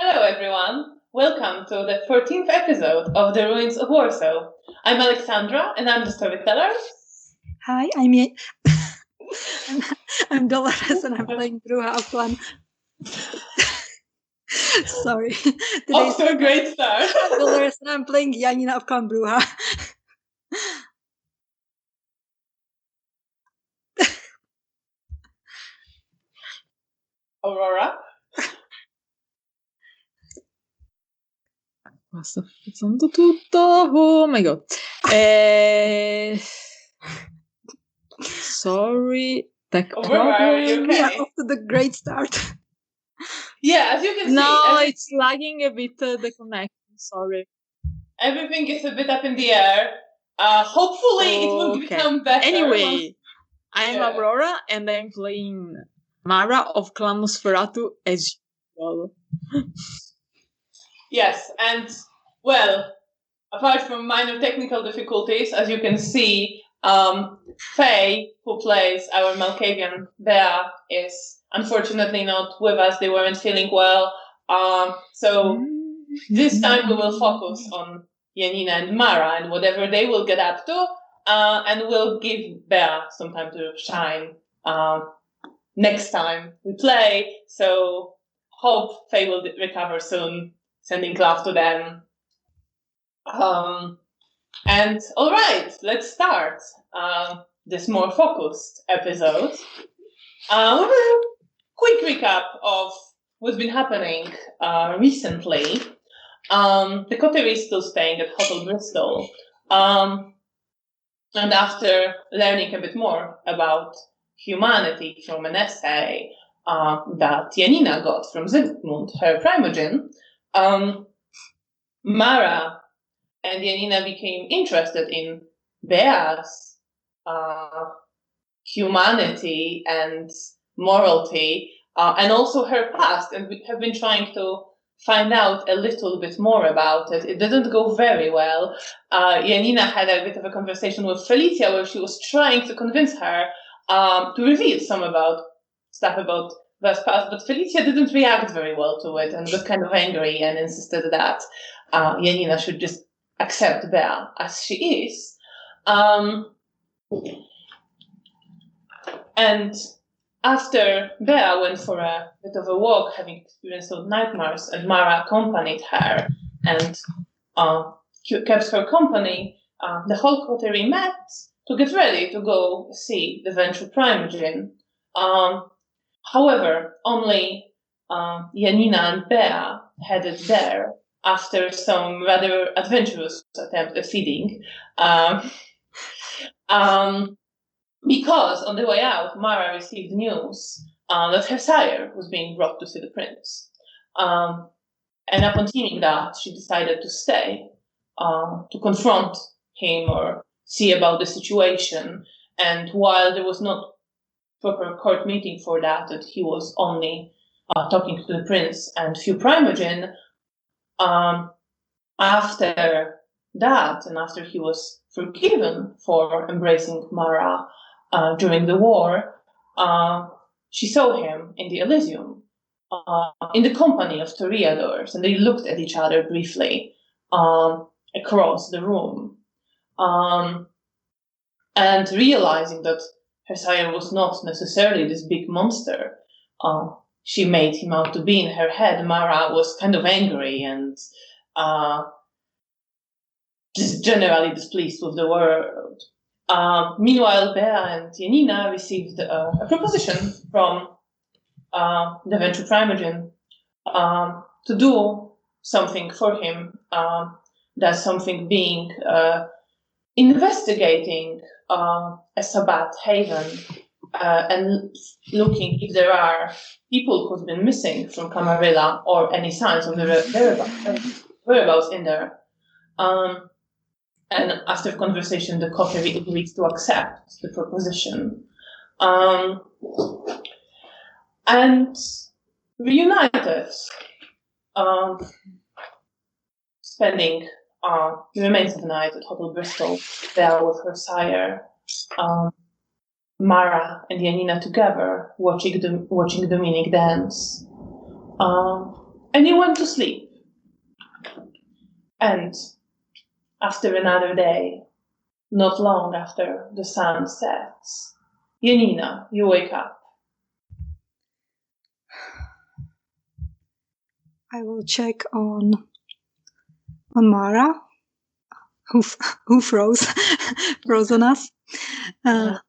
Hello, everyone. Welcome to the 14th episode of The Ruins of Warsaw. I'm Alexandra, and I'm the storyteller. Hi, I'm Dolores, and I'm playing Bruja of Clan. Sorry. Off to a great start. I'm Dolores, and I'm playing Janina of Clan Bruja. Aurora. Sto facendo tutto. Oh my god. Sorry. Tech Aurora, are you problem. okay? Yeah, off to the great start. Yeah, as you can see, No, it's lagging a bit the connection. Sorry. everything is a bit up in the air. Hopefully, it will become better. Anyway, I'm Aurora, and I'm playing Mara of Clan Nosferatu as usual. Yes, and well, apart from minor technical difficulties, as you can see, Faye, who plays our Malkavian Bea, is unfortunately not with us. They weren't feeling well. So this time we will focus on Janina and Mara and whatever they will get up to, and we'll give Bea some time to shine next time we play. So hope Faye will recover soon. Sending love to them. And all right, let's start this more focused episode. Quick recap of what's been happening recently. The coterie is still staying at Hotel Bristol. And after learning a bit more about humanity from an essay that Janina got from Zygmunt, her primogen, Mara and Janina became interested in Bea's humanity and morality, and also her past, and we have been trying to find out a little bit more about it. It didn't go very well. Janina had a bit of a conversation with Felicia where she was trying to convince her to reveal some stuff about Bea's past, but Felicia didn't react very well to it and got kind of angry and insisted that Janina should just accept Bea as she is. And after Bea went for a bit of a walk, having experienced those nightmares, and Mara accompanied her and kept her company, the whole coterie met to get ready to go see the Venture Primogen. However, only Janina and Bea headed there after some rather adventurous attempt at feeding. Because on the way out, Mara received news that her sire was being brought to see the prince. And upon hearing that, she decided to stay to confront him or see about the situation. And while there was not proper court meeting for that, that he was only talking to the prince and few primogen, after that, and after he was forgiven for embracing Mara during the war, she saw him in the Elysium in the company of toreadors, and they looked at each other briefly across the room. And realizing that her sire was not necessarily this big monster she made him out to be in her head, Mara was kind of angry and just generally displeased with the world. Meanwhile, Bea and Janina received a proposition from the Venture Primogen to do something for him. That something being investigating a Sabbath haven and looking if there are people who've been missing from Camarilla or any signs of their whereabouts in there. And after conversation, the coterie agreed to accept the proposition. And reunited, spending the remains of the night at Hotel Bristol, there with her sire, Mara and Janina together, watching the Dominic dance. And you went to sleep. And after another day, not long after the sun sets, Janina, you wake up. I will check on Mara, who froze on us, and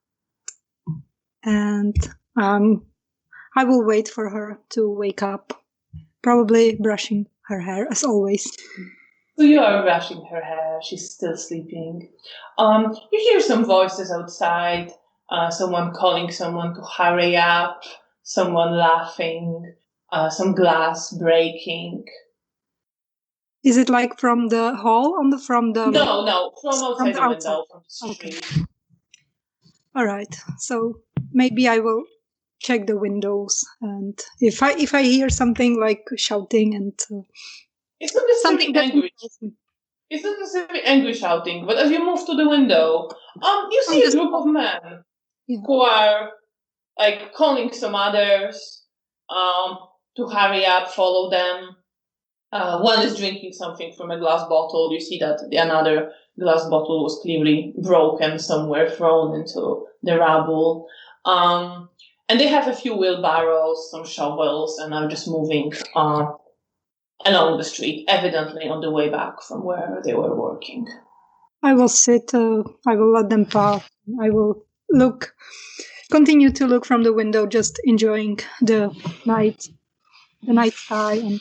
I will wait for her to wake up, probably brushing her hair as always. So you are brushing her hair. She's still sleeping. You hear some voices outside. Someone calling someone to hurry up. Someone laughing. Some glass breaking. Is it like from the hall from the? No, from outside the outside. window, from the street. Okay. All right. So maybe I will check the windows, and if I hear something like shouting and it's not necessarily something that angry. It's not necessarily angry shouting, but as you move to the window, you see a group of men who are like calling some others to hurry up, follow them. One is drinking something from a glass bottle. You see that another glass bottle was clearly broken somewhere, thrown into the rubble. And they have a few wheelbarrows, some shovels, and are just moving along the street, evidently on the way back from where they were working. I will sit. I will let them pass. I will continue to look from the window, just enjoying the night sky, and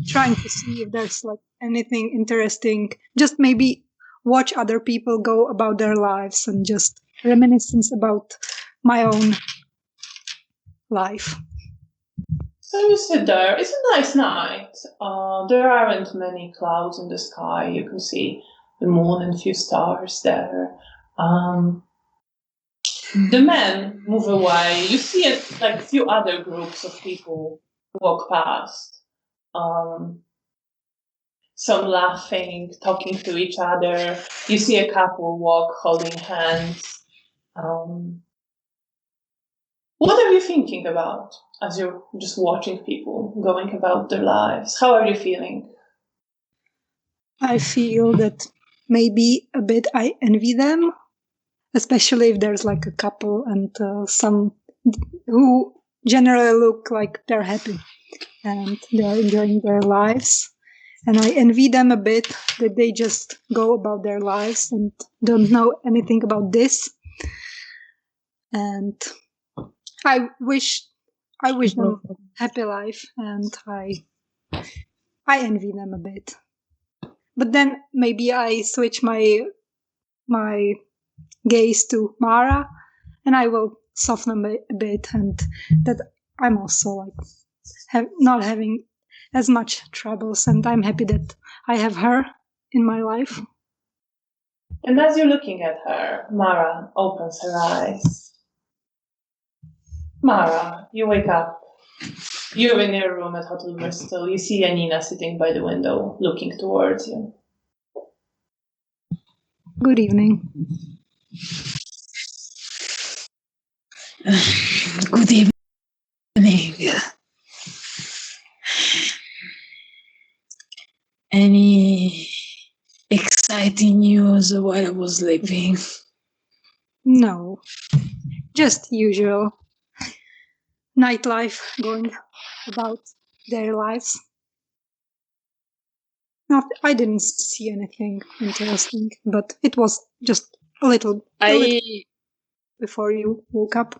trying to see if there's like anything interesting. Just maybe watch other people go about their lives and just reminiscence about my own life. So you sit there. It's a nice night. There aren't many clouds in the sky. You can see the moon and a few stars there. The men move away. You see a few other groups of people walk past. Some laughing, talking to each other. You see a couple walk holding hands. What are you thinking about as you're just watching people going about their lives? How are you feeling? I feel that maybe a bit I envy them, especially if there's like a couple and some who generally look like they're happy and they're enjoying their lives. And I envy them a bit that they just go about their lives and don't know anything about this. And I wish them a happy life, and I envy them a bit. But then maybe I switch my gaze to Mara, and I will soften a bit, and that I'm also like not having as much troubles, and I'm happy that I have her in my life. And as you're looking at her, Mara opens her eyes. Mara, you wake up. You're in your room at Hotel Bristol. You see Janina sitting by the window, looking towards you. Good evening. Good evening. Any exciting news while I was sleeping? No, just usual nightlife, going about their lives. I didn't see anything interesting, but it was just a little before you woke up.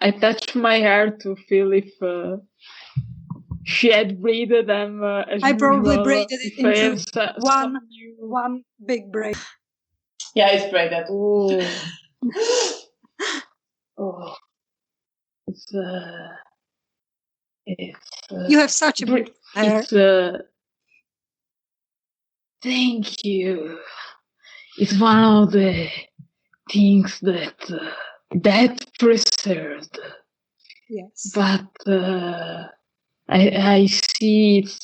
I touched my hair to feel if she had braided them as I probably usual. braided it into one big braid. Yeah, it's braided. Oh. Oh. You have such a beautiful hair. Thank you. It's one of the things that preserved. Yes. But I see it's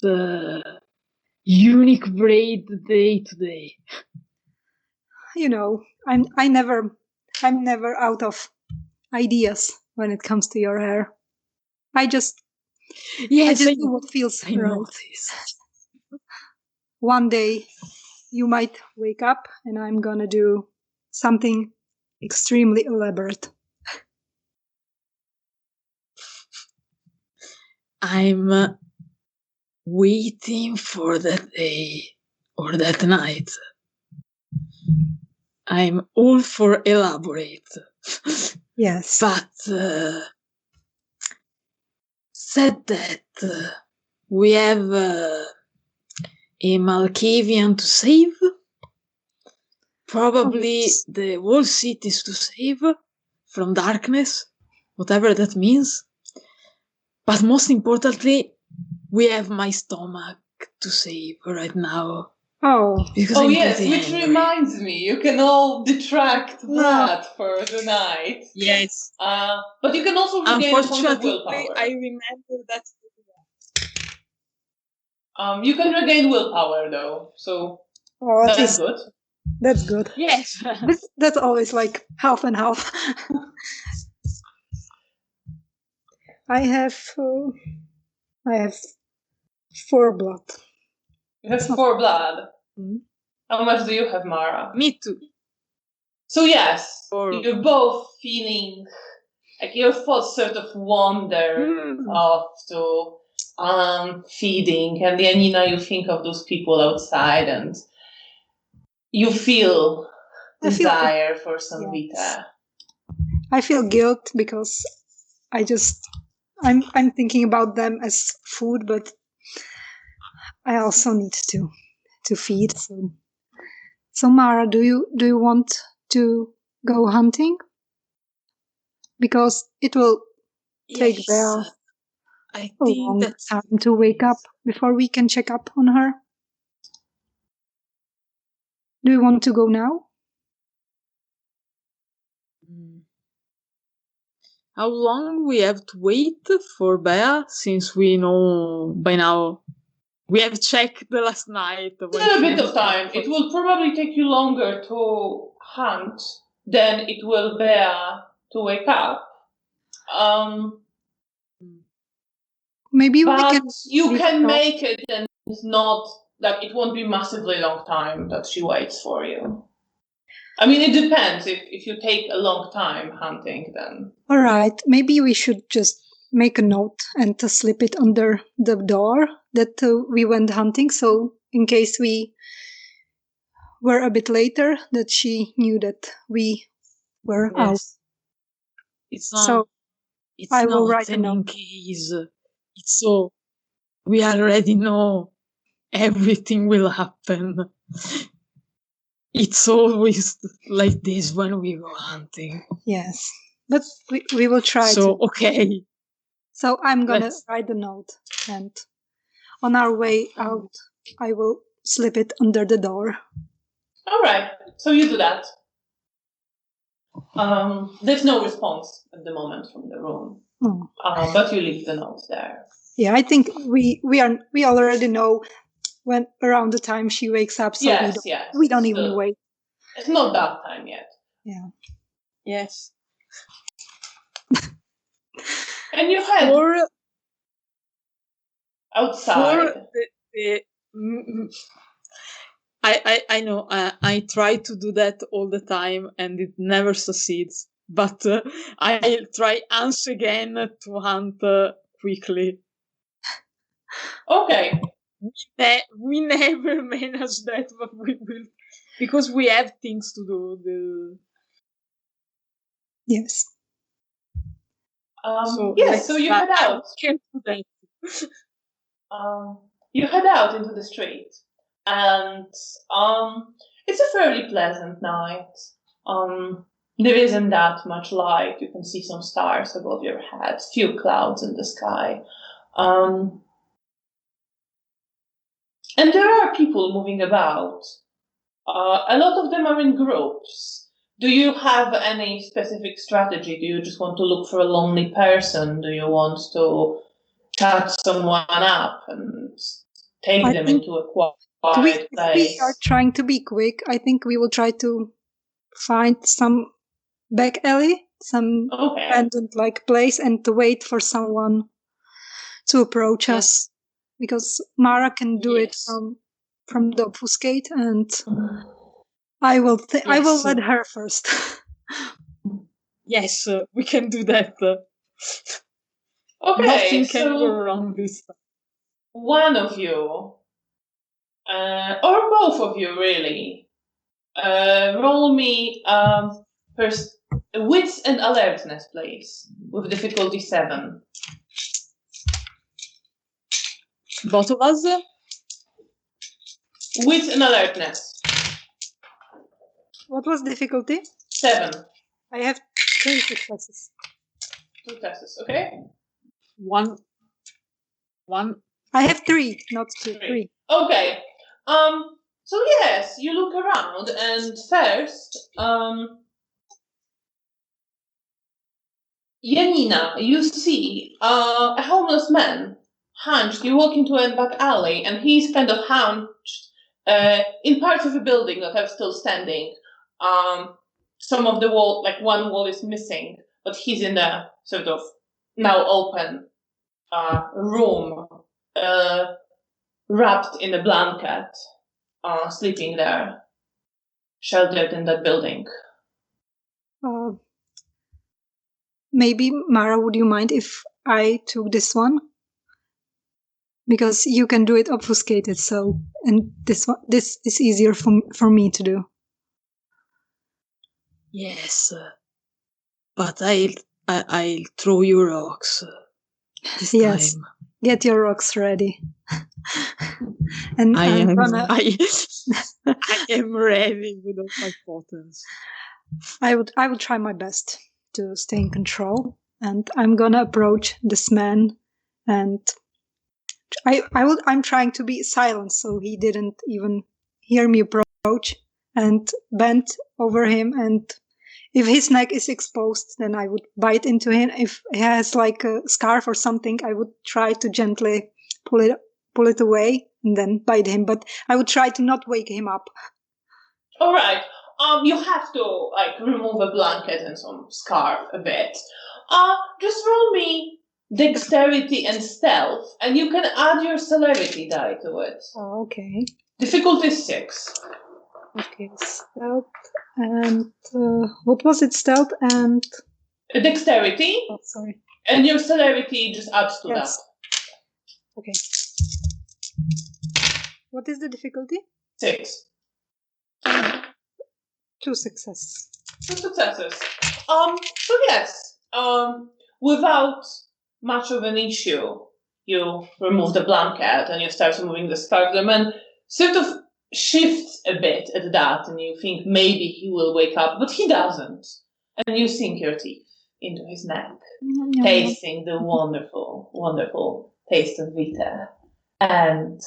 unique braid day to day. You know, I'm never out of ideas when it comes to your hair. I just Yes, I just do what feels I know right. this. One day you might wake up and I'm gonna do something extremely elaborate. I'm waiting for that day or that night. I'm all for elaborate. Yes. But said that we have a Malkavian to save. Probably the whole city is to save from darkness, whatever that means. But most importantly, we have my stomach to save right now. Oh. Because Oh I'm yes, pretty which angry. reminds me, you can all detract No. that for the night. Yes. But you can also regain a point of Unfortunately, willpower. I remember that. You can regain willpower though, so Oh, at that's least good. that's good. Yes. That's always like half and half. I have 4 blood. You have 4 blood. Mhm. How much do you have, Mara? Me too. So yes, 4. you're both feeling like your thoughts sort of wander off to feeding, and Janina, you think of those people outside, and you feel desire for some Vita. I feel guilt because I'm thinking about them as food, but I also need to feed. So Mara, do you want to go hunting? Because it will take Belle I a think long that's time to wake up before we can check up on her. Do you want to go now? How long we have to wait for Bea, since we know by now we have checked the last night. Still a bit of time. It will probably take you longer to hunt than it will bear to wake up. Maybe we But can. you can make it, and it's not like it won't be massively long time that she waits for you. I mean, it depends. If you take a long time hunting, then. All right, maybe we should just make a note and to slip it under the door that we went hunting. So in case we were a bit later, that she knew that we were out. It's not. So it's I will not write a an note. in case. It's so we already know everything will happen. It's always like this when we go hunting. Yes, but we will try So, to. okay. So I'm gonna write the note, and on our way out, I will slip it under the door. All right. So you do that. There's no response at the moment from the room, but you leave the note there. Yeah, I think we already know when around the time she wakes up. So we don't even wait. It's not that time yet. Yeah. Yes. And you head outside. I know. I try to do that all the time, and it never succeeds. But I'll try once again to hunt quickly. Okay. We never manage that, but we will, because we have things to do. Yes. So you head out. Can't do that. You head out into the street, and it's a fairly pleasant night. There isn't that much light. You can see some stars above your head, few clouds in the sky. And there are people moving about. A lot of them are in groups. Do you have any specific strategy? Do you just want to look for a lonely person? Do you want to catch someone up and take them into a quiet place? We are trying to be quick. I think we will try to find some back alley, some abandoned like place, and to wait for someone to approach Yes. us, because Mara can do it Yes. from the obfuscate, and I will I will Yes. let her first. Yes, we can do that. Okay, Nothing can go so wrong this time. one of you, or both of you really, roll me first wits and alertness, please, with difficulty 7. Both of us? Wits and alertness, What was difficulty? 7. I have 3 successes. 2 successes, okay? One. I have 3, not 2. 3. Okay. So yes, you look around, and first, Janina, you see a homeless man hunched. You walk into a back alley, and he's kind of hunched in parts of the building that are still standing. Some of the wall, like one wall, is missing, but he's in a sort of now open room, wrapped in a blanket, sleeping there, sheltered in that building. Maybe, Mara, would you mind if I took this one? Because you can do it obfuscated, so, and this is easier for me to do. Yes. But I'll throw you rocks this Yes. time. Get your rocks ready. And I I'm am gonna, I am ready with all my potters. I would try my best to stay in control, and I'm gonna approach this man, and I'm trying to be silent so he didn't even hear me approach, and bend over him, and if his neck is exposed, then I would bite into him. If he has like a scarf or something, I would try to gently pull it away and then bite him, but I would try to not wake him up. All right. You have to like remove a blanket and some scarf a bit. Just roll me dexterity and stealth, and you can add your celerity die to it. Oh, okay. Difficulty 6. Okay, stealth and what was it? Stealth and Dexterity, oh, sorry. and your celerity just adds to Yes. Okay. What is the difficulty? 6. 2 successes. 2 successes. So yes, without much of an issue, you remove the blanket and you start removing the scarf. The man sort of shifts a bit at that, and you think maybe he will wake up, but he doesn't. And you sink your teeth into his neck, tasting the wonderful, wonderful taste of Vita. And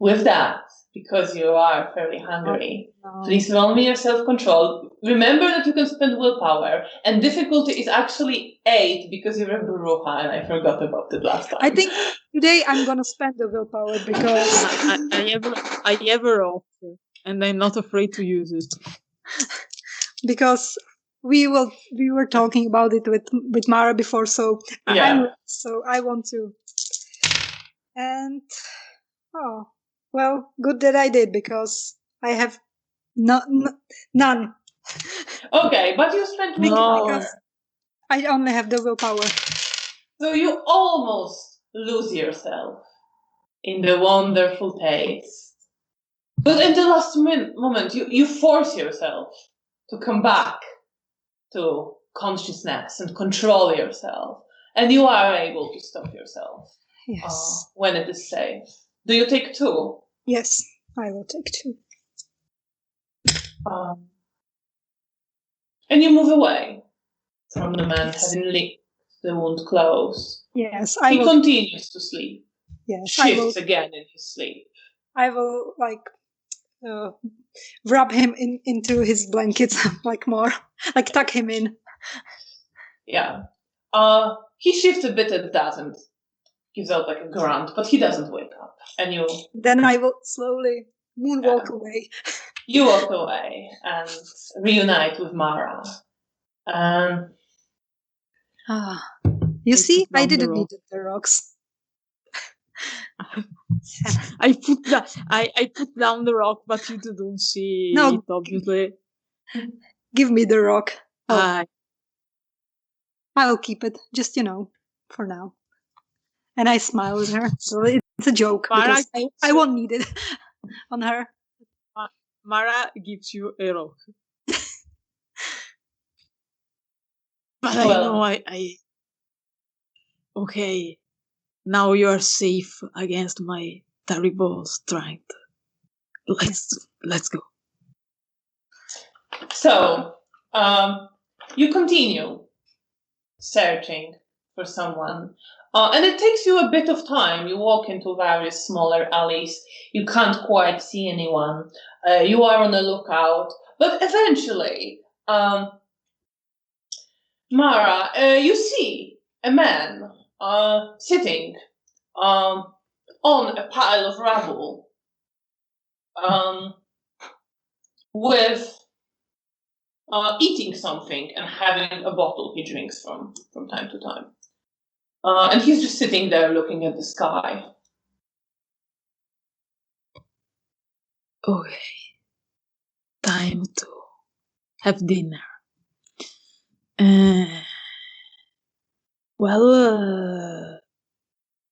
with that, because you are fairly hungry, please roll me your self-control. Remember that you can spend willpower, and difficulty is actually 8 because you're a Baruha, and I forgot about it last time. I think today I'm gonna spend the willpower because I ever offer, and I'm not afraid to use it. because we were talking about it with Mara before, so Yeah. I want to. And well, good that I did, because I have none. Okay, but you spent willpower. Because I only have the willpower. So you almost lose yourself in the wonderful taste. But in the last moment, you force yourself to come back to consciousness and control yourself. And you are able to stop yourself when it is safe. Do you take 2? Yes, I will take 2. And you move away from the man having licked the wound close. Yes, he continues to sleep. Yes, shifts again in his sleep. I will wrap him into his blankets, like more, like tuck him in. Yeah. He shifts a bit at that and gives out like a grunt, but he doesn't wake up. And you. Then I will slowly moonwalk away. You walk away and reunite with Mara. You see, I didn't need the rocks. I put down the rock, but you don't see No. it, obviously. Give me the rock. I I'll keep it, just for now. And I smile at her. So it's a joke Mara because I won't need it on her. Mara gives you a rock. But Well. I know I okay. Now you are safe against my terrible strength. Let's go. So, you continue searching for someone. And it takes you a bit of time. You walk into various smaller alleys. You can't quite see anyone. You are on the lookout. But eventually, Mara, you see a man sitting on a pile of rubble with eating something and having a bottle he drinks from time to time. And he's just sitting there looking at the sky. Okay. Time to have dinner.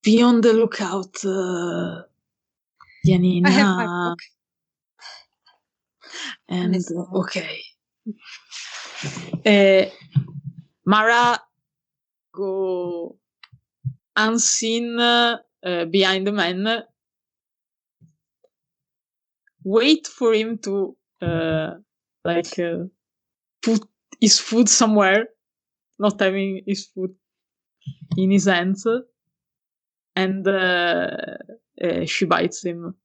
Be on the lookout, Janina. I have my book. And okay. Mara go unseen behind the man. Wait for him to put his food somewhere, not having his food in his hands, and she bites him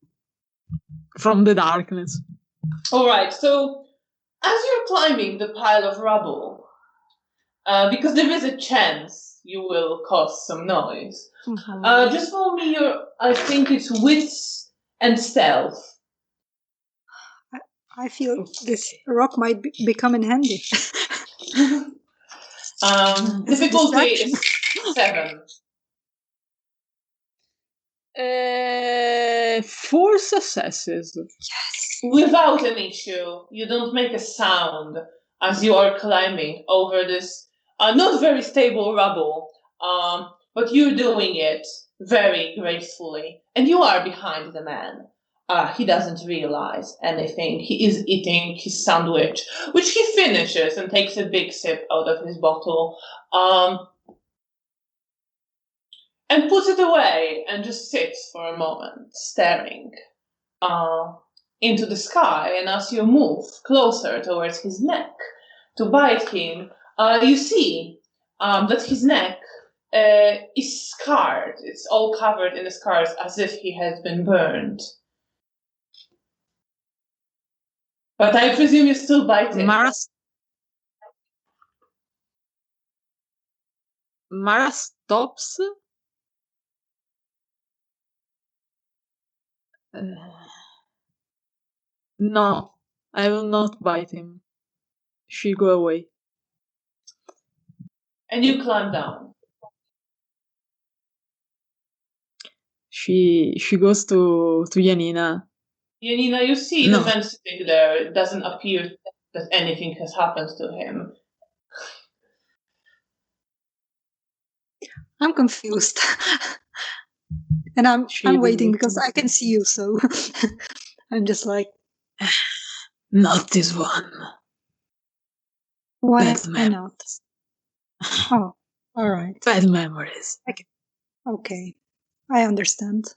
from the darkness. All right, so as you're climbing the pile of rubble, because there is a chance you will cause some noise, just roll me your, I think it's wits and stealth. I feel this rock might become in handy. Difficulty is 7. 4 successes. Yes. Without an issue. You don't make a sound as you are climbing over this not very stable rubble, but you're doing it very gracefully. And you are behind the man. He doesn't realize anything. He is eating his sandwich, which he finishes and takes a big sip out of his bottle. And puts it away and just sits for a moment, staring into the sky. And as you move closer towards his neck to bite him, you see that his neck is scarred. It's all covered in scars as if he has been burned. But I presume you're still biting. Mara stops. No, I will not bite him. She go away. And you climb down. She goes to Janina. Janina, you see the man sitting there. It doesn't appear that anything has happened to him. I'm confused. And I'm waiting because I can see you, so I'm just like, not this one. Why not? Oh, all right. Bad memories. Okay, I understand.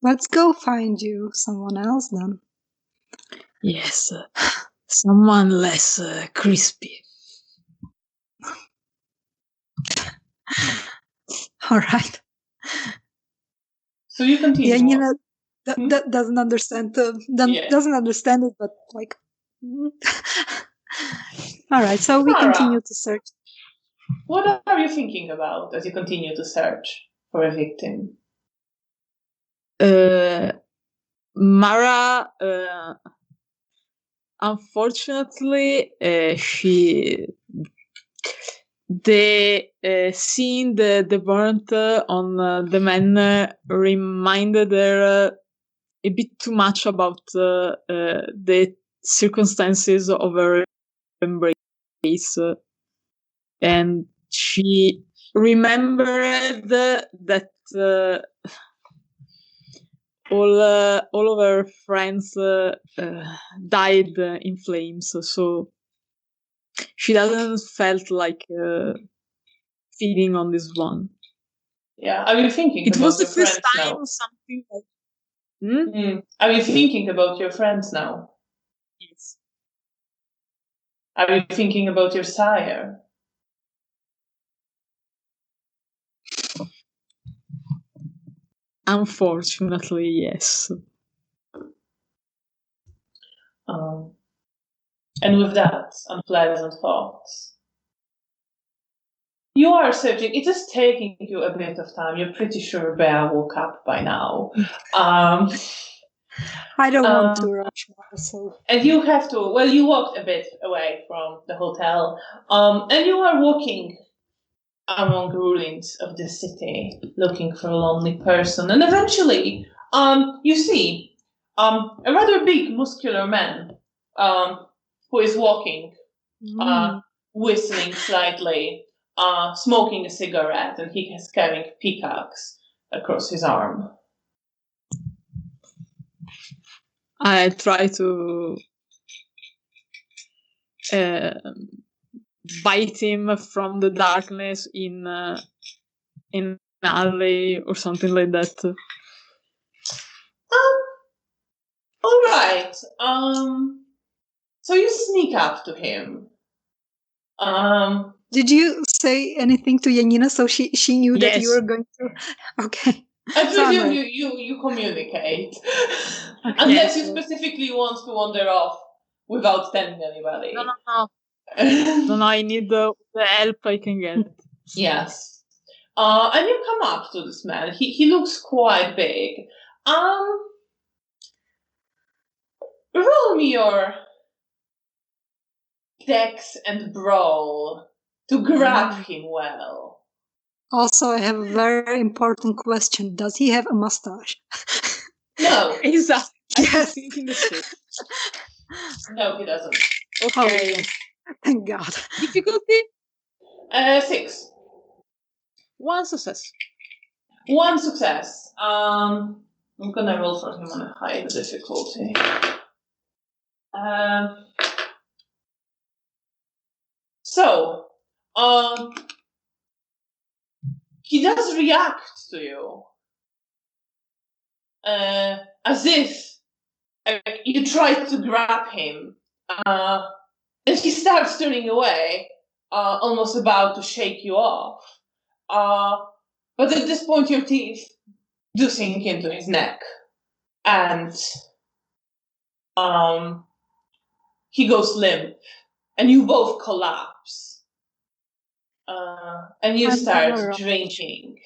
Let's go find you someone else then. Yes, someone less crispy. All right. So you continue. Janina doesn't understand. Doesn't understand it, but like. All right. So we continue to search. What are you thinking about as you continue to search for a victim? Mara, unfortunately, the seeing the burnt on the man reminded her a bit too much about the circumstances of her embrace, and she remembered that all of her friends died in flames, so she doesn't felt like feeding on this one. Yeah, are you thinking It about was the your first friends time now? something like. Are you thinking about your friends now? Yes. Are you thinking about your sire? Unfortunately, yes. And with that unpleasant thoughts, you are searching. It is taking you a bit of time. You're pretty sure Bea woke up by now. I don't want to rush more, so. And you have to. Well, you walked a bit away from the hotel, and you are walking among ruins of the city, looking for a lonely person. And eventually, you see a rather big, muscular man who is walking, whistling slightly, smoking a cigarette, and he is carrying pickaxe across his arm. I try to bite him from the darkness in an alley or something like that. All right. So you sneak up to him. Did you say anything to Janina so she knew that you Yes. were going to? Okay. I presume you communicate. Unless you specifically want to wander off without telling anybody. No. No, I need the help I can get. Yes. And you come up to this man. He looks quite big. Roll me your dex and brawl to grab him well. Also, I have a very important question. Does he have a mustache? No. Exactly. Yes. I was thinking the same. No, he doesn't. Okay. Oh, thank God. Difficulty? 6. 1 success. 1 success. I'm gonna roll for him on a higher difficulty. So, he does react to you, as if you try to grab him, and he starts turning away, almost about to shake you off. But at this point, your teeth do sink into his neck, and he goes limp, and you both collapse. And you start drinking.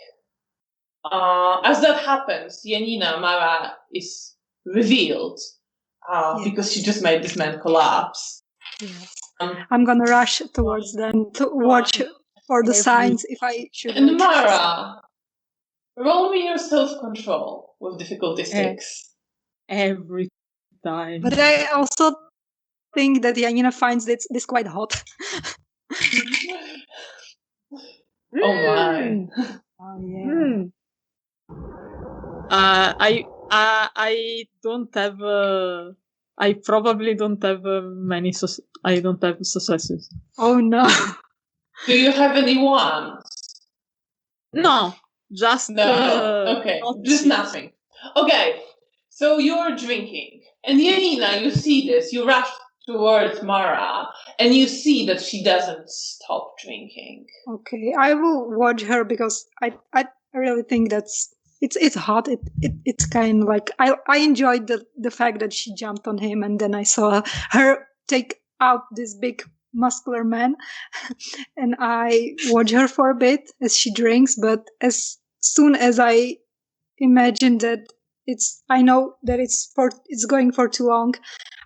As that happens, Janina, Mara, is revealed because she just made this man collapse. Yes. I'm gonna rush towards them to watch for the signs if I should. And Mara, roll me your self-control with difficulty 6. Every time. But I also think that Janina finds this quite hot. Oh my. Oh yeah. I don't have. I probably don't have many. I don't have successes. Oh no. Do you have any ones? No, just no. Okay, just nothing. Okay, so you're drinking, and Janina, you see this. You rush towards Mara, and you see that she doesn't stop drinking. Okay, I will watch her because I really think it's hot. It's kind of like I enjoyed the fact that she jumped on him, and then I saw her take out this big muscular man, and I watch her for a bit as she drinks. But as soon as I imagine that I know that it's going for too long,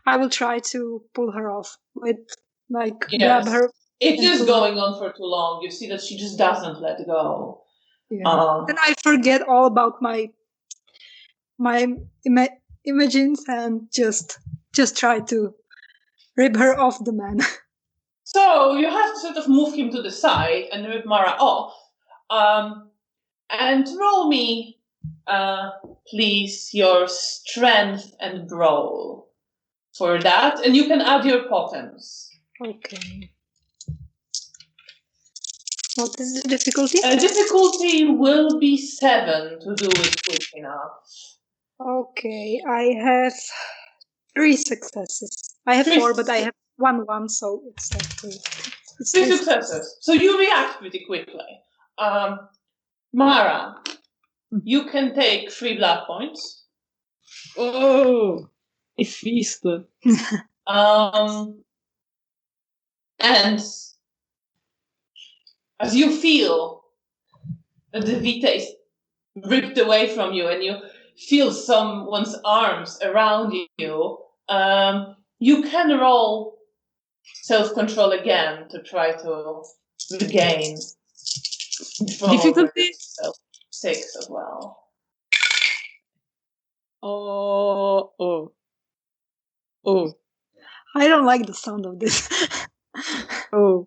I will try to pull her off with grab her It And is so- going on for too long. You see that she just doesn't let go. Yeah. And I forget all about my imagines and just try to rip her off the man. So you have to sort of move him to the side and rip Mara off. And roll me, please, your strength and brawl for that, and you can add your potence. Okay. What is the difficulty? Difficulty will be 7 to do it quick enough. Okay, I have 3 successes. I have 4, but I have 1, so it's like 3. It's 3 successes. So you react pretty quickly. Mara, you can take 3 blood points. Oh, a feast. And as you feel that the Vita is ripped away from you and you feel someone's arms around you, you can roll self-control again to try to regain control. Difficulty? 6 as well. Oh. I don't like the sound of this. Oh.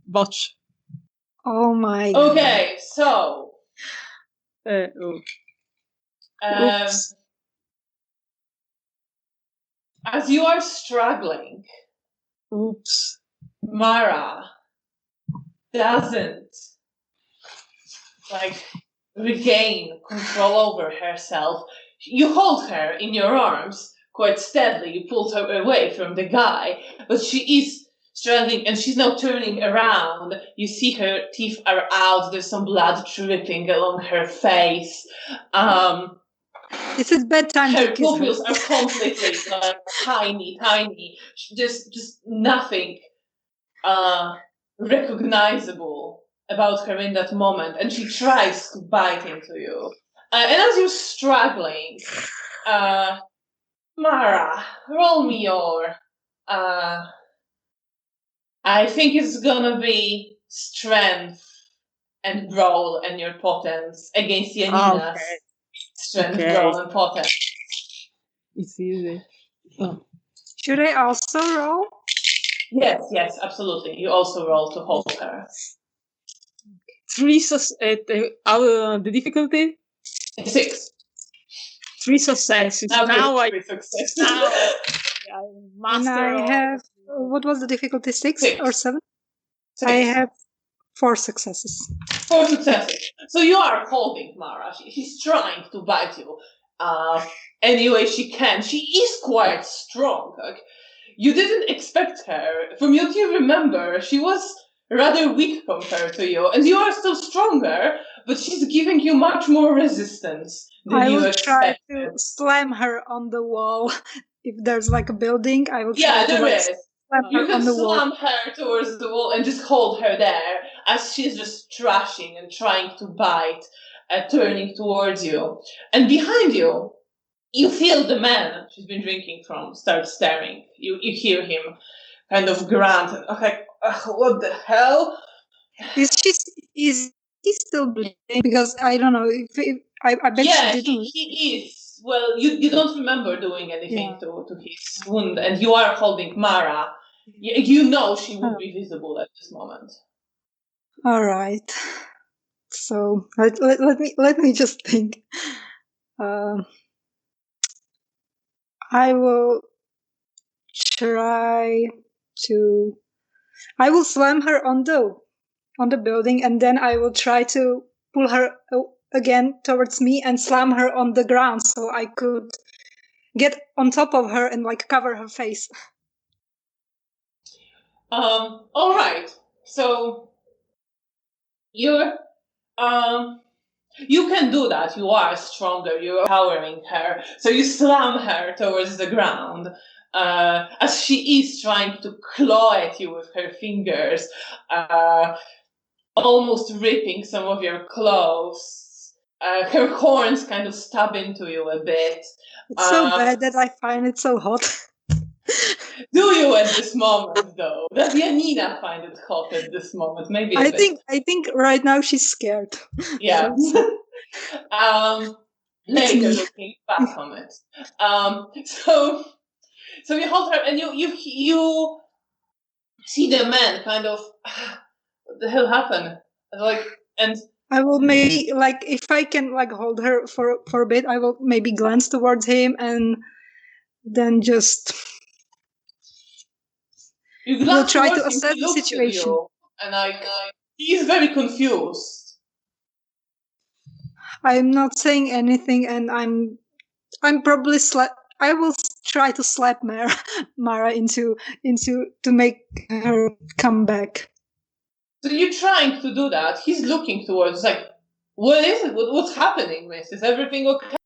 Botch. Oh my god. Okay, so Oops. as you are struggling, Oops. Mara doesn't regain control over herself. You hold her in your arms quite steadily. You pulled her away from the guy, but she is struggling and she's now turning around. You see her teeth are out. There's some blood dripping along her face. This is bedtime. Her pupils are completely tiny. Just nothing recognizable about her in that moment, and she tries to bite into you. And as you're struggling, Mara, roll me your. I think it's gonna be strength and brawl and your potence against Janina's strength, brawl, and potence. It's easy. Oh. Should I also roll? Yes, absolutely. You also roll to hold her. 3 the difficulty? 6. 3 successes. Now I 3 successes. I'm master. And I have what was the difficulty? 6 or 7? 6. I have 4 successes. 4 successes. So you are holding Mara. She's trying to bite you any way she can. She is quite strong. You didn't expect her. From what you remember, she was rather weak compared to you, and you are still stronger, but she's giving you much more resistance than you expected. I will try to slam her on the wall. If there's a building, I will try to there is. slam her You can on the wall. slam her towards the wall and just hold her there as she's just thrashing and trying to bite, turning towards you. And behind you, you feel the man she's been drinking from start staring. You hear him kind of grunt. What the hell? Is he still bleeding? Because I don't know. I bet she didn't. He is. Well, you don't remember doing anything to his wound, and you are holding Mara. You know she would be visible at this moment. All right. So let me just think. I will try to. I will slam her on the building, and then I will try to pull her again towards me and slam her on the ground, so I could get on top of her and cover her face. All right. So you're you can do that. You are stronger. You're powering her. So you slam her towards the ground as she is trying to claw at you with her fingers, almost ripping some of your clothes. Her horns kind of stab into you a bit. It's so bad that I find it so hot. Do you? And this moment, though? Does Janina find it hot at this moment? Maybe a I bit. think right now she's scared. Yeah. Later, me. looking back on it. So you hold her, and you see the man kind of. What the hell happened? And I will maybe if I can hold her for a bit, I will maybe glance towards him and then just you will glance try to towards him, assess he the looks at situation. you, and he is very confused. I'm not saying anything, and I'm probably I will try to slap Mara into to make her come back. So you're trying to do that. He's looking towards what is it? What's happening, miss? Is everything okay?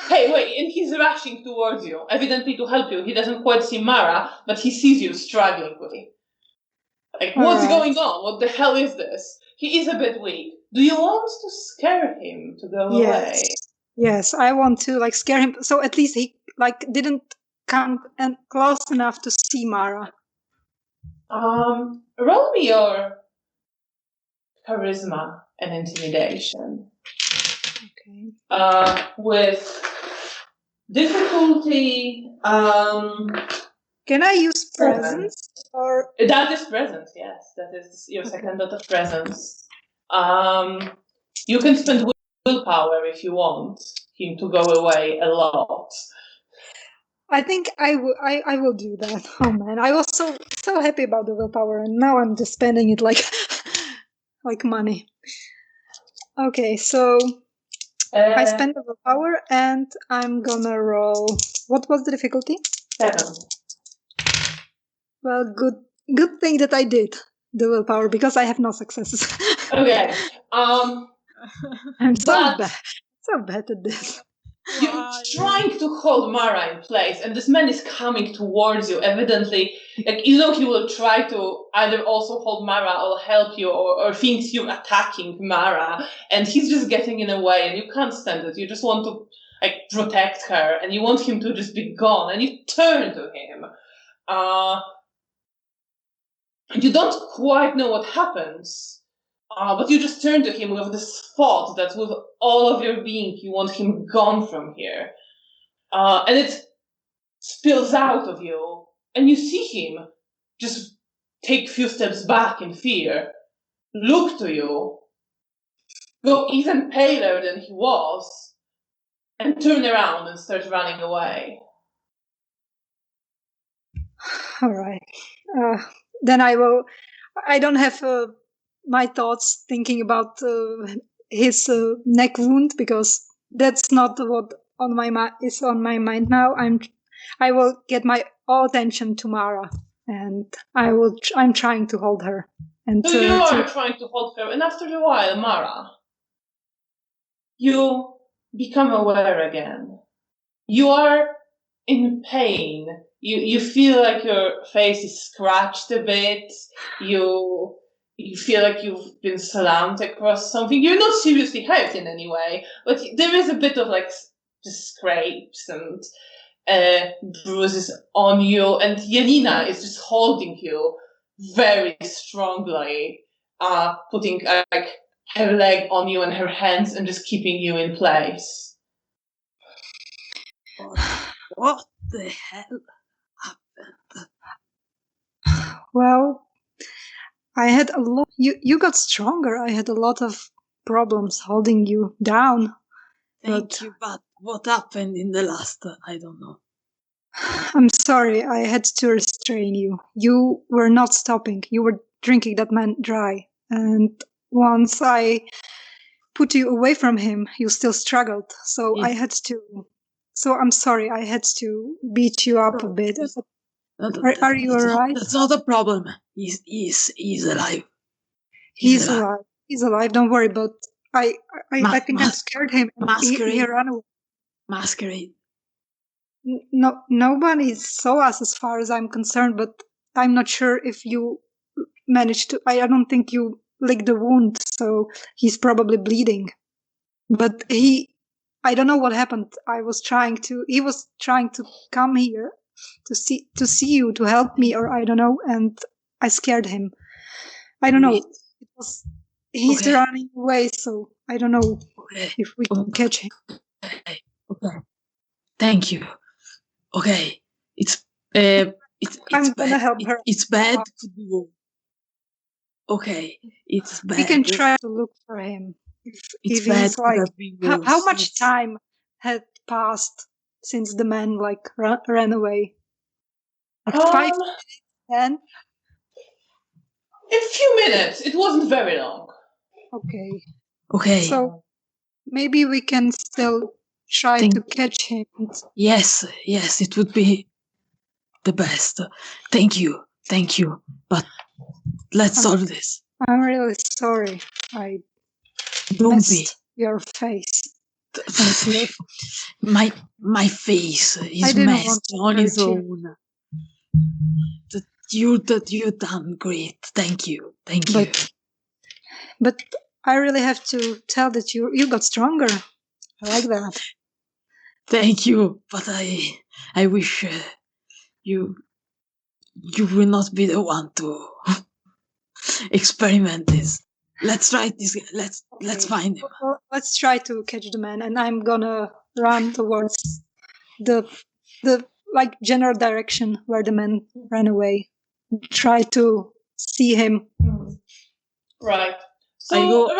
Hey, wait! And he's rushing towards you, evidently to help you. He doesn't quite see Mara, but he sees you struggling with it. What's going on? What the hell is this? He is a bit weak. Do you want to scare him to go away? Yes, I want to scare him, so at least he didn't come close enough to see Mara. Roll me your charisma and intimidation. Okay. With difficulty. Can I use presence or? That is presence. Yes, that is your second dot of presence. You can spend willpower if you want him to go away a lot. I think I will do that. Oh man, I was so happy about the willpower, and now I'm just spending it like money. Okay, so I spend the willpower, and I'm gonna roll. What was the difficulty? 7. Well, good thing that I did the willpower, because I have no successes. Okay. I'm so bad at this. You're trying to hold Mara in place, and this man is coming towards you, evidently. He will try to either also hold Mara or help you, or thinks you're attacking Mara, and he's just getting in the way, and you can't stand it. You just want to protect her, and you want him to just be gone, and you turn to him. You don't quite know what happens, but you just turn to him with this thought that with all of your being, you want him gone from here. And it spills out of you, and you see him just take a few steps back in fear, look to you, go even paler than he was, and turn around and start running away. All right. Then I will. I don't have my thoughts thinking about his neck wound, because that's not what is on my mind now. I will get my all attention to Mara, and I'm trying to hold her. And so you are trying to hold her, and after a while, Mara, you become aware again. You are in pain. You feel like your face is scratched a bit. You feel like you've been slammed across something. You're not seriously hurt in any way, but there is a bit of just scrapes and bruises on you. And Janina is just holding you very strongly, putting her leg on you and her hands and just keeping you in place. What the hell happened? Well, I had a lot. You got stronger. I had a lot of problems holding you down. Thank you, but what happened in the last? I don't know. I'm sorry. I had to restrain you. You were not stopping. You were drinking that man dry. And once I put you away from him, you still struggled. So I had to. So I'm sorry. I had to beat you up a bit. Are you alright? That's not a problem. He's alive. He's alive. He's alive. Don't worry. But I think I scared him. Masquerade. He ran away. Masquerade. No, nobody saw us as far as I'm concerned. But I'm not sure if you managed to. I don't think you licked the wound, so he's probably bleeding. But I don't know what happened. He was trying to come here. to see you, to help me, or I don't know, and I scared him. I don't know. He's Okay. running away, so I don't know if we can catch him. Okay. Thank you. Okay. It's I'm bad. gonna help her. It's bad to be wrong. Okay. It's bad. We can try to look for him. It's If bad he's to like, have been how much worse. time had passed since the man like ran away? Like 5 minutes, 10? A few minutes. It wasn't very long. Okay. So maybe we can still try to catch him. Yes, it would be the best. Thank you. But let's solve this. I'm really sorry. I Don't be. messed your face. My face is messed on its own. You done great. Thank you. But I really have to tell that you got stronger. I like that. Thank you, but I wish you will not be the one to experiment this. Let's try this. Let's find him. Well, let's try to catch the man, and I'm gonna run towards the like general direction where the man ran away. Try to see him. Right. So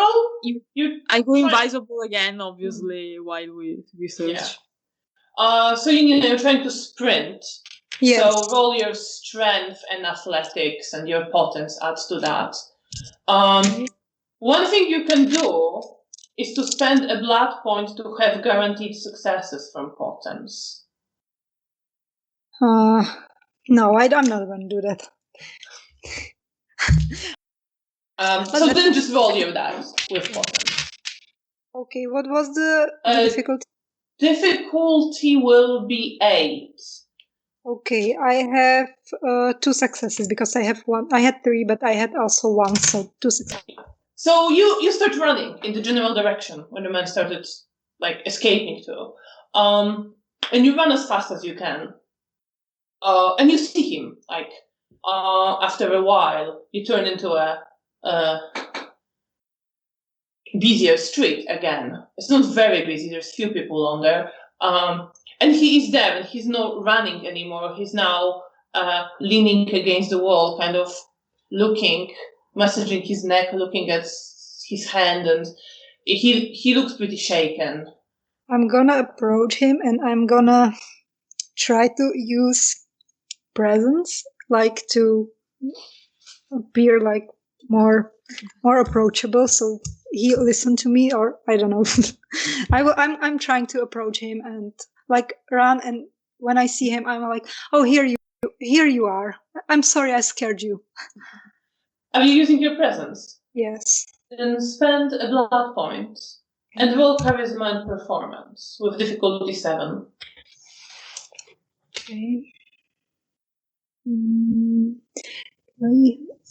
I go invisible again, obviously, while we search. Yeah. So you're trying to sprint. Yes. So roll your strength and athletics, and your potence adds to that. One thing you can do is to spend a blood point to have guaranteed successes from potence. No, I'm not going to do that. So then just roll your dice with potence. Okay, what was the difficulty? Difficulty will be 8. Okay, I have 2 successes because I have 1. I had 3, but I had also 1, so 2 successes. So you start running in the general direction when the man started like escaping to, and you run as fast as you can, and you see him like after a while. You turn into a busier street again. It's not very busy. There's few people on there, and he is there, and he's not running anymore. He's now leaning against the wall, kind of looking, massaging his neck, looking at his hand, and he looks pretty shaken. I'm gonna approach him, and I'm gonna try to use presence, like to appear like more approachable, so he listened to me, or I don't know. I'm trying to approach him and like run, and when I see him, I'm like, oh, here you are. I'm sorry I scared you. Are you using your presence? Yes. Then spend a blood point and roll charisma and performance with difficulty 7. Okay.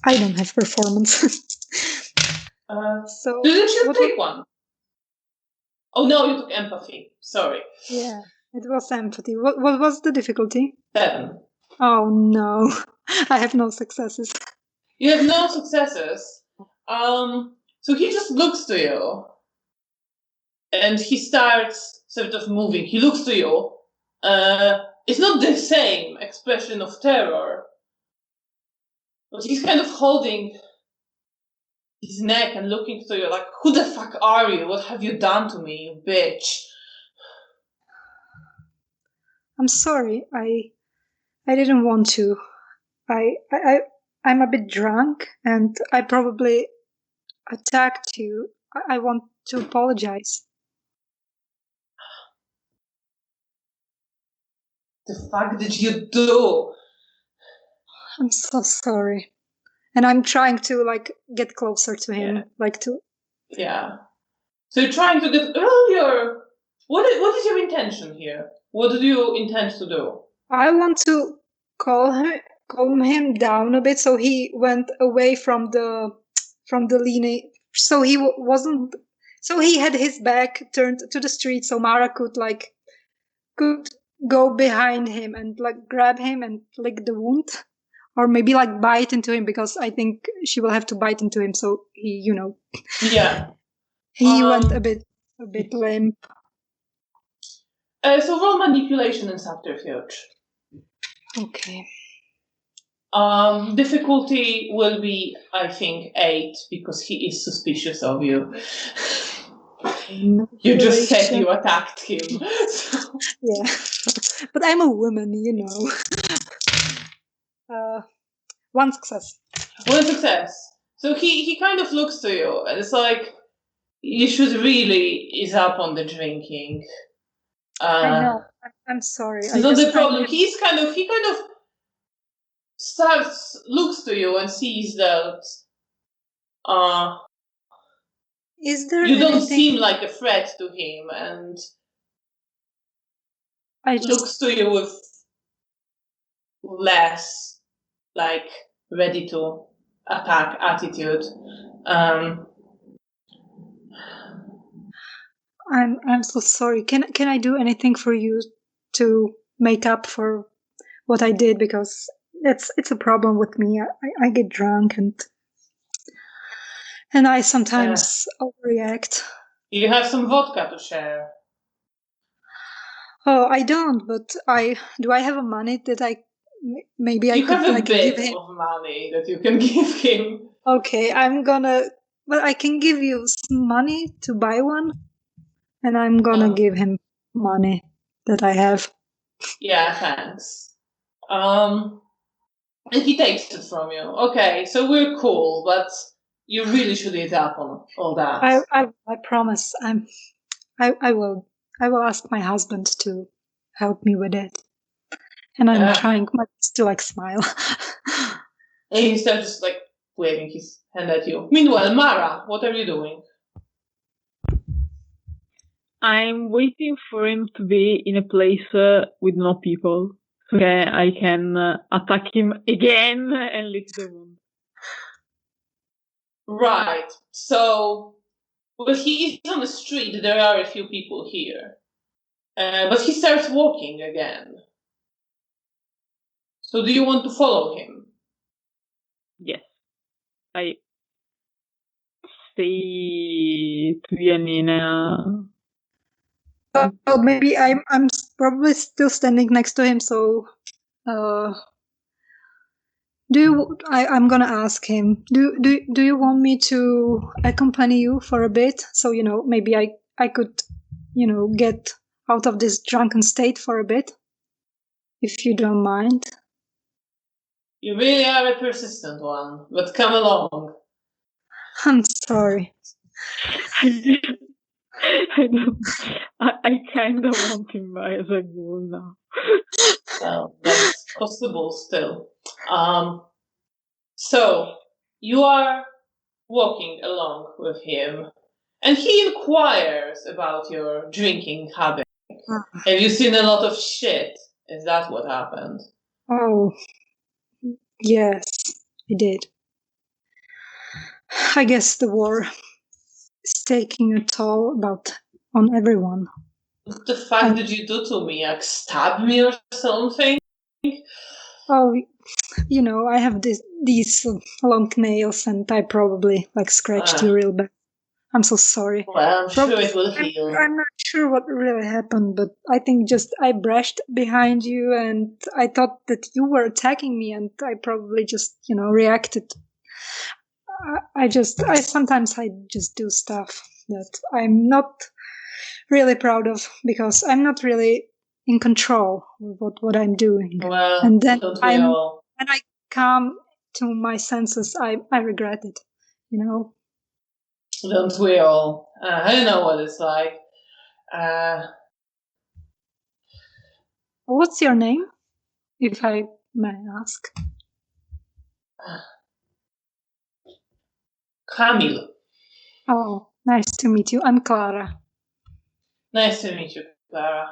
I don't have performance. So didn't you take one? Oh no, you took empathy. Sorry. Yeah, it was empathy. What was the difficulty? 7. Oh no, I have no successes. You have no successes. So he just looks to you, and he starts sort of moving. He looks to you. It's not the same expression of terror, but he's kind of holding his neck and looking to you like, who the fuck are you? What have you done to me, you bitch? I'm sorry. I didn't want to. I'm a bit drunk, and I probably attacked you. I want to apologize. The fuck did you do? I'm so sorry. And I'm trying to like get closer to him, Yeah. So you're trying to get earlier. What is your intention here? What do you intend to do? I want to calm him down a bit, so he went away from the leaning. So he wasn't. So he had his back turned to the street, so Mara could go behind him and like grab him and lick the wound, or maybe like bite into him, because I think she will have to bite into him. So he, Yeah. he went a bit limp. So roll manipulation and subterfuge. Okay. Difficulty will be, I think, 8 because he is suspicious of you. You just said you attacked him. So. Yeah, but I'm a woman, One success. One success. So he kind of looks to you and it's like, you should really ease up on the drinking. I know. I'm sorry. It's not the problem. He kind of looks to you and sees that is there you don't anything... seem like a threat to him, and looks to you with less like ready to attack attitude. I'm so sorry. Can I do anything for you to make up for what I did? Because it's a problem with me. I get drunk and I sometimes overreact. You have some vodka to share. Oh, I don't. But I have a money that I maybe I could have a bit give him of money that you can give him. Okay, but I can give you some money to buy one, and I'm gonna give him money that I have. Yeah, thanks. And he takes it from you. Okay, so we're cool, but you really should eat up on all that. I promise. I will ask my husband to help me with it, and I'm trying my best to smile. And he starts just waving his hand at you. Meanwhile, Mara, what are you doing? I'm waiting for him to be in a place with no people, so I can attack him again and lick the wound. Right. So, he is on the street. There are a few people here. But he starts walking again. So do you want to follow him? Yes. I say to Janina... Well, maybe I'm probably still standing next to him, so I'm gonna ask him. Do you want me to accompany you for a bit? So maybe I could get out of this drunken state for a bit, if you don't mind. You really are a persistent one, but come along. I'm sorry. I kind of want him as a goal now. Well, that's possible still. So you are walking along with him, and he inquires about your drinking habit. Have you seen a lot of shit? Is that what happened? Oh, yes, I did. I guess the war is taking a toll on everyone. What the fuck did you do to me? Stab me or something? Oh, I have these long nails, and I probably scratched you real bad. I'm so sorry. Well, I'm sure it will heal. I'm not sure what really happened, but I think just I brushed behind you, and I thought that you were attacking me, and I probably just reacted. I sometimes just do stuff that I'm not really proud of, because I'm not really in control of what I'm doing. Well, and then don't we all? when I come to my senses, I regret it. Don't we all? I know what it's like. What's your name, if I may ask? Kamil. Oh, nice to meet you. I'm Clara. Nice to meet you, Clara.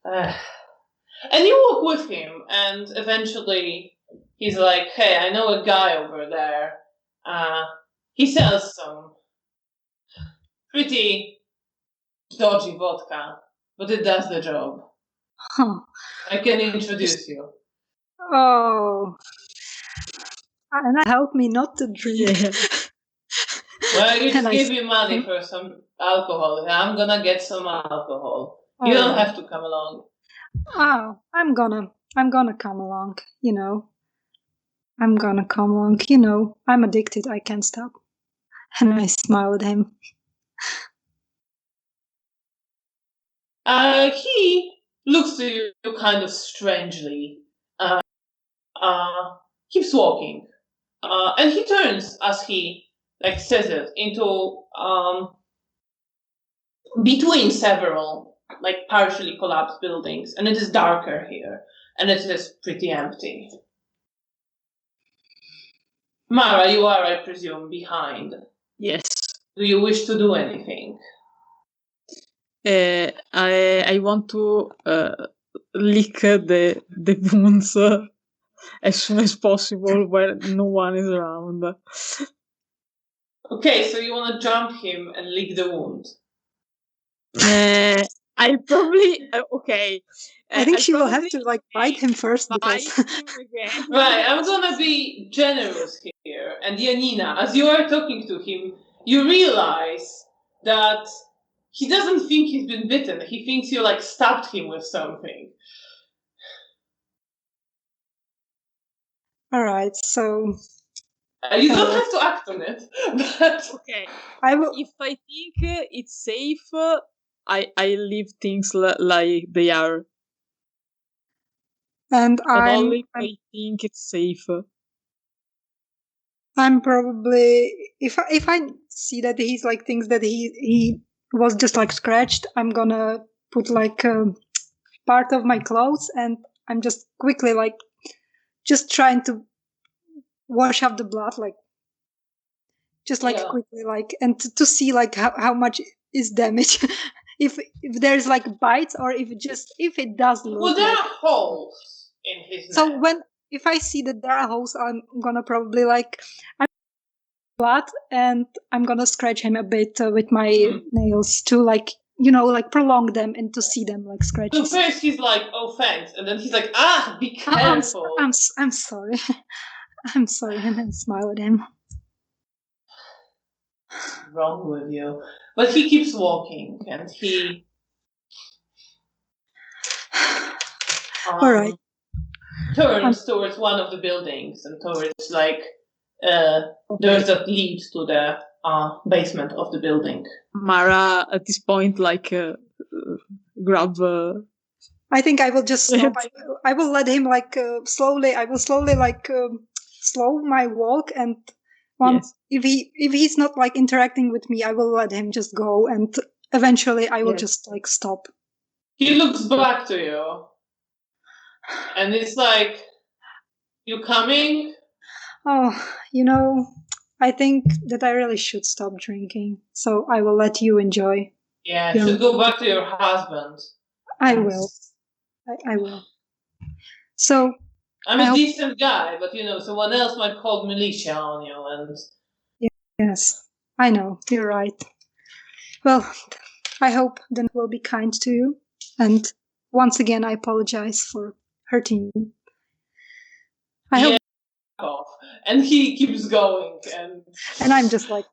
And you walk with him, and eventually he's like, hey, I know a guy over there. He sells some pretty dodgy vodka, but it does the job. Huh. I can introduce you. Oh. And help me not to drink. Yeah. Well, you just And I give me money him. for some alcohol. I'm gonna get some alcohol. You All don't right. have to come along. Oh, I'm gonna come along, you know. I'm gonna come along, you know. I'm addicted, I can't stop. And I smile at him. He looks to you kind of strangely. Keeps walking. And he turns as he says it into between several partially collapsed buildings, and it is darker here, and it is pretty empty. Mara, you are, I presume, behind. Yes. Do you wish to do anything? I want to lick the wounds as soon as possible where no one is around. Okay, so you want to jump him and lick the wound. I'll probably okay. I think I'll she will have probably, to bite him first bite because him again. Right, I'm gonna be generous here. And Janina, as you are talking to him, you realize that he doesn't think he's been bitten. He thinks you stabbed him with something. all right, so You don't have to act on it, but Okay. I will. If I think it's safe, I leave things like they are. And But only if I think it's safe. I'm probably if I see that he's thinks that he was just scratched, I'm gonna put part of my clothes and I'm just quickly just trying to wash up the blood just Yeah. quickly and to see how much is damage if there's bites or if it does look well, there are holes in his so neck. if I see that there are holes, I'm gonna probably I'm blood and I'm gonna scratch him a bit with my nails to prolong them and to see them So scratches. first he's like, "Oh, thanks," and then he's like, be careful. I'm sorry. I'm sorry, and then smile at him. What's wrong with you? But he keeps walking, and he All right. turns towards one of the buildings and towards doors that lead to the basement of the building. Mara, at this point, grab. I think I will just stop. I will let him slowly. I will slowly slow my walk, and once if he's not interacting with me, I will let him just go, and eventually I will just stop. He looks back to you, and it's like, "You coming?" Oh, I think that I really should stop drinking, so I will let you enjoy. Yeah, you should go back to your husband. I will. I will. So I'm a decent guy, but someone else might call militia on you, and yes, I know, you're right. Well, I hope then will be kind to you, and once again I apologize for hurting you. I hope. Off. And he keeps going, and I'm just and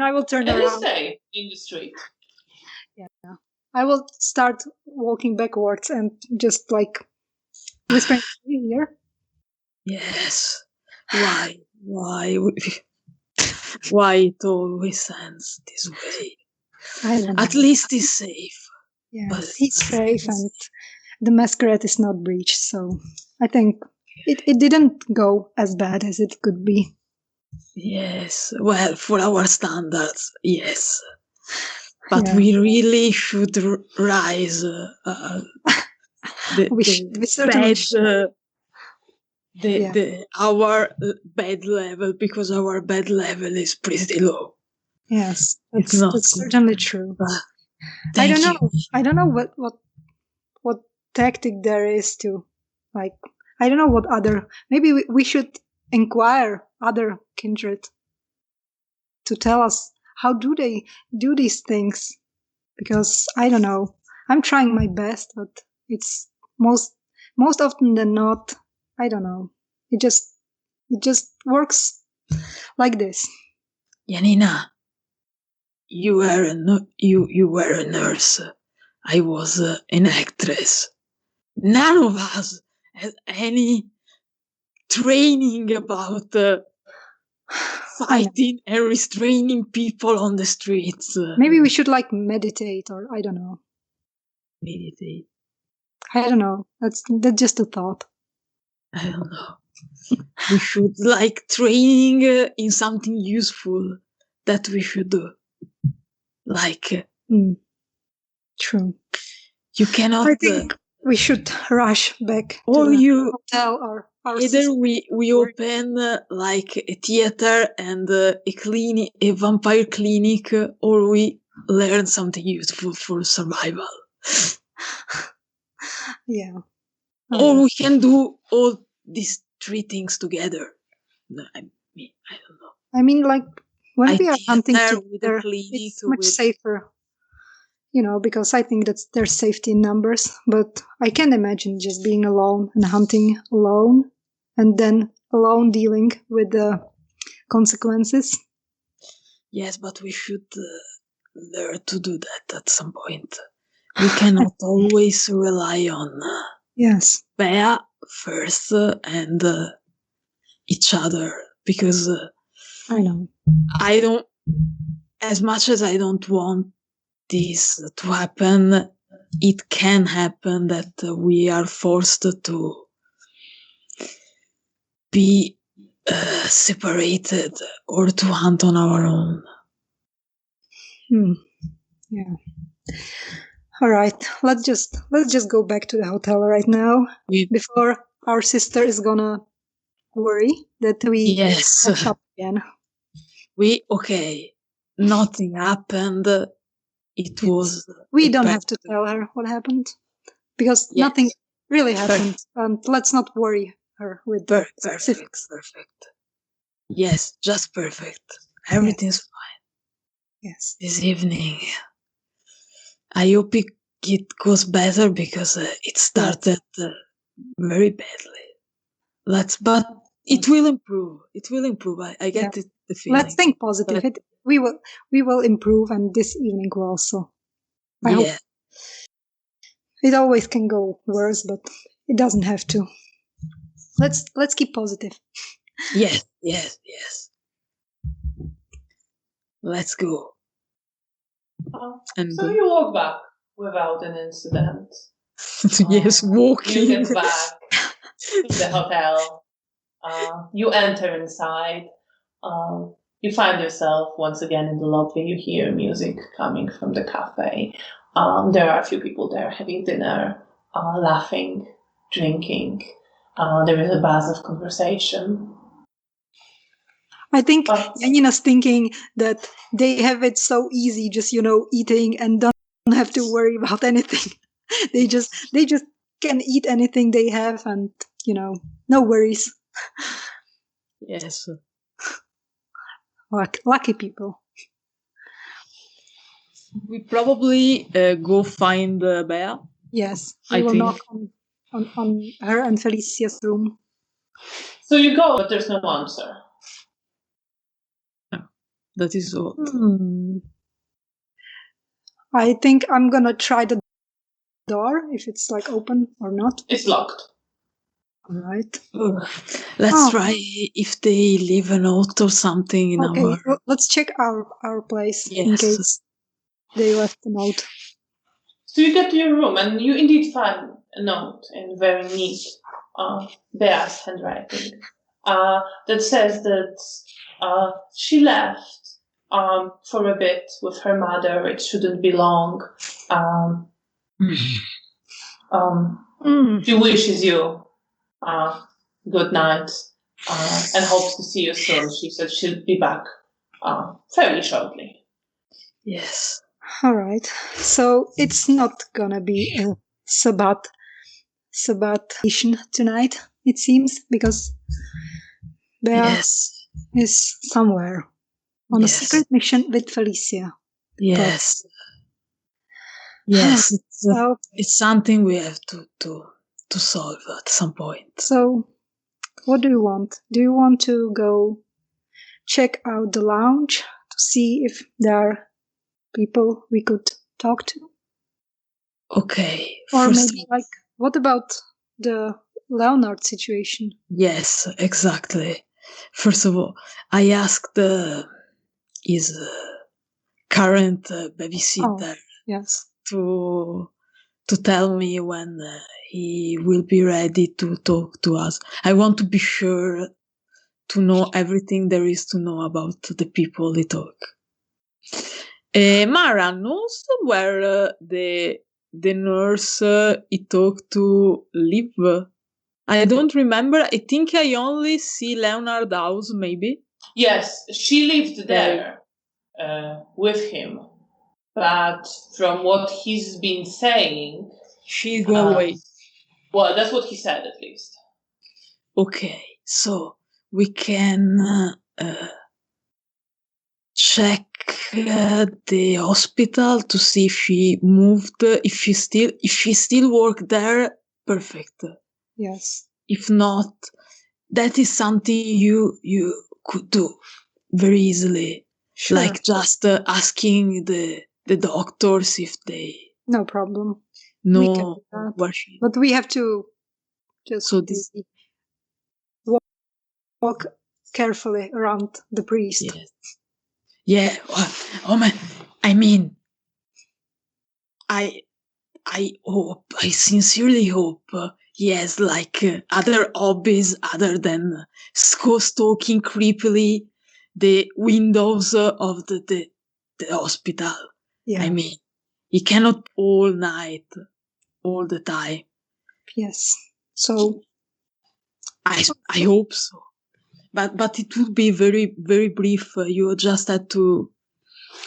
I will turn and around. stay in the street. Yeah, I will start walking backwards and just whispering here. Yes. Why it always ends this way? At least he's safe. Yes, he's safe, and the Masquerade is not breached, so I think it didn't go as bad as it could be. Yes, well, for our standards, yes. But we really should rise our bad level, because our bad level is pretty low. Yes, that's certainly true. I don't know what tactic there is to I don't know what other. Maybe we should inquire other kindred to tell us how do they do these things, because I don't know. I'm trying my best, but It's most often than not, I don't know. It just works like this. Janina, you were a nurse. I was an actress. None of us had any training about fighting and restraining people on the streets. Maybe we should like meditate, or I don't know. Meditate. I don't know. That's just a thought. I don't know. We should like training in something useful that we should do. Like True. You cannot. I think we should rush back or to the you hotel, or either we open like a theater and a vampire clinic, or we learn something useful for survival. Yeah. Or we can do all these three things together. I don't know. I mean, like when we are hunting together, together, it's much safer, because I think that there's safety in numbers. But I can't imagine just being alone and hunting alone, and then alone dealing with the consequences. Yes, but we should learn to do that at some point. We cannot always rely on Bea first and each other, because I know. I don't, as much as I don't want this to happen, it can happen that we are forced to be separated or to hunt on our own. Yeah. All right. Let's just go back to the hotel right now before our sister is gonna worry that we catch up again. Nothing happened. It was. We don't have to tell her what happened, because nothing really happened, and let's not worry her with specifics. Perfect. Yes, just perfect. Everything's fine. Yes. This evening, I hope it goes better, because it started very badly. But it will improve. It will improve. I get the feeling. Let's think positive. We will improve, and this evening will also. I hope. It always can go worse, but it doesn't have to. Let's keep positive. Yes. Let's go. So you walk back without an incident. Yes, walking. You get back to the hotel. You enter inside. You find yourself once again in the lobby. You hear music coming from the cafe. There are a few people there having dinner, laughing, drinking. There is a buzz of conversation. I think Janina's thinking that they have it so easy, just eating, and don't have to worry about anything. they just can eat anything they have, and no worries. Yes. Lucky people. We probably go find Bea. Yes, I will knock on her and Felicia's room. So you go, but there's no answer. No, that is all. I think I'm gonna try the door, if it's like open or not. It's locked. All right. Let's try if they leave a note or something in our. Well, let's check our place in case they left a note. So you get to your room, and you indeed find a note in very neat Bea's handwriting that says that she left for a bit with her mother. It shouldn't be long. She wishes you good night and hopes to see you soon. She said she'll be back fairly shortly. Yes. All right. So it's not gonna be a Sabbath mission tonight, it seems, because Bea is somewhere on a secret mission with Felicia. Yes. Yes, So, it's something we have to solve at some point. so what do you want? Do you want to go check out the lounge to see if there are people we could talk to? Okay. Or first, maybe, like, what about the Leonard situation? yes, exactly. First of all, I asked his current babysitter Yes. to tell me when he will be ready to talk to us. I want to be sure to know everything there is to know about the people he talk. Mara knows where the nurse he talked to live. I don't remember. I think I only see Leonard house, maybe. Yes, she lived there with him. But from what he's been saying, She go away. well, that's what he said at least. Okay, so we can check the hospital to see if she moved, if she still work there. Perfect. Yes. If not, that is something you could do very easily. Sure. Like just asking the doctors if they No problem. We can know do that. where she. But we have to just So this, walk carefully around the priest. yes. Yeah. Oh man. I mean, I hope, I sincerely hope he has like other hobbies other than stalking creepily the windows of the hospital. Yeah. I mean, he cannot all night, all the time. Yes. So I hope so. But it would be very, very brief. You just had to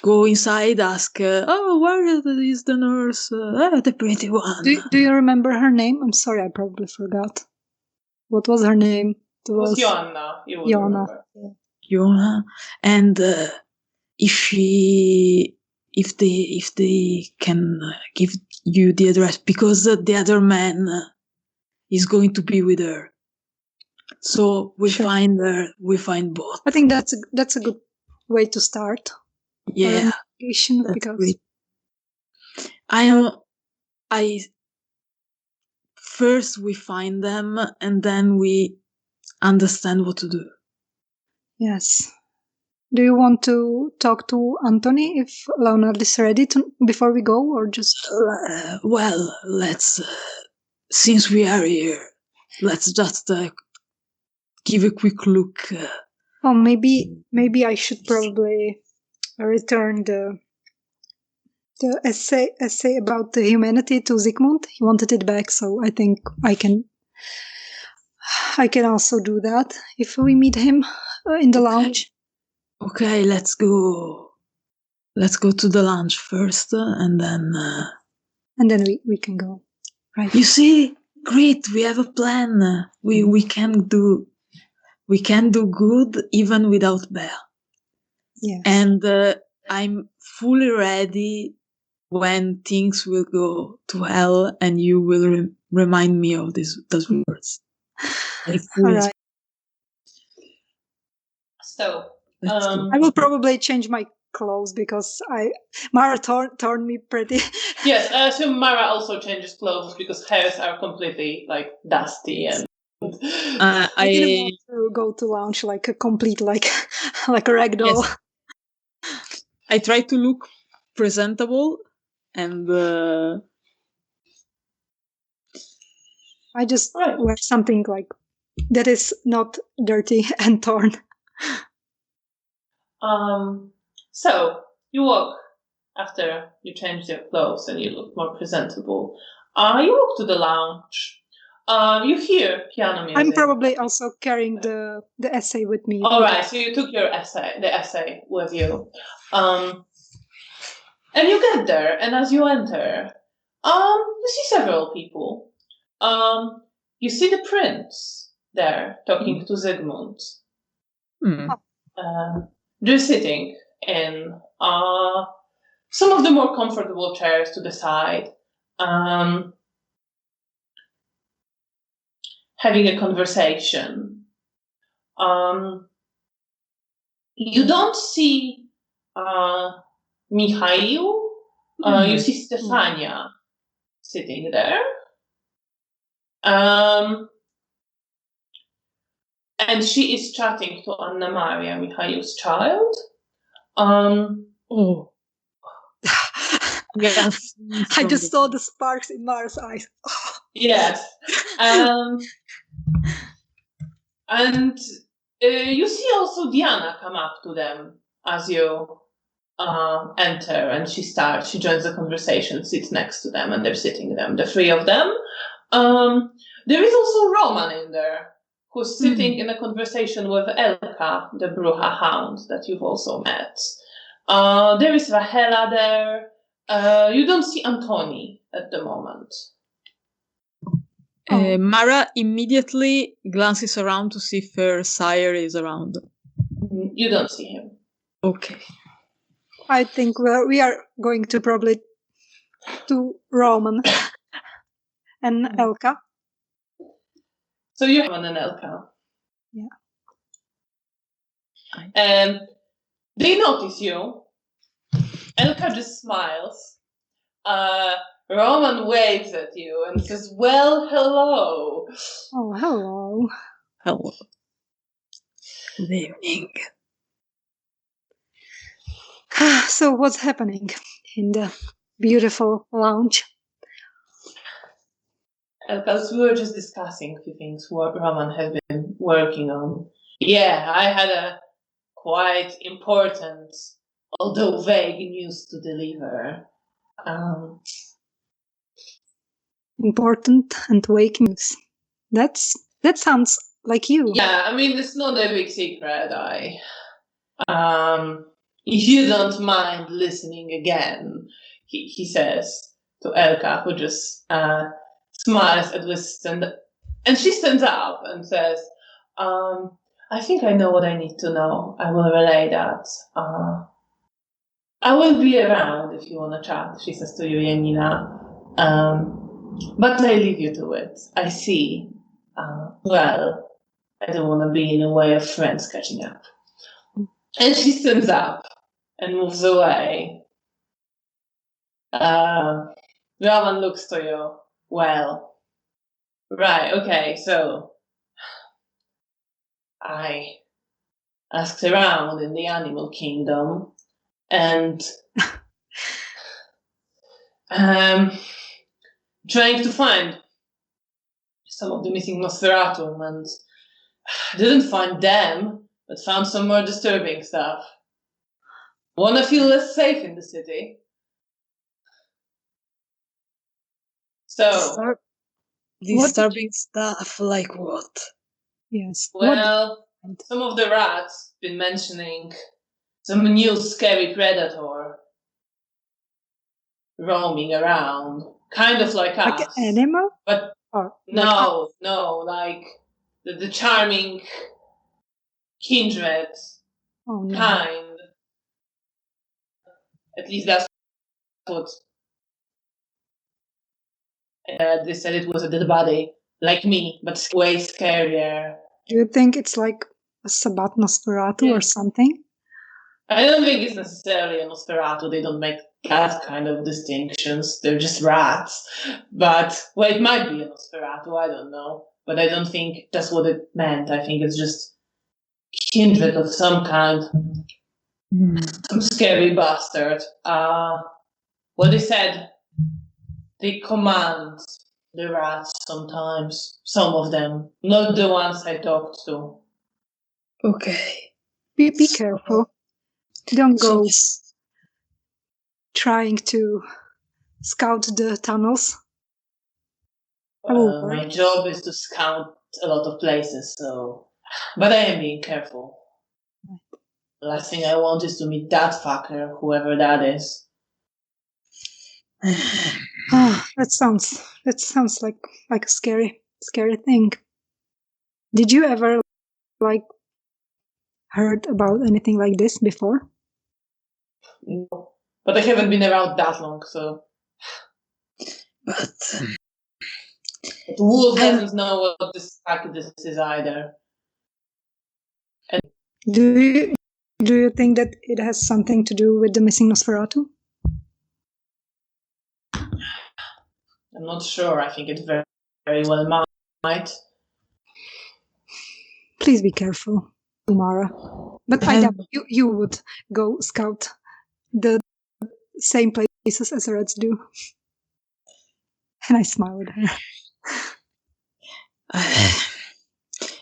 go inside, ask, oh, where is the nurse? The pretty one. do you remember her name? I'm sorry, I probably forgot. What was her name? It was Joanna. You would Joanna. remember. Joanna. And if they can give you the address, because the other man is going to be with her. So we find her, we find both. I think that's a good way to start. Yeah, that's great. First we find them and then we understand what to do. Yes. Do you want to talk to Anthony if Leonard is ready before we go, or just? Well, let's. Since we are here, let's just give a quick look. Oh, maybe I should probably return the essay about the humanity to Zygmunt. He wanted it back, so I think I can also do that if we meet him in the lounge. Okay, let's go. Let's go to the lounge first, and then we can go. Right. You see, great. We have a plan. We can do good even without Bear. Yes. And I'm fully ready when things will go to hell, and you will remind me of those words. All right. So I will probably change my clothes because Mara torn me pretty. Yes, I assume Mara also changes clothes because hers are completely like dusty and. I didn't want to go to lounge like a complete like a ragdoll. Yes. I try to look presentable and I just wear something like that is not dirty and torn. So you walk after you change your clothes and you look more presentable. You walk to the lounge. You hear piano music. I'm probably also carrying the essay with me. All right, so you took the essay with you. And you get there, and as you enter, you see several people. You see the prince there talking to Zygmunt. They're sitting in some of the more comfortable chairs to the side. having a conversation. You don't see Mikhail. You see Stefania sitting there. And she is chatting to Anna Maria, Mikhail's child. Yes. I just saw the sparks in Mara's eyes. Yes. And you see also Diana come up to them as you enter, and she joins the conversation, sits next to them, and they're sitting them, the three of them. There is also Roman in there, who's sitting in a conversation with Elka, the Bruja hound that you've also met. There is Rahela there. You don't see Antoni at the moment. Mara immediately glances around to see if her sire is around. You don't see him. Okay. I think we are going to probably to Roman and Elka. So you have an Elka. Yeah. And they notice you. Elka just smiles. Roman waves at you and says, "Well, hello." Oh, hello. Hello. Good evening. So what's happening in the beautiful lounge? Because we were just discussing a few things what Roman has been working on. Yeah, I had a quite important, although vague, news to deliver. Important and vague news. That sounds like you. Yeah, I mean, it's not a big secret. If you don't mind listening again, he says to Elka, who just smiles at this, and she stands up and says, "I think I know what I need to know. I will relay that. I will be around if you want to chat," she says to you, Janina. But I leave you to it. I see. Well, I don't want to be in the way of friends catching up. And she stands up and moves away. Ravan looks to you. Well, right, okay, so I asked around in the animal kingdom and trying to find some of the missing Nosferatu, and didn't find them, but found some more disturbing stuff. Wanna feel less safe in the city? So, disturbing stuff like what? Yes. Well, some of the rats been mentioning some new scary predator roaming around, kind of like us. Like an animal? But no, like the charming kindred kind. At least that's what they said. It was a dead body, like me, but way scarier. Do you think it's like a Sabat Nosferatu or something? I don't think it's necessarily a Nosferatu. They don't make that kind of distinctions. They're just rats. But, well, it might be a Nosferatu. I don't know. But I don't think that's what it meant. I think it's just kindred of some kind. Some scary bastard. What they said, they command the rats sometimes. Some of them. Not the ones I talked to. Okay. Be careful. Don't go trying to scout the tunnels. My job is to scout a lot of places, so... But I am being careful. The last thing I want is to meet that fucker, whoever that is. That sounds like a scary thing. Did you ever heard about anything like this before? No. But I haven't been around that long, so... But Wolf doesn't know what this is either. Do you think that it has something to do with the missing Nosferatu? I'm not sure. I think it very, very well might. Please be careful, Mara. But I doubt you would go scout the same places as rats do. And I smile at her.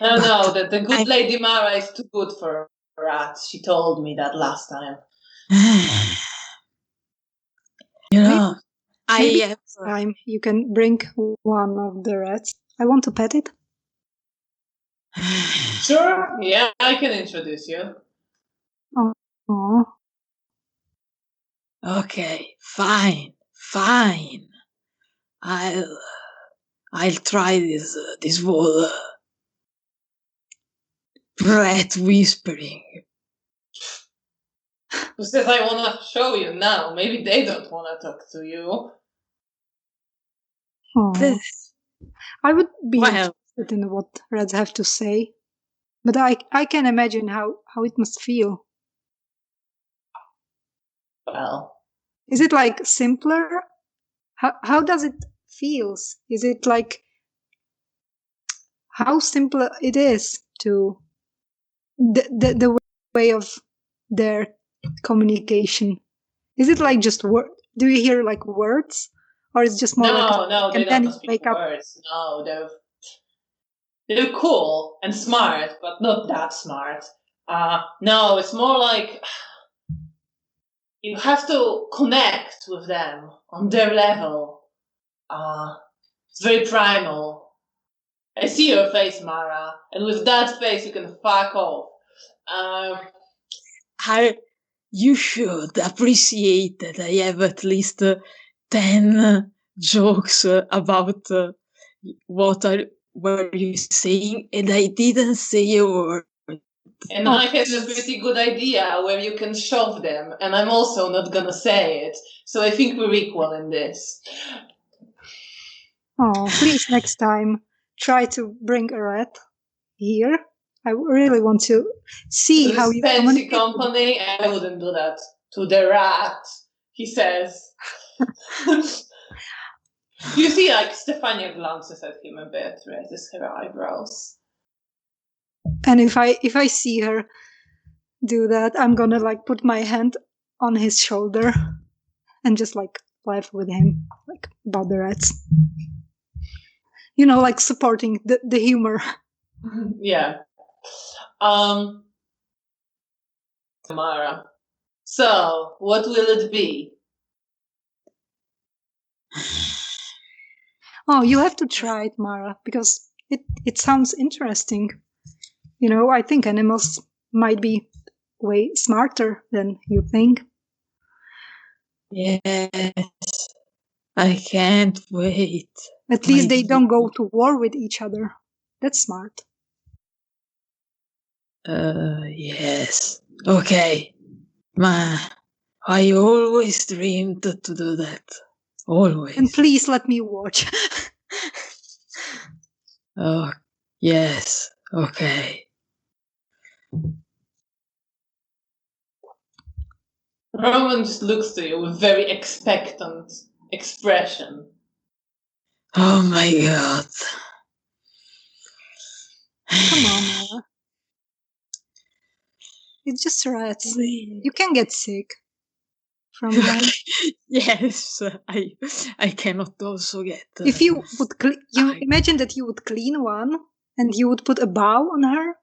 No, the good Lady Mara is too good for rats. She told me that last time. You know, maybe next time you can bring one of the rats. I want to pet it. Sure, yeah, I can introduce you. Oh. Okay, fine. I'll try this whole rat whispering. Who says I want to show you now? Maybe they don't want to talk to you. Oh. I would be interested in what rats have to say, but I can imagine how it must feel. Well, is it like simpler? How does it feels? Is it like how simple it is to the way of their communication? Is it like just word? Do you hear like words, or is it just more no, they don't speak words. No, they're cool and smart, but not that smart. No, it's more like you have to connect with them on their level. It's very primal. I see your face, Mara, and with that face you can fuck off. You should appreciate that I have at least 10 jokes about what were you saying, and I didn't say a word. And I have a pretty good idea where you can shove them, and I'm also not gonna say it. So I think we're equal in this. Oh, please next time try to bring a rat here. I really want to see how you fancy company. I wouldn't do that to the rat, he says. You see, like Stefania glances at him a bit, raises her eyebrows. And if I see her do that, I'm gonna like put my hand on his shoulder and just like laugh with him, like about the rats. You know, like supporting the humor. Yeah. Mara. So, what will it be? Oh, you have to try it, Mara, because it sounds interesting. You know, I think animals might be way smarter than you think. Yes, I can't wait. At least they don't go to war with each other. That's smart. Yes. Okay. I always dreamed to do that. Always. And please let me watch. Oh, yes. Okay. Roman just looks to you with very expectant expression. Oh my god. Come on, Mara. It's just rats. You can get sick from them. Yes, I cannot also get. If you would, imagine that you would clean one and you would put a bow on her,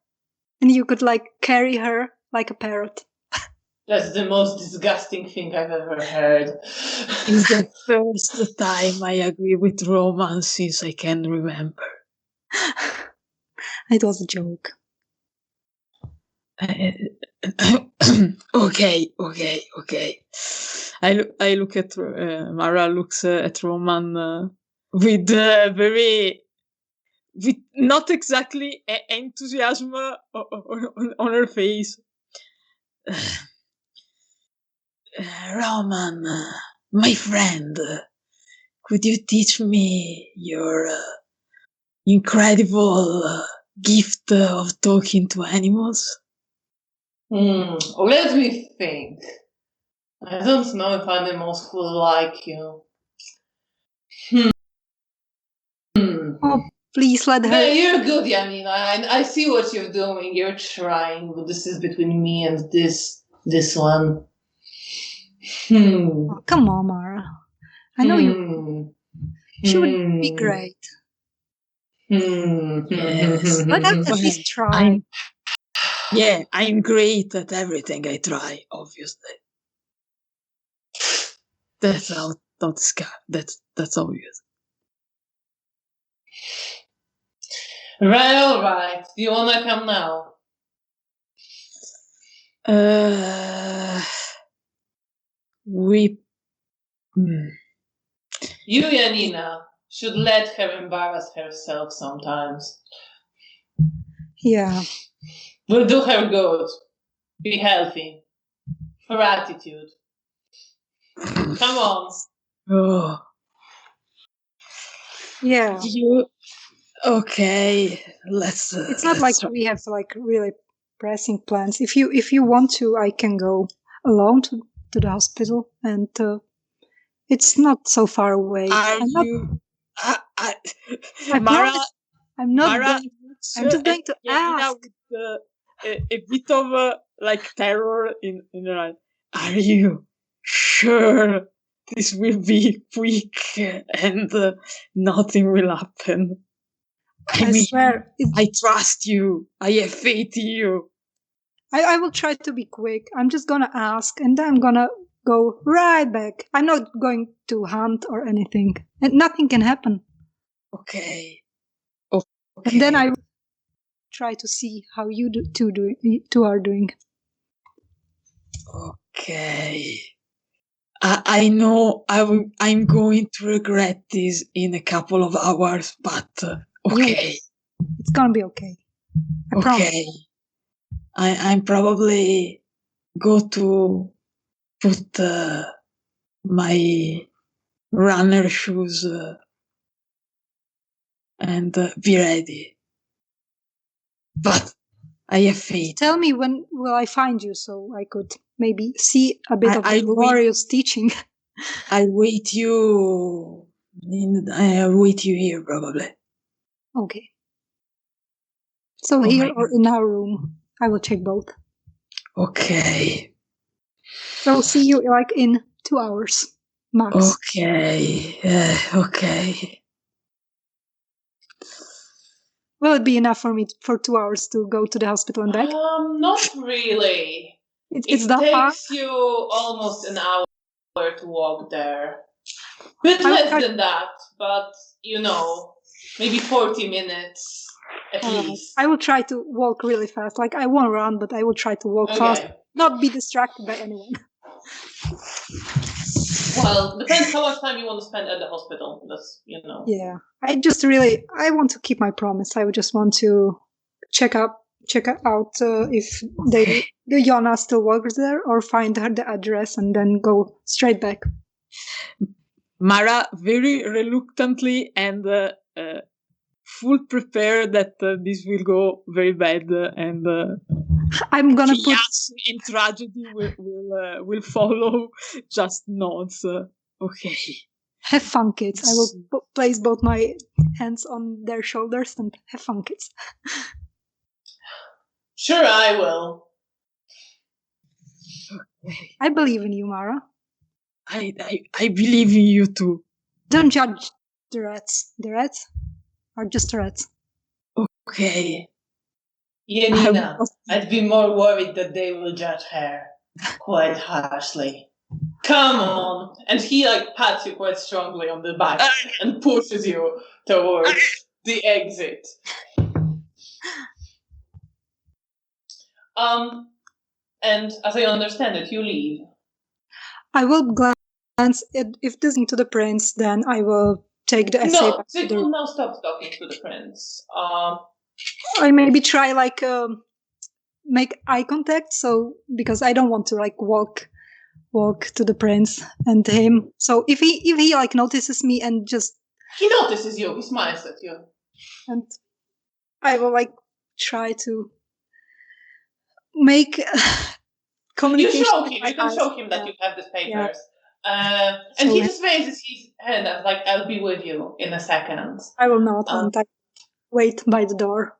and you could like carry her like a parrot. That's the most disgusting thing I've ever heard. It's the first time I agree with Roman since I can remember. It was a joke. Okay. I look at Mara looks at Roman with with not exactly enthusiasm on her face. Roman, my friend, could you teach me your incredible gift of talking to animals? Let me think. I don't know if animals will like you. Oh, please let Yeah, her. you're good, Janina. I see what you're doing. You're trying, but this is between me and this one. Oh, come on, Mara. I know you. She would be great. Yes. Let her at least try. I'm great at everything I try, obviously. That's that's obvious. Right, all right. Do you wanna come now? We. You, Janina, should let her embarrass herself sometimes. Yeah. Will do her good. Be healthy. Her attitude. Come on. Oh. Yeah. Okay, let's. It's not like we have like really pressing plans. If you want to, I can go alone to the hospital, and it's not so far away. Are I'm you? I Mara, promise. I'm not Mara, going. I'm just going to ask. with a bit of like terror in her eye. Are you sure this will be quick and nothing will happen? I mean, swear. I trust you. I have faith in you. I will try to be quick. I'm just gonna ask, and then I'm gonna go right back. I'm not going to hunt or anything, and nothing can happen. Okay. And then I will try to see how you two are doing. Okay. I know I'm going to regret this in a couple of hours, but okay. It's gonna be okay. I promise. I'm probably go to put my runner shoes and be ready. But I have faith. Tell me when will I find you, so I could maybe see a bit of glorious teaching. I'll wait you. I'll wait you here, probably. Okay. So here or in our room? I will check both. Okay. So see you like in 2 hours, max. Okay. Okay. Will it be enough for me for 2 hours to go to the hospital and back? Not really. It takes you almost an hour to walk there. Bit less than that, but maybe 40 minutes at least. I will try to walk really fast. Like, I won't run, but I will try to walk fast. Not be distracted by anyone. Well, depends how much time you want to spend at the hospital. That's, Yeah. I want to keep my promise. I would just want to check out if the Yona still works there, or find her the address and then go straight back. Mara very reluctantly and full prepared that this will go very bad and I'm gonna put and tragedy will follow. Just nods. Okay. Have fun, kids. I will place both my hands on their shoulders and have fun, kids. Sure, I will. I believe in you, Mara. I believe in you too. Don't judge the rats. The rats are just rats. Okay. Janina, I'd be more worried that they will judge her quite harshly. Come on. And he pats you quite strongly on the back and pushes you towards the exit. And as I understand it, you leave. I will glance if this is to the prince, then I will take the essay. No, Sigmund now stop talking to the prince. I maybe try make eye contact, so because I don't want to walk walk to the prince and him. So if he like notices me and just He notices you. He smiles at you. and I will like try to make You communication. show with him. my You can eyes. show him that Yeah. you have these Yeah. papers. And So he just raises his hand and like, I'll be with you in a second. I will not and I wait by the door.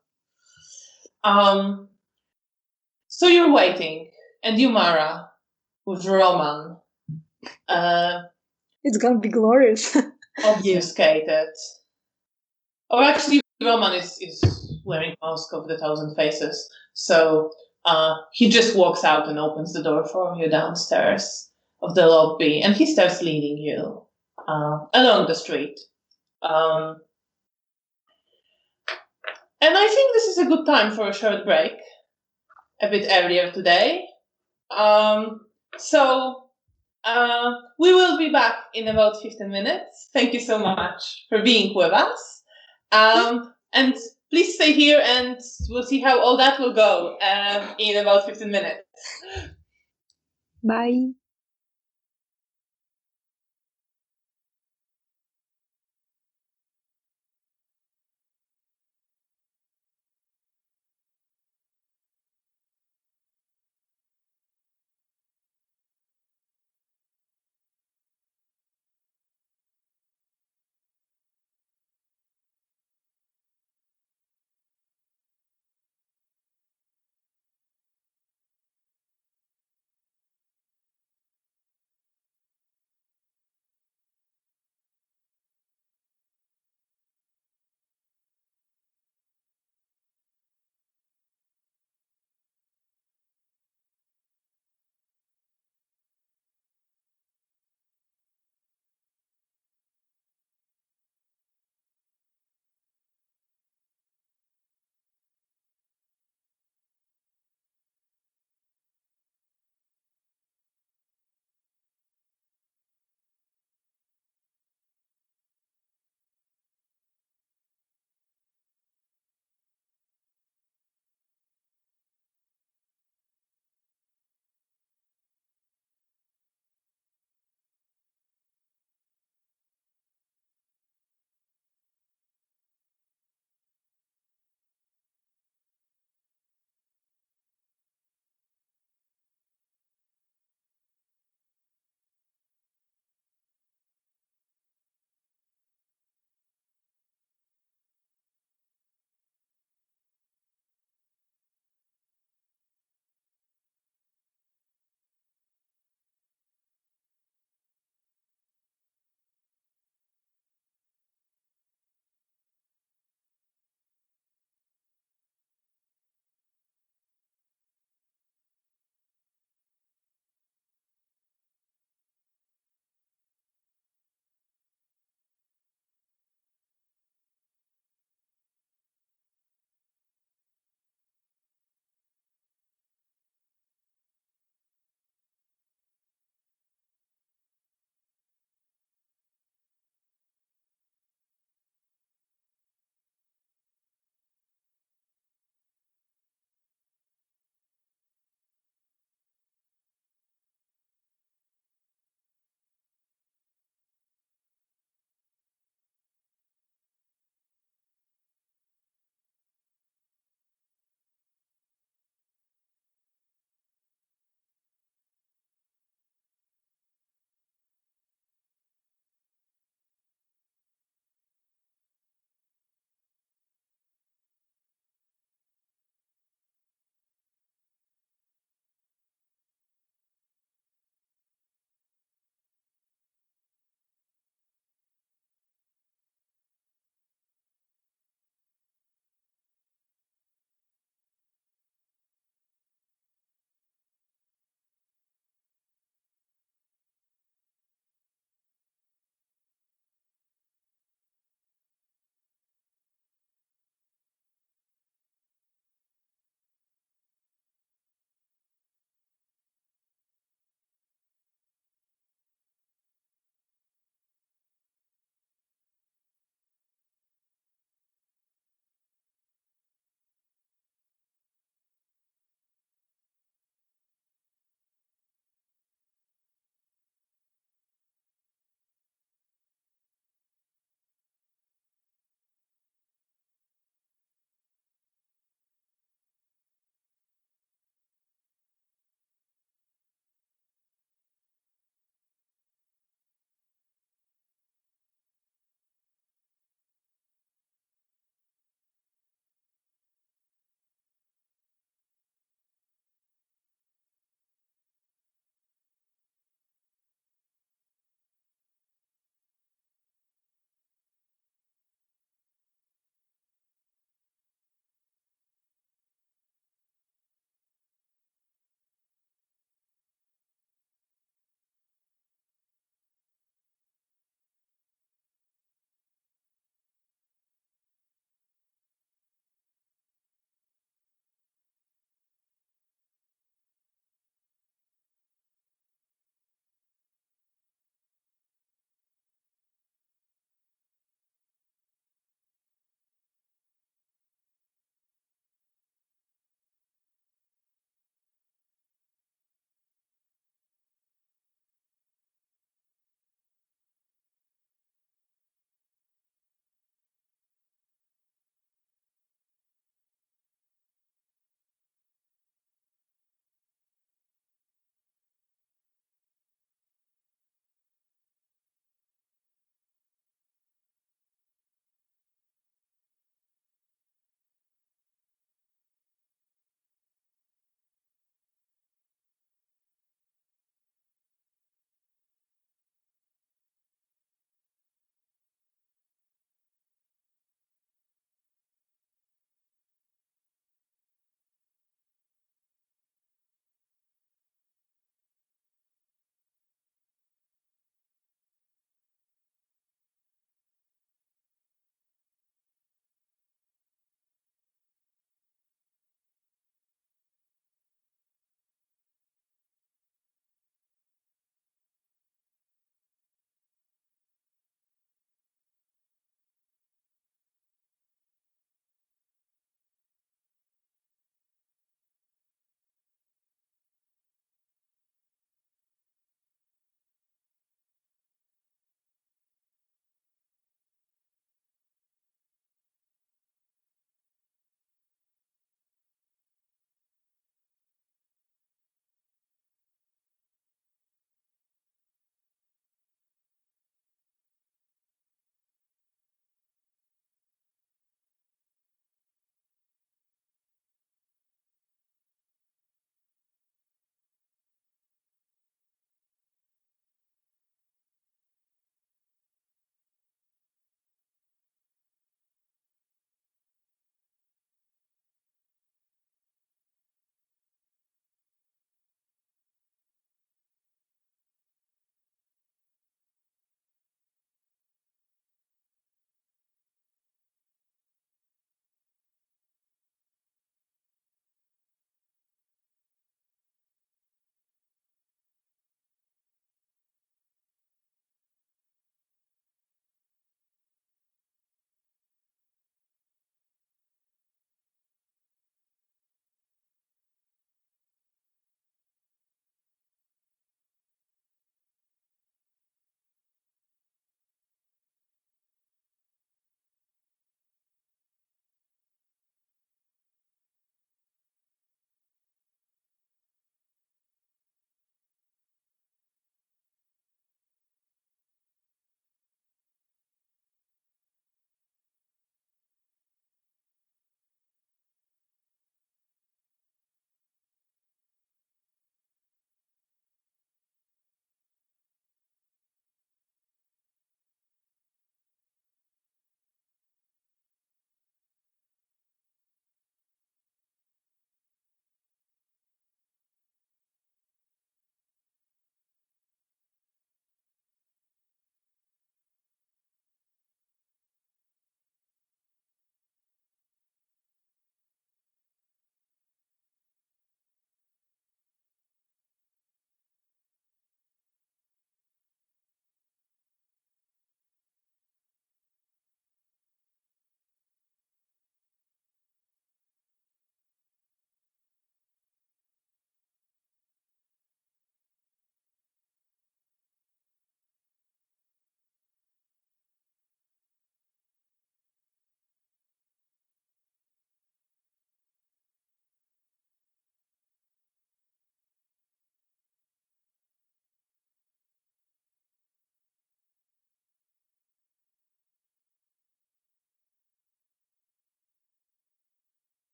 So you're waiting, and you, Mara, with Roman, It's gonna be glorious. obfuscated. Or actually, Roman is wearing Mask of the Thousand Faces, so he just walks out and opens the door for you downstairs of the lobby, and he starts leading you along the street. And I think this is a good time for a short break, a bit earlier today. So we will be back in about 15 minutes. Thank you so much for being with us. And please stay here and we'll see how all that will go in about 15 minutes. Bye.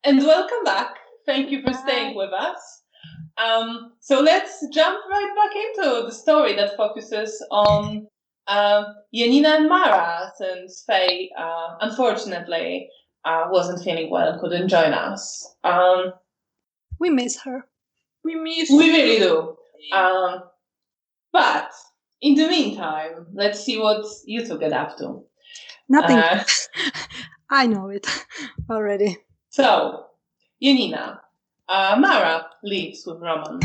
And welcome back. Thank you for staying with us. So let's jump right back into the story that focuses on Janina and Mara, since Faye, unfortunately, wasn't feeling well and couldn't join us. We miss her. We miss. We really do. But in the meantime, let's see what you two get up to. Nothing. I know it already. So, Janina, Mara leaves with Roman.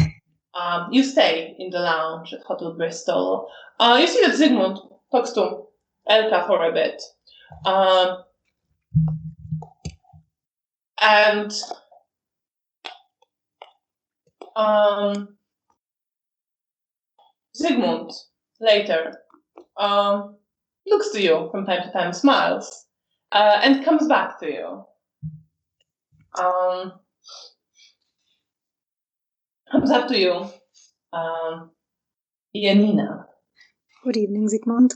You stay in the lounge at Hotel Bristol. You see that Zygmunt talks to Elka for a bit. And Zygmunt later looks to you from time to time, smiles, and comes back to you. Comes up to you, Janina. Good evening, Zygmunt.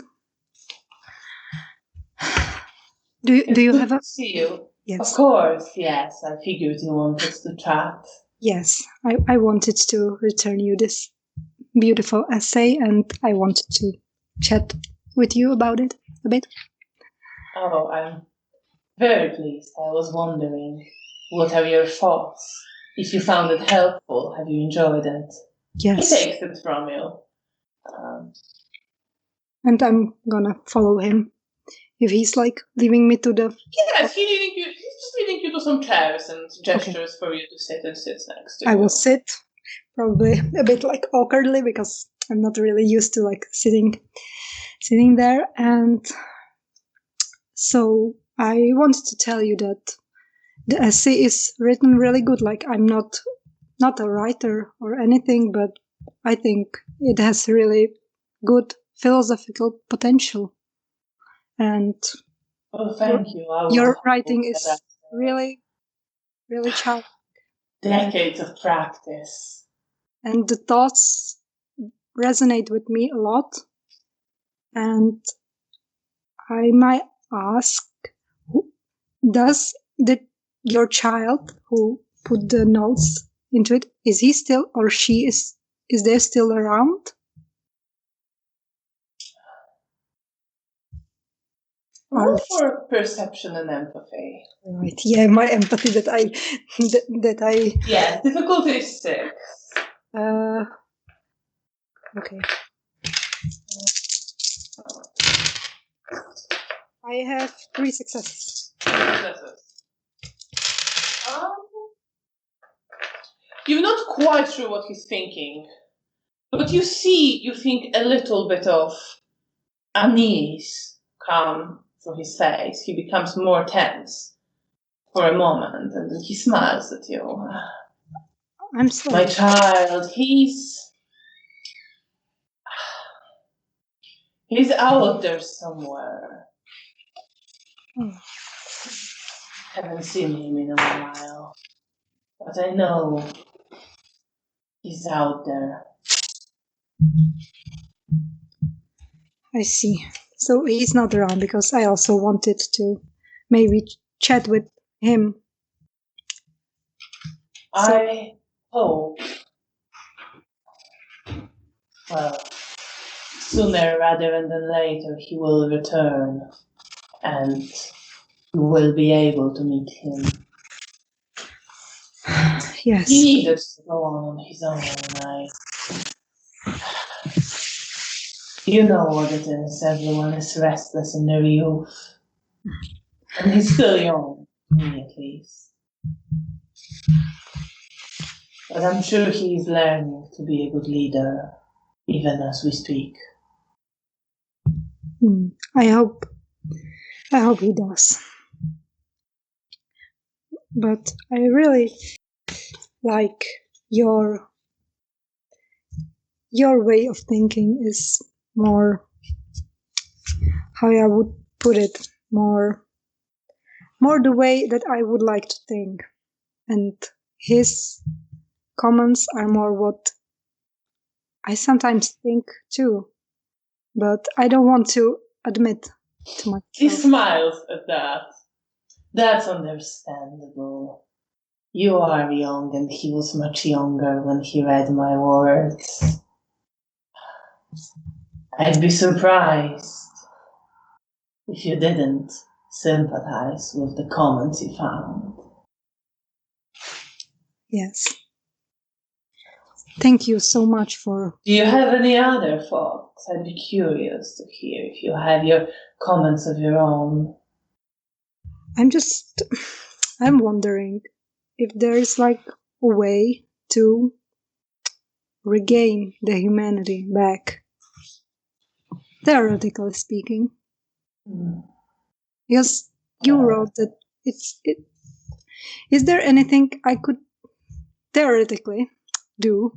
Do you have a... See you. Yes. Of course, yes. I figured you wanted to chat. Yes, I wanted to return you this beautiful essay, and I wanted to chat with you about it a bit. Oh, I'm very pleased. I was wondering, what are your thoughts? If you found it helpful, have you enjoyed it? Yes. He takes it from you. And I'm gonna follow him. If he's like leaving me to the... Yes, he's just leading you to some chairs and gestures for you to sit and sits next to you. I will sit, probably a bit like awkwardly, because I'm not really used to like sitting there. And so I wanted to tell you that the essay is written really good. Like, I'm not a writer or anything, but I think it has really good philosophical potential. And thank you. Your writing is really, really challenging. Decades of practice. And the thoughts resonate with me a lot. And I might ask, does your child who put the notes into it, is he still, or she is they still around? Roll for perception and empathy. Right. Yeah, my empathy that I. Yeah, difficulty is 6. Okay. I have 3 successes. You're not quite sure what he's thinking, but you think a little bit of unease come from his face. He becomes more tense for a moment, and then he smiles at you. I'm sorry. My child, he's out there somewhere. Haven't seen him in a while, but I know he's out there. I see. So he's not around, because I also wanted to maybe chat with him. I hope, well, sooner rather than later he will return, and you will be able to meet him. Yes. He needed to go on his own, You know what it is. Everyone is restless in their youth. And he's still young, me at least. But I'm sure he's learning to be a good leader, even as we speak. I hope he does. But I really like your way of thinking is more, how I would put it, more the way that I would like to think. And his comments are more what I sometimes think too. But I don't want to admit to He myself. smiles at that. That's understandable. You are young, and he was much younger when he read my words. I'd be surprised if you didn't sympathize with the comments you found. Yes. Thank you so much for... Do you have any other thoughts? I'd be curious to hear if you have your comments of your own. I'm wondering if there is like a way to regain the humanity back, theoretically speaking. Because you wrote that is there anything I could theoretically do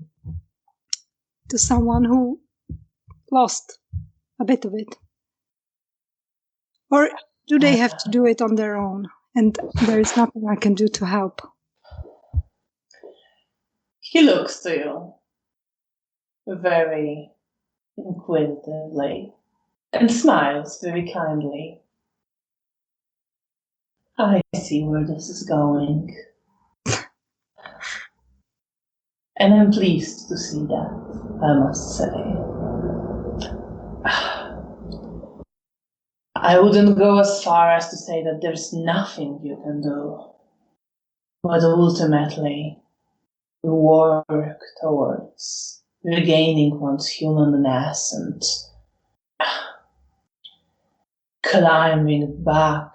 to someone who lost a bit of it? Or do they have to do it on their own and there is nothing I can do to help? He looks to you very inquisitively and smiles very kindly. I see where this is going. And I'm pleased to see that, I must say. I wouldn't go as far as to say that there's nothing you can do. But ultimately, we work towards regaining one's humanness and climbing back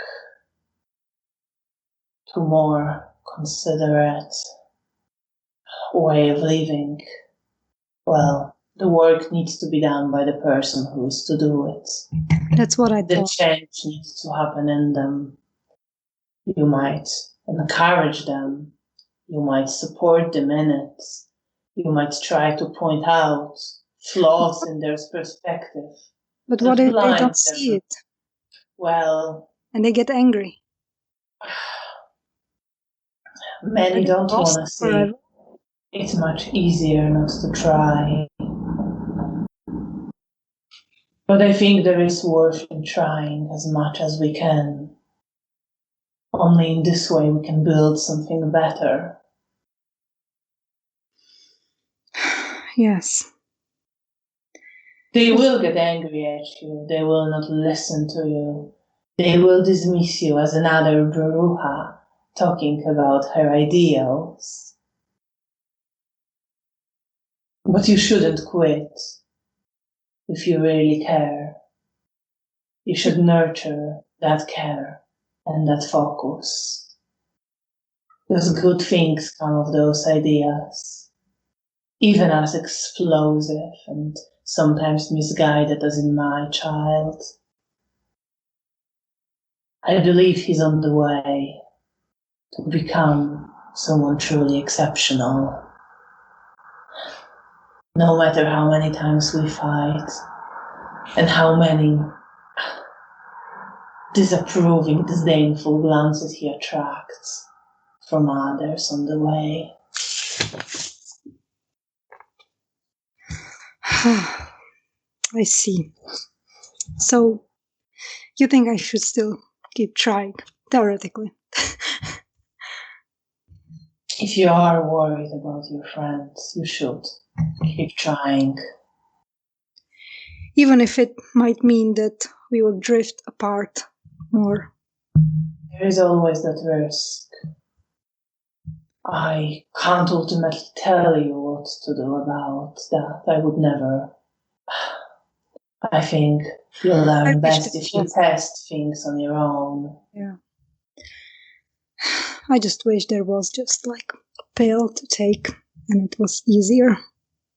to more considerate way of living. Well, the work needs to be done by the person who is to do it. That's what I The thought. change needs to happen in them. You might encourage them. You might support them in it. You might try to point out flaws in their perspective. But what if they don't see it? Well, and they get angry? Many don't want to see. Forever? It's much easier not to try. But I think there is worth in trying as much as we can. Only in this way we can build something better. Yes. They will get angry at you. They will not listen to you. They will dismiss you as another Baruha talking about her ideals. But you shouldn't quit if you really care. You should nurture that care and that focus. Because good things come of those ideas, even as explosive and sometimes misguided as in my child. I believe he's on the way to become someone truly exceptional. No matter how many times we fight and how many disapproving, disdainful glances he attracts from others on the way. I see. So, you think I should still keep trying, theoretically? If you are worried about your friends, you should keep trying. Even if it might mean that we will drift apart more. There is always that risk. I can't ultimately tell you what to do about that. I would never. I think you'll learn best if you test things on your own. Yeah. I just wish there was just like a pill to take and it was easier.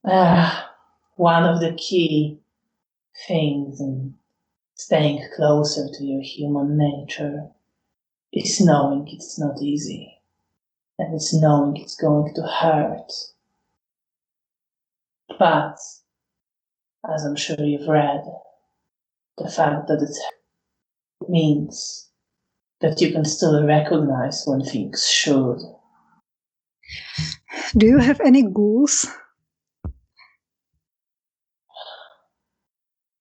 One of the key things in staying closer to your human nature is knowing it's not easy. And it's knowing it's going to hurt. But, as I'm sure you've read, the fact that it means that you can still recognize when things should. Do you have any goals?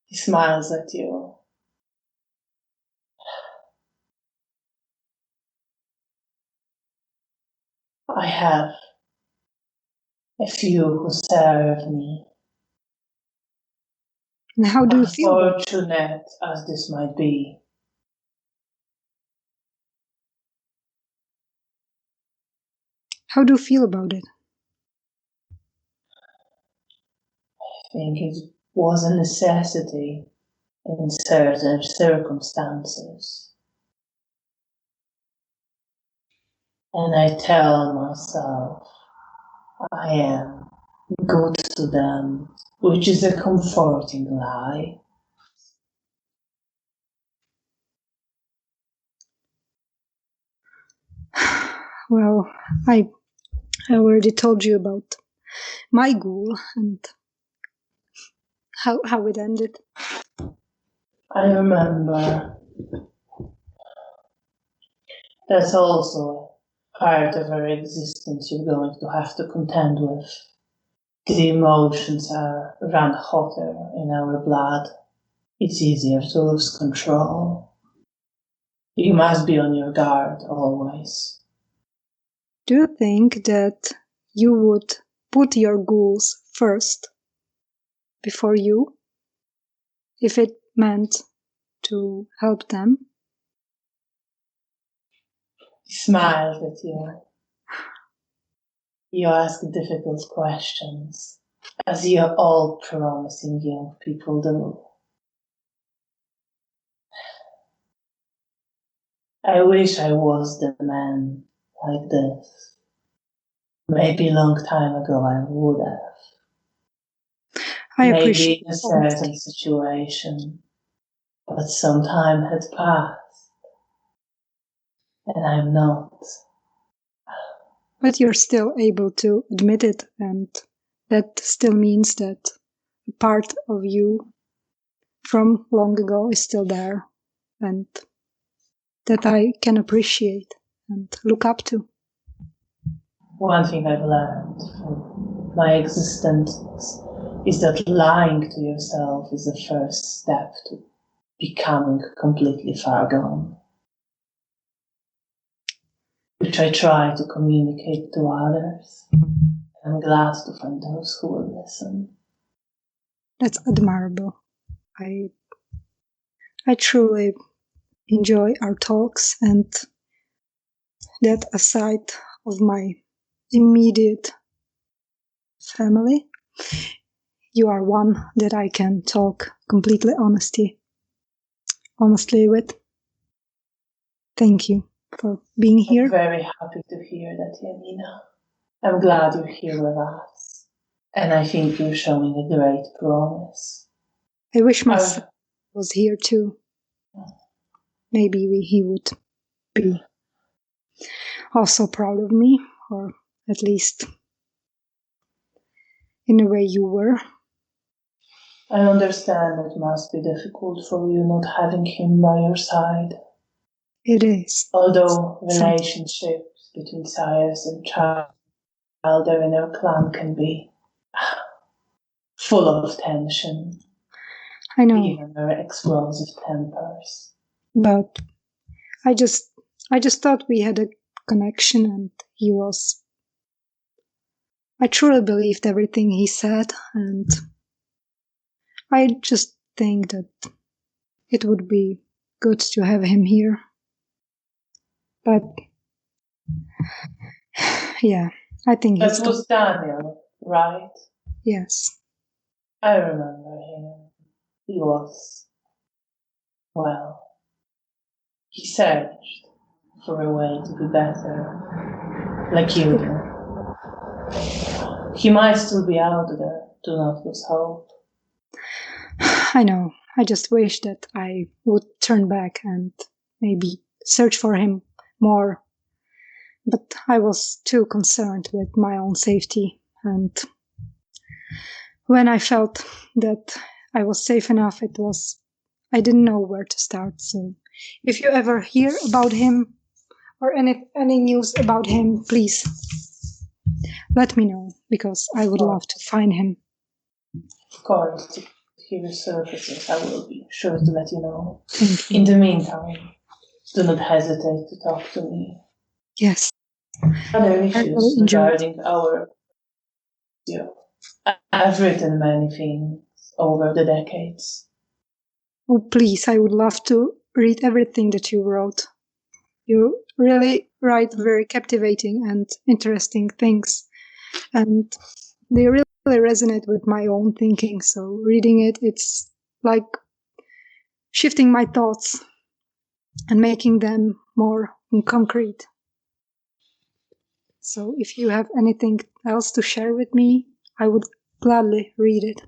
He smiles at you. I have a few who serve me. And how do you feel about it? Unfortunate as this might be, How do you feel about it? I think it was a necessity in certain circumstances. And I tell myself I am good to them, which is a comforting lie. Well, I already told you about my ghoul and how it ended. I remember that's also part of our existence you're going to have to contend with. The emotions run hotter in our blood. It's easier to lose control. You must be on your guard always. Do you think that you would put your ghouls first before you, if it meant to help them? He smiled at you. You ask difficult questions, as you all promising young people do. I wish I was the man like this. Maybe a long time ago I would have. I Maybe appreciate in a honesty. certain situation, but some time had passed, and I'm not. But you're still able to admit it, and that still means that a part of you from long ago is still there, and that I can appreciate and look up to. One thing I've learned from my existence is that lying to yourself is the first step to becoming completely far gone, which I try to communicate to others. I'm glad to find those who will listen. That's admirable. I truly enjoy our talks, and that aside of my immediate family, you are one that I can talk completely honestly with. Thank you for being here. I'm very happy to hear that, Janina. I'm glad you're here with us, and I think you're showing a great promise. I wish my son was here too. Maybe he would be also proud of me, or at least in a way you were. I understand it must be difficult for you not having him by your side. It is. Although relationships between sires and child in our clan can be full of tension. I know. Even our explosive tempers. But I just thought we had a connection, and I truly believed everything he said, and I just think that it would be good to have him here. But yeah, I think that was Daniel, right? Yes. I remember him. He was, well, he searched for a way to be better, like you do. He might still be out there. Do not lose hope. I know. I just wish that I would turn back and maybe search for him more. But I was too concerned with my own safety. And when I felt that I was safe enough, I didn't know where to start. So if you ever hear about him or any news about him, please let me know, because I would love to find him. Of course, if he resurfaces, I will be sure to let you know. Thank you. In the meantime, do not hesitate to talk to me. Yes. Other I issues really enjoyed. regarding our. I've written many things over the decades. Oh, please, I would love to read everything that you wrote. You really write very captivating and interesting things, and they really resonate with my own thinking. So reading it, it's like shifting my thoughts and making them more concrete. So if you have anything else to share with me, I would gladly read it.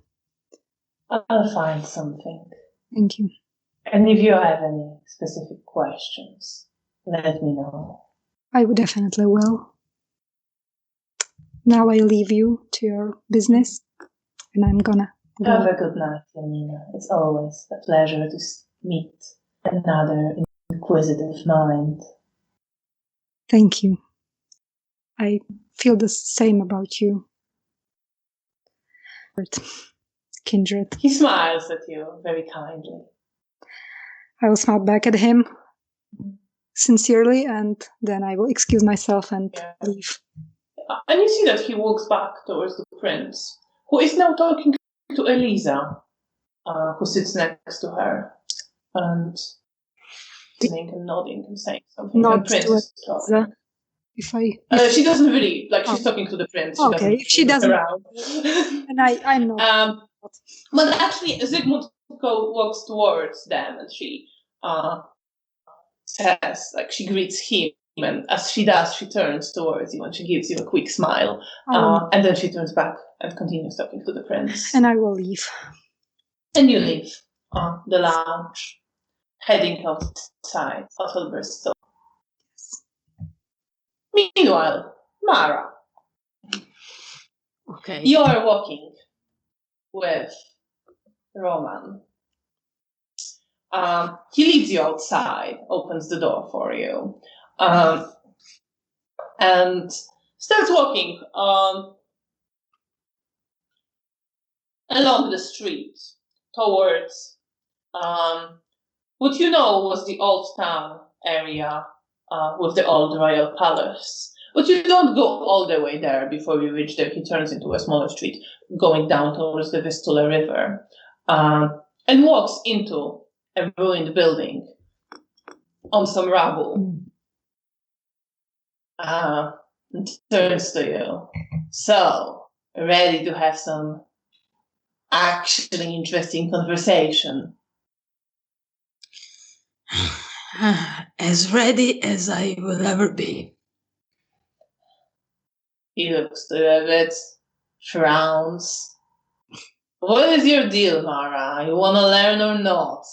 I'll find something. Thank you. And if you have any specific questions, let me know. I would definitely will. Now I leave you to your business, and I'm gonna go. Have a good night, Janina. It's always a pleasure to meet another inquisitive mind. Thank you. I feel the same about you. Kindred. He smiles at you very kindly. I will smile back at him sincerely, and then I will excuse myself and leave. And you see that he walks back towards the prince, who is now talking to Eliza, who sits next to her, and listening and nodding and saying something. Not and Prince to is talking. She doesn't really, she's talking to the prince. She okay, if she doesn't, around. and I'm not. But actually, Zygmunt walks towards them, and she says, she greets him, and as she does, she turns towards you and she gives you a quick smile, and then she turns back and continues talking to the prince. And I will leave. And you leave the lounge, heading outside Othelbert's. Meanwhile, Mara. Okay. You are walking with Roman. He leads you outside, opens the door for you, and starts walking along the street towards what you know was the old town area with the old royal palace. But you don't go all the way there before you reach there. He turns into a smaller street going down towards the Vistula River and walks into a ruined building on some rubble. And turns to you. So, ready to have some actually interesting conversation? As ready as I will ever be. He looks to you a bit, frowns. What is your deal, Mara? You want to learn or not?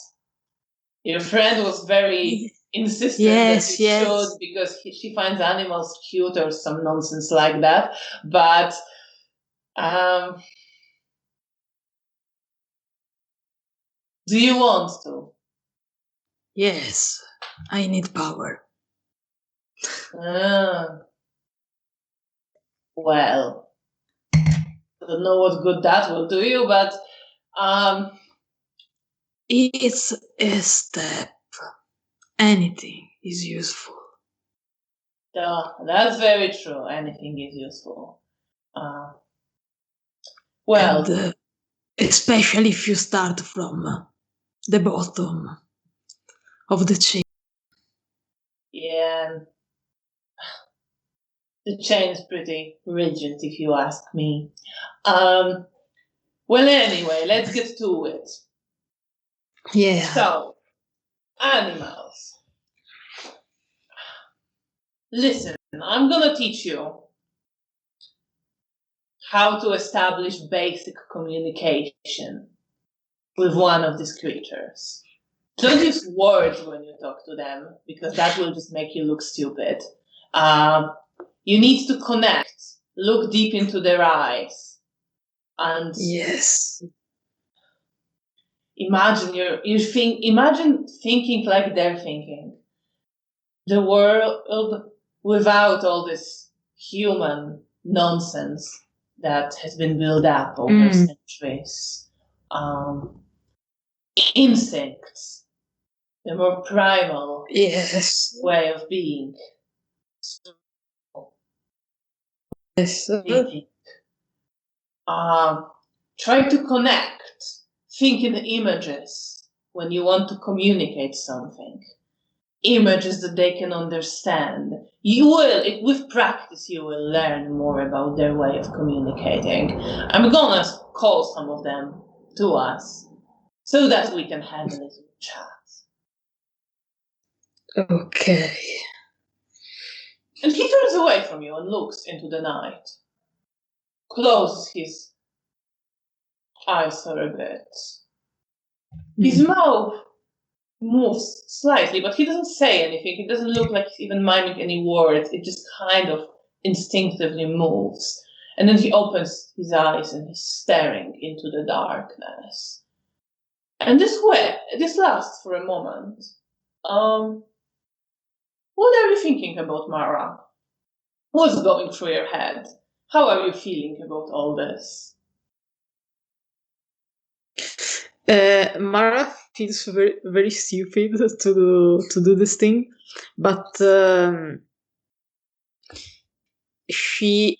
Your friend was very insistent that you should because she finds animals cute or some nonsense like that. But do you want to? Yes, I need power. Well, I don't know what good that will do you, but it's a step. Anything is useful. That's very true. Anything is useful. Well, and, especially if you start from the bottom of the chain. Yeah. The chain is pretty rigid, if you ask me. Well, anyway, let's get to it. Yeah. So, animals. Listen, I'm gonna teach you how to establish basic communication with one of these creatures. Don't use words when you talk to them, because that will just make you look stupid. You need to connect, look deep into their eyes, and imagine imagine thinking like they're thinking. The world without all this human nonsense that has been built up over centuries. Instincts, the more primal way of being. Yes. Deep. Try to connect. Think in images when you want to communicate something. Images that they can understand. With practice, you will learn more about their way of communicating. I'm gonna call some of them to us so that we can have a little chat. Okay. And he turns away from you and looks into the night. Closes his eyes for a bit. His mouth moves slightly, but he doesn't say anything. It doesn't look like he's even miming any words. It just kind of instinctively moves. And then he opens his eyes and he's staring into the darkness. And this lasts for a moment. What are you thinking about, Mara? What's going through your head? How are you feeling about all this? Mara feels very, very stupid to do this thing, but she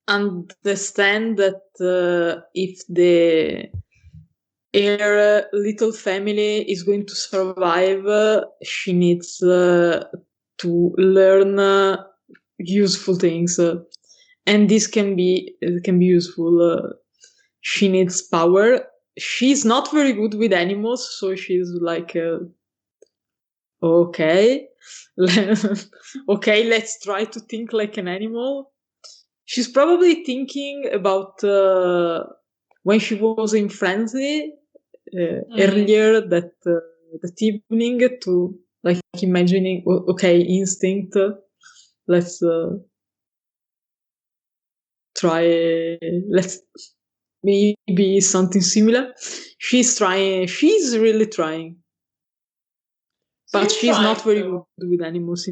understand that if her little family is going to survive, she needs to learn useful things, and this can be useful. She needs power. She's not very good with animals, so she's like, okay, okay, let's try to think like an animal. She's probably thinking about when she was in frenzy earlier that evening, to like imagining, okay, instinct. Let's try. Let's maybe something similar. She's trying. She's really trying, but she's not very good with animals.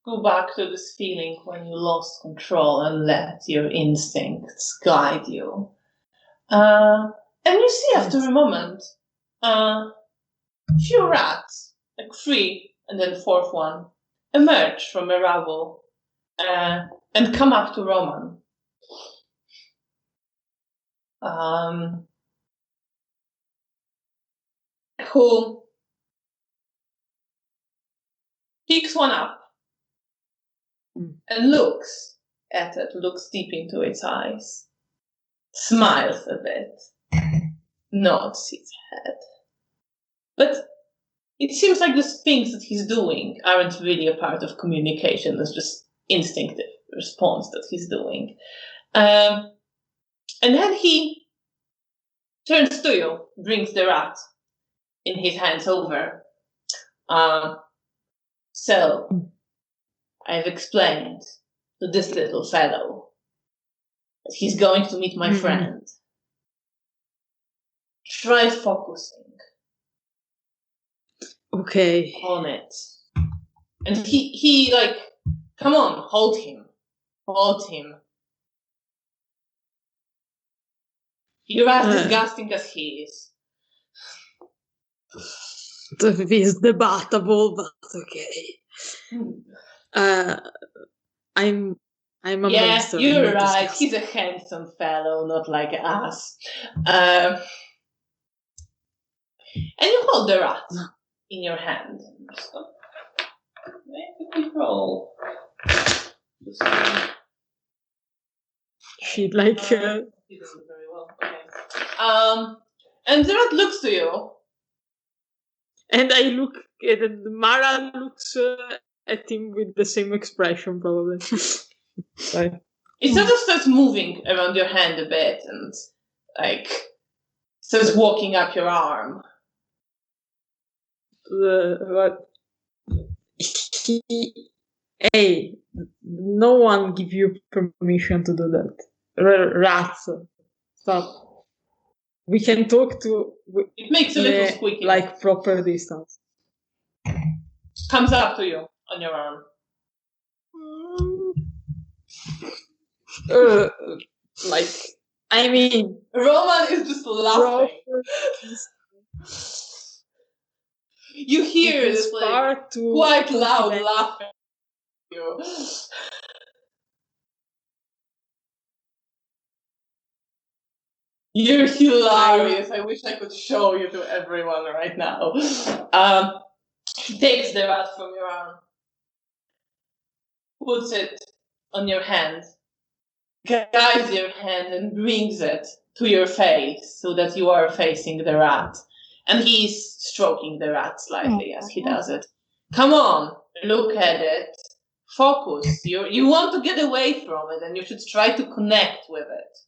Go back to this feeling when you lost control and let your instincts guide you. And you see after a moment, few rats, like 3 and then 4th one, emerge from a rubble and come up to Roman. Who picks one up and looks at it, looks deep into its eyes, smiles a bit, nods his head. But it seems like the things that he's doing aren't really a part of communication. It's just instinctive response that he's doing. And then he turns to you, brings the rat in his hands over. So, I've explained to this little fellow that he's going to meet my friend. Try focusing. Okay. On it. And he like, come on, hold him. Hold him. You're as disgusting as he is. It is debatable, but okay. I'm a monster. You're right. He's a handsome fellow, not like us. And you hold the rat in your hand. So, make a quick roll. She like. He does it very well. Okay. And the rat looks to you. And I look at Mara looks at him with the same expression, probably. Right. It sort of starts moving around your hand a bit and like starts walking up your arm. Hey, no one give you permission to do that. Rats, stop. We can talk to. It makes a little squeaky. Like proper distance. Comes up to you on your arm. Like, I mean, Roman is just laughing. You hear this like quite loud laughing you. You're hilarious. I wish I could show you to everyone right now. He takes the rat from your arm, puts it on your hand, guides your hand, and brings it to your face so that you are facing the rat. And he's stroking the rat slightly as he does it. Come on, look at it. Focus. You want to get away from it, and you should try to connect with it.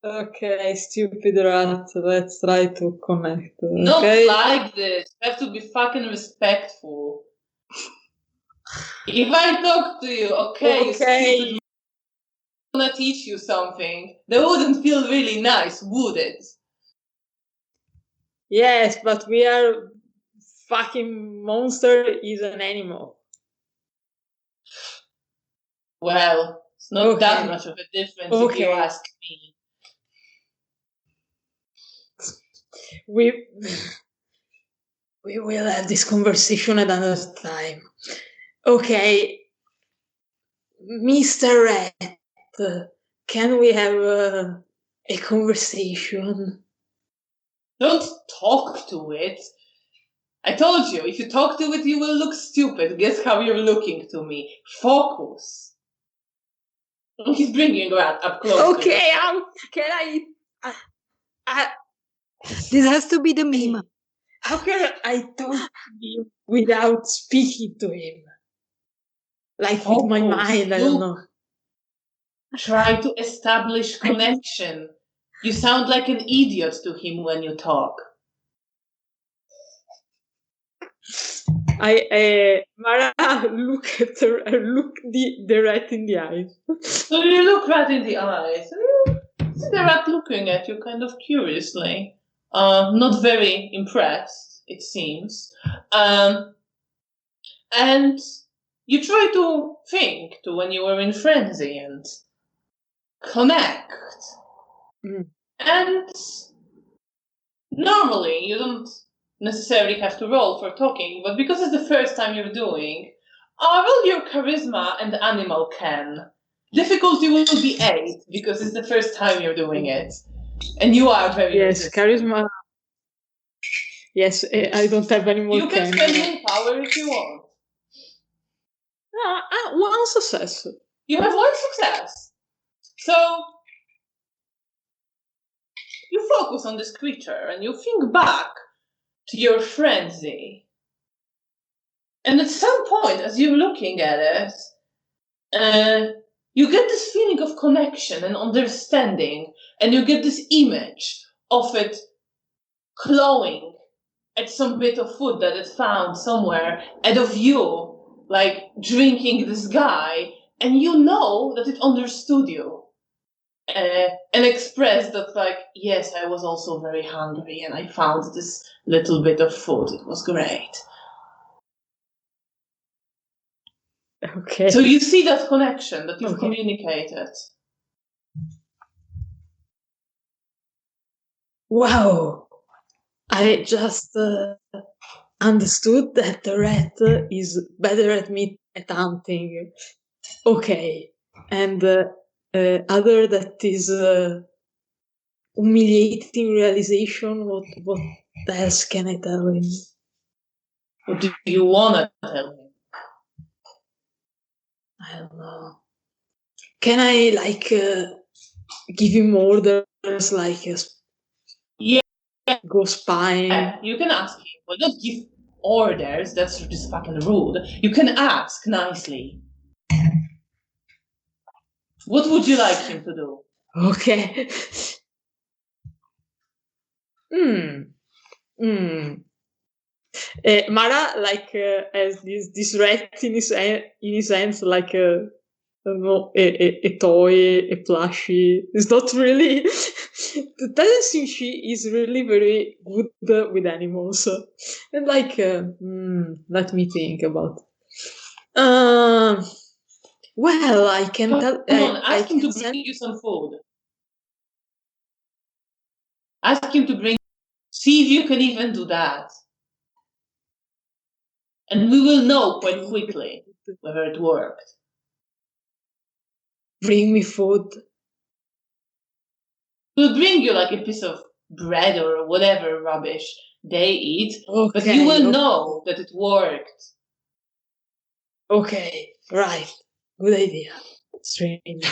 Okay, stupid rat. Let's try to connect. Not Okay. like this. You have to be fucking respectful. If I talk to you, okay, you stupid, I'm gonna teach you something. That wouldn't feel really nice, would it? Yes, but we are fucking monster is an animal. Well, it's not that much of a difference if you ask me. We will have this conversation at another time. Okay, Mr. Rat, can we have a conversation? Don't talk to it. I told you, if you talk to it, you will look stupid. Guess how you're looking to me. Focus. He's bringing Rat up close. Okay, can I? This has to be the meme. How can I talk to him without speaking to him? Like with my mind, I don't know. Try to establish connection. You sound like an idiot to him when you talk. Mara, look the rat in the eyes. So you look Rat in the eyes. You see the rat looking at you kind of curiously. Not very impressed, it seems. And you try to think to when you were in frenzy and connect. And normally you don't necessarily have to roll for talking, but because it's the first time you're doing, roll your charisma and animal can. Difficulty will be 8 because it's the first time you're doing it. And you are very resistant. Charisma. Yes, I don't have any more. You can spend willpower if you want. One success. You have 1 success. So you focus on this creature and you think back to your frenzy. And at some point, as you're looking at it, you get this feeling of connection and understanding, and you get this image of it clawing at some bit of food that it found somewhere, and of you, like, drinking this guy, and you know that it understood you. And expressed that, like, yes, I was also very hungry, and I found this little bit of food. It was great. Okay. So you see that connection that you've communicated. Wow. I just understood that the rat is better at hunting. Okay. And other that is humiliating realization, what else can I tell him? What do you want to tell him? I don't know. Can I, like, give him orders, like, go spying? You can ask him, but don't give orders. That's just fucking rude. You can ask nicely. What would you like him to do? Okay. Mara, like, has this rat in his hands, like a toy, a plushie. It's not really. It doesn't seem she is really very good with animals. And like, let me think about. Well, I can tell. Come on, ask him to bring you some food. Ask him to bring. See if you can even do that. And we will know quite quickly whether it worked. Bring me food. We'll bring you like a piece of bread or whatever rubbish they eat, Okay, but you will know that it worked. Okay, right. Good idea. Strange.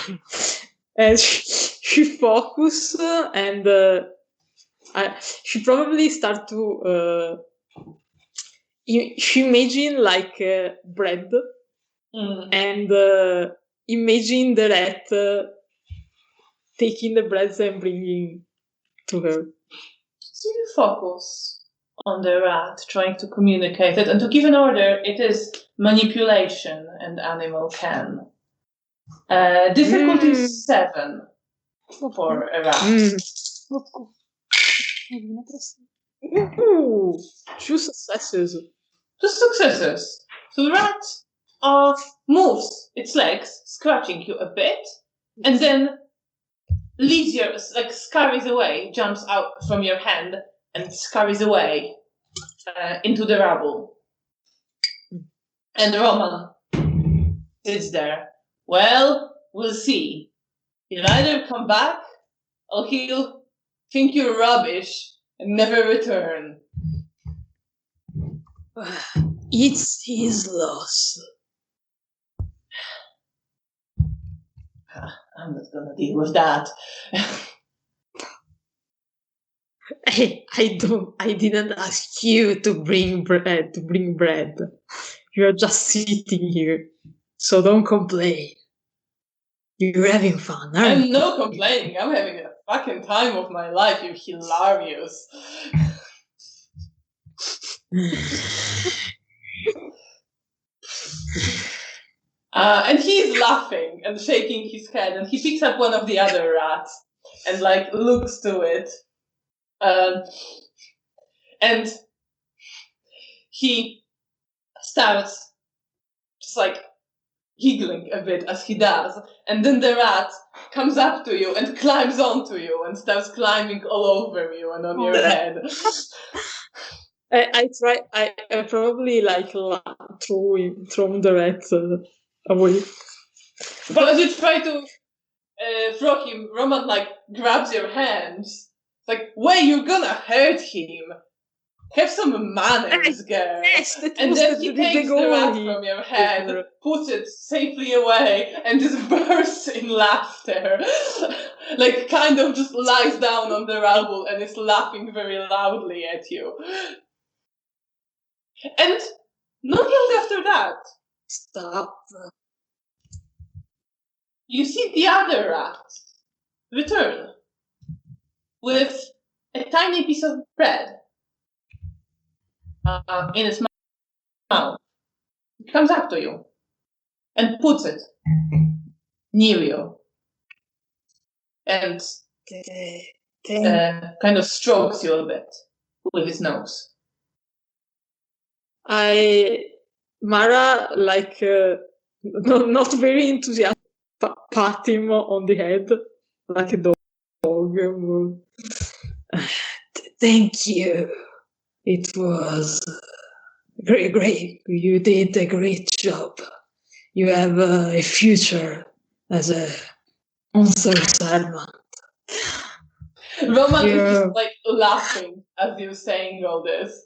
And she focus and she probably start to she imagine like bread and imagine the rat taking the bread and bringing to her. So you focus on the rat, trying to communicate it, and to give an order, it is manipulation, and animal can. Difficulty 7 for a rat. Ooh, 2 successes. 2 successes. So the rat moves its legs, scratching you a bit, and then leaves your, like, scurries away, jumps out from your hand, and scurries away into the rubble. And Roman sits there. Well, we'll see. He'll either come back, or he'll think you're rubbish and never return. It's his loss. I'm not gonna deal with that. I didn't ask you to bring bread. You're just sitting here. So don't complain. You're having fun, aren't I'm no complaining. I'm having a fucking time of my life. You're hilarious. And he's laughing and shaking his head, and he picks up one of the other rats and like looks to it. And he starts just like giggling a bit as he does, and then the rat comes up to you and climbs onto you and starts climbing all over you and on your head. I probably like throw the rat away. But as you try to throw him, Roman like grabs your hands. It's like, wait, you're gonna hurt him. Have some manners, girl. Yes, and then he takes the rat from your head, puts it safely away, and just bursts in laughter. Like, kind of just lies down on the rubble and is laughing very loudly at you. And not long after that, Stop. you see the other rat return with a tiny piece of bread in its mouth. It comes up to you and puts it near you and kind of strokes you a bit with his nose. Mara, like, not very enthusiastic, pat him on the head like a dog. Thank you. It was great. You did a great job. You have a future as a monster servant. Roman is just like laughing as you're saying all this.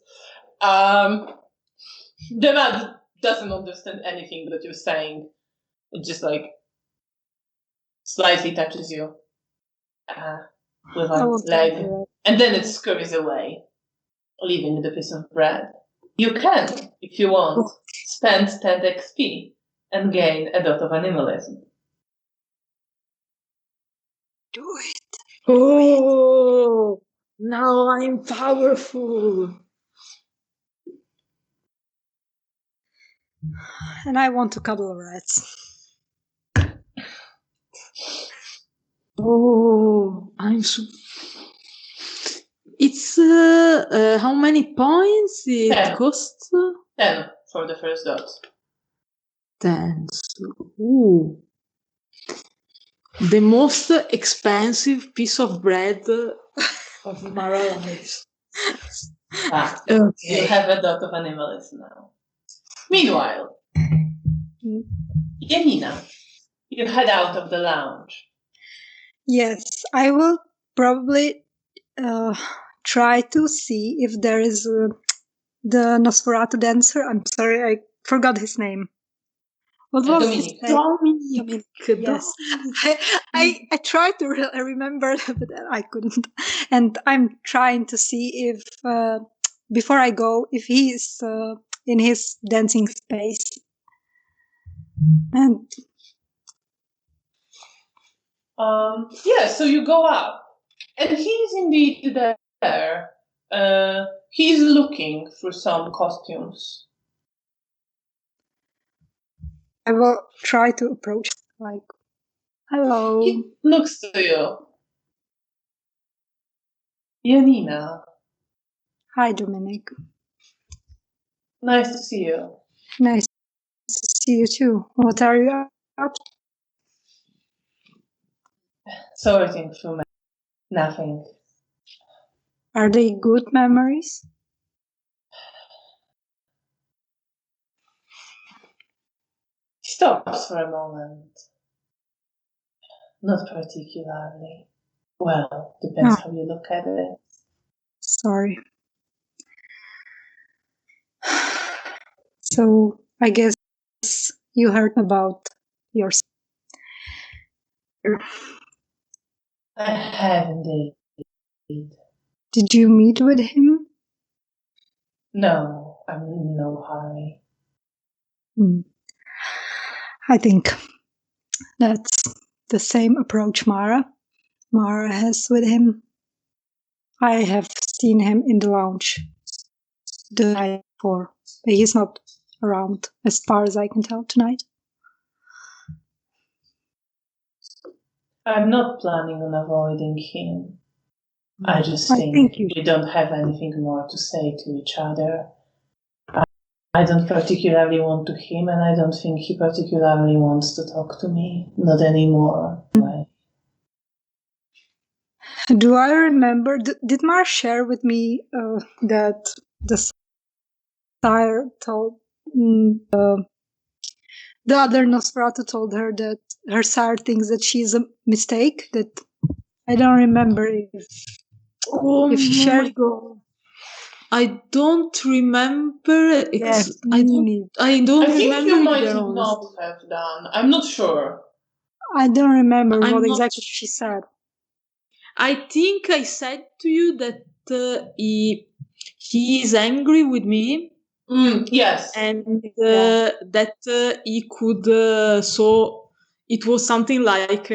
The man doesn't understand anything that you're saying. It just like slightly touches you with one leg, and then it scurries away, leaving the piece of bread. You can, if you want, spend 10 XP and gain a dot of animalism. Do it. Oh, now I'm powerful. And I want to cuddle rats. Oh, I'm so... It's how many points it 10. costs? 10 for the first dot. 10. Ooh. The most expensive piece of bread of Mara life. Okay. You have a dot of animalism now. Meanwhile, Mm. Janina, you head out of the lounge. Yes, I will probably try to see if there is the Nosferatu dancer. I'm sorry, I forgot his name. What was his Dominic. name? Dominic. Yes. I tried to remember, but I couldn't. And I'm trying to see if, before I go, if he's in his dancing space. And So you go up, and he's indeed there. He's looking for some costumes. I will try to approach, like, hello. He looks to you. Janina, Hi, Dominic. nice to see you. Nice to see you too. What are you up to? Sorting through nothing. Are they good memories? He stops for a moment. Not particularly. Well, depends how you look at it. Sorry. So I guess you heard about your sister. I have indeed. Did you meet with him? No, I'm in no hurry. I think that's the same approach Mara has with him. I have seen him in the lounge the night before, but he's not around as far as I can tell tonight. I'm not planning on avoiding him. I just I think think you we don't have anything more to say to each other. I don't particularly want to him, and I don't think he particularly wants to talk to me. Not anymore. Do I remember? Did Mar share with me that the sire told the other Nosferatu told her that her sire thinks that she's a mistake? That I don't remember if she shared. My god! I don't remember. Yeah, I don't I think remember. you might not have done. I'm not sure. I don't remember I'm what not exactly she said. I think I said to you that he is angry with me, Yes. and that he could. So it was something like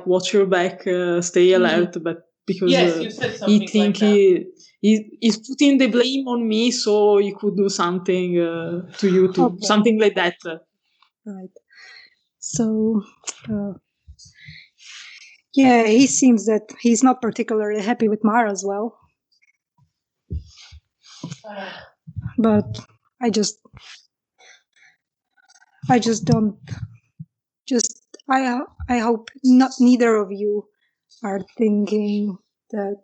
watch your back, stay alert. But because Yes, you said he something think like that. he's putting the blame on me, so he could do something to you too, Okay. something like that. Right. So, yeah, he seems that he's not particularly happy with Mara as well. But I just don't. I hope neither of you are thinking that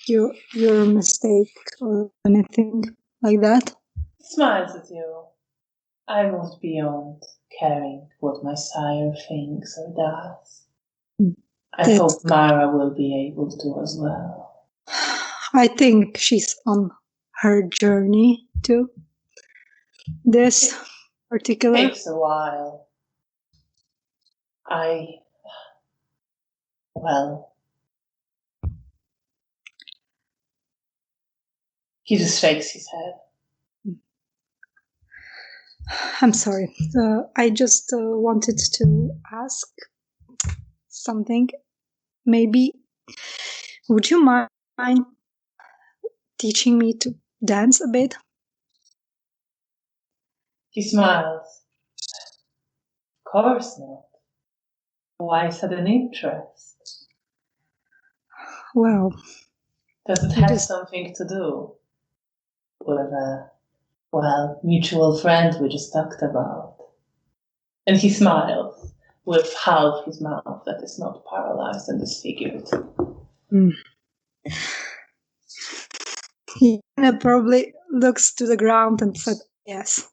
you're a mistake or anything like that. Smiles at you. I moved beyond caring what my sire thinks or does. I hope Mara will be able to as well. I think she's on her journey too. This particular takes a while. He just shakes his head. I'm sorry. I just wanted to ask something. Maybe would you mind teaching me to dance a bit? He smiles. Of course not. Why sudden interest? Well, does it have something to do with a mutual friend we just talked about? And he smiles with half his mouth that is not paralyzed and disfigured. He probably looks to the ground and said, Yes.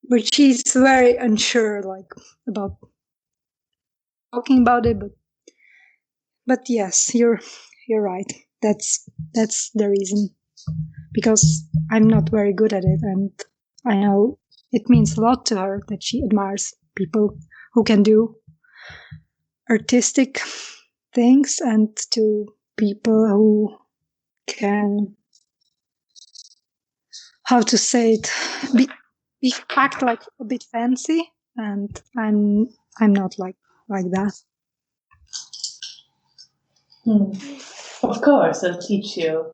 But she's very unsure, like, about talking about it. But yes, you're right. That's the reason. Because I'm not very good at it, and I know it means a lot to her that she admires people who can do artistic things, and to people who can, how to say it, act like a bit fancy, and I'm not like that. Of course, I'll teach you.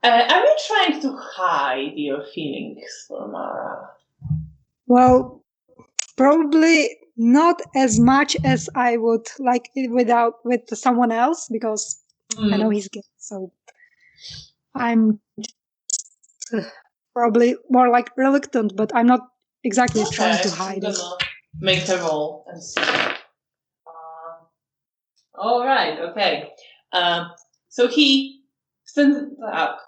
Are you trying to hide your feelings for Mara? Well, probably not as much as I would like it with someone else, because I know he's gay, so I'm just, probably more like reluctant, but I'm not exactly trying to hide it. Make a roll and see. All right, okay. So he stands up,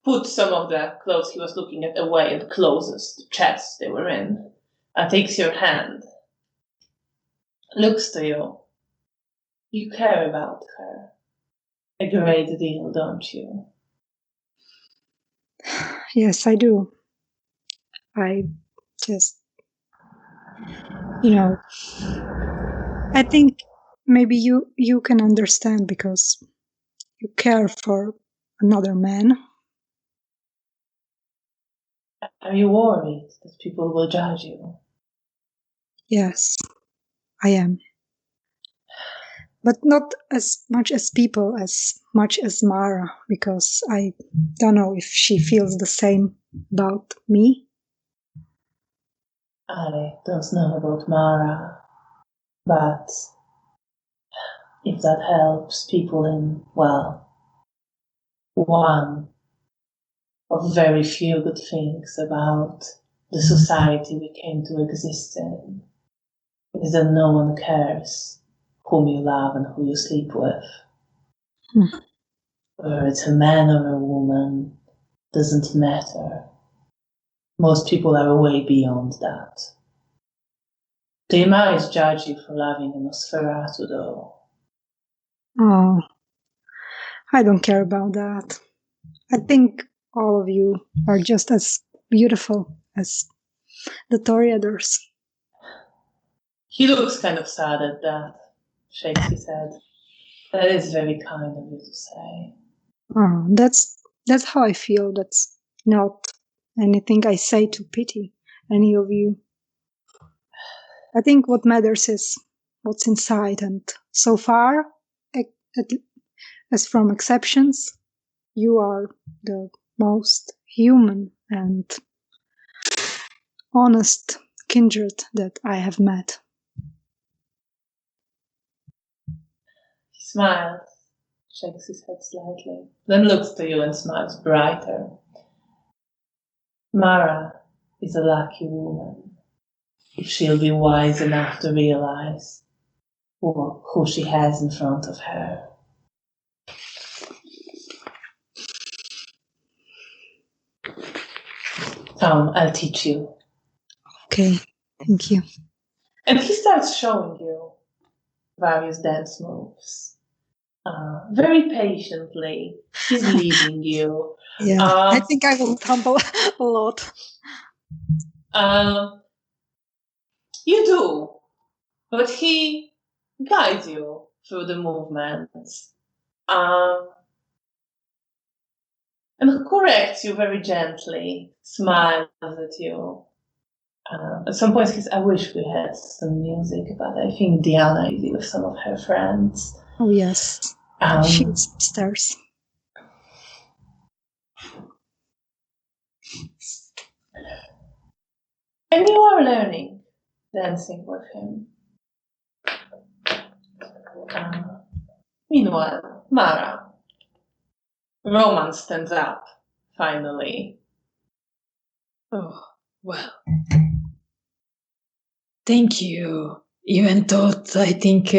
puts some of the clothes he was looking at away, and closes the chest they were in, and takes your hand. Looks to you. You care about her a great deal, don't you? Yes, I do. I just, I think maybe you can understand because you care for another man. Are you worried that people will judge you? Yes, I am. But not as much as people, as much as Mara, because I don't know if she feels the same about me. I don't know about Mara, but if that helps people in, well, one of very few good things about the society we came to exist in is that no one cares whom you love and who you sleep with. Whether it's a man or a woman doesn't matter. Most people are way beyond that. They might judge you for loving a Nosferatu, though. Oh, I don't care about that. I think all of you are just as beautiful as the Toreadors. He looks kind of sad at that, shakes his head. That is very kind of you to say. Oh, that's how I feel. That's not anything I say to pity any of you. I think what matters is what's inside, and so far, as from exceptions, you are the most human and honest kindred that I have met. He smiles, shakes his head slightly, then looks to you and smiles brighter. Mara is a lucky woman, if she'll be wise enough to realize who she has in front of her. Come, I'll teach you. Okay, thank you. And he starts showing you various dance moves. Very patiently, he's leading you. Yeah, I think I will tumble a lot. You do, but he guides you through the movements. And corrects you very gently, smiles at you. At some point, he says, I wish we had some music, but I think Diana is with some of her friends. Oh, yes. She's upstairs. And you are learning dancing with him. Meanwhile, Mara. Roman stands up, finally. Oh, well. Thank you. Even though I think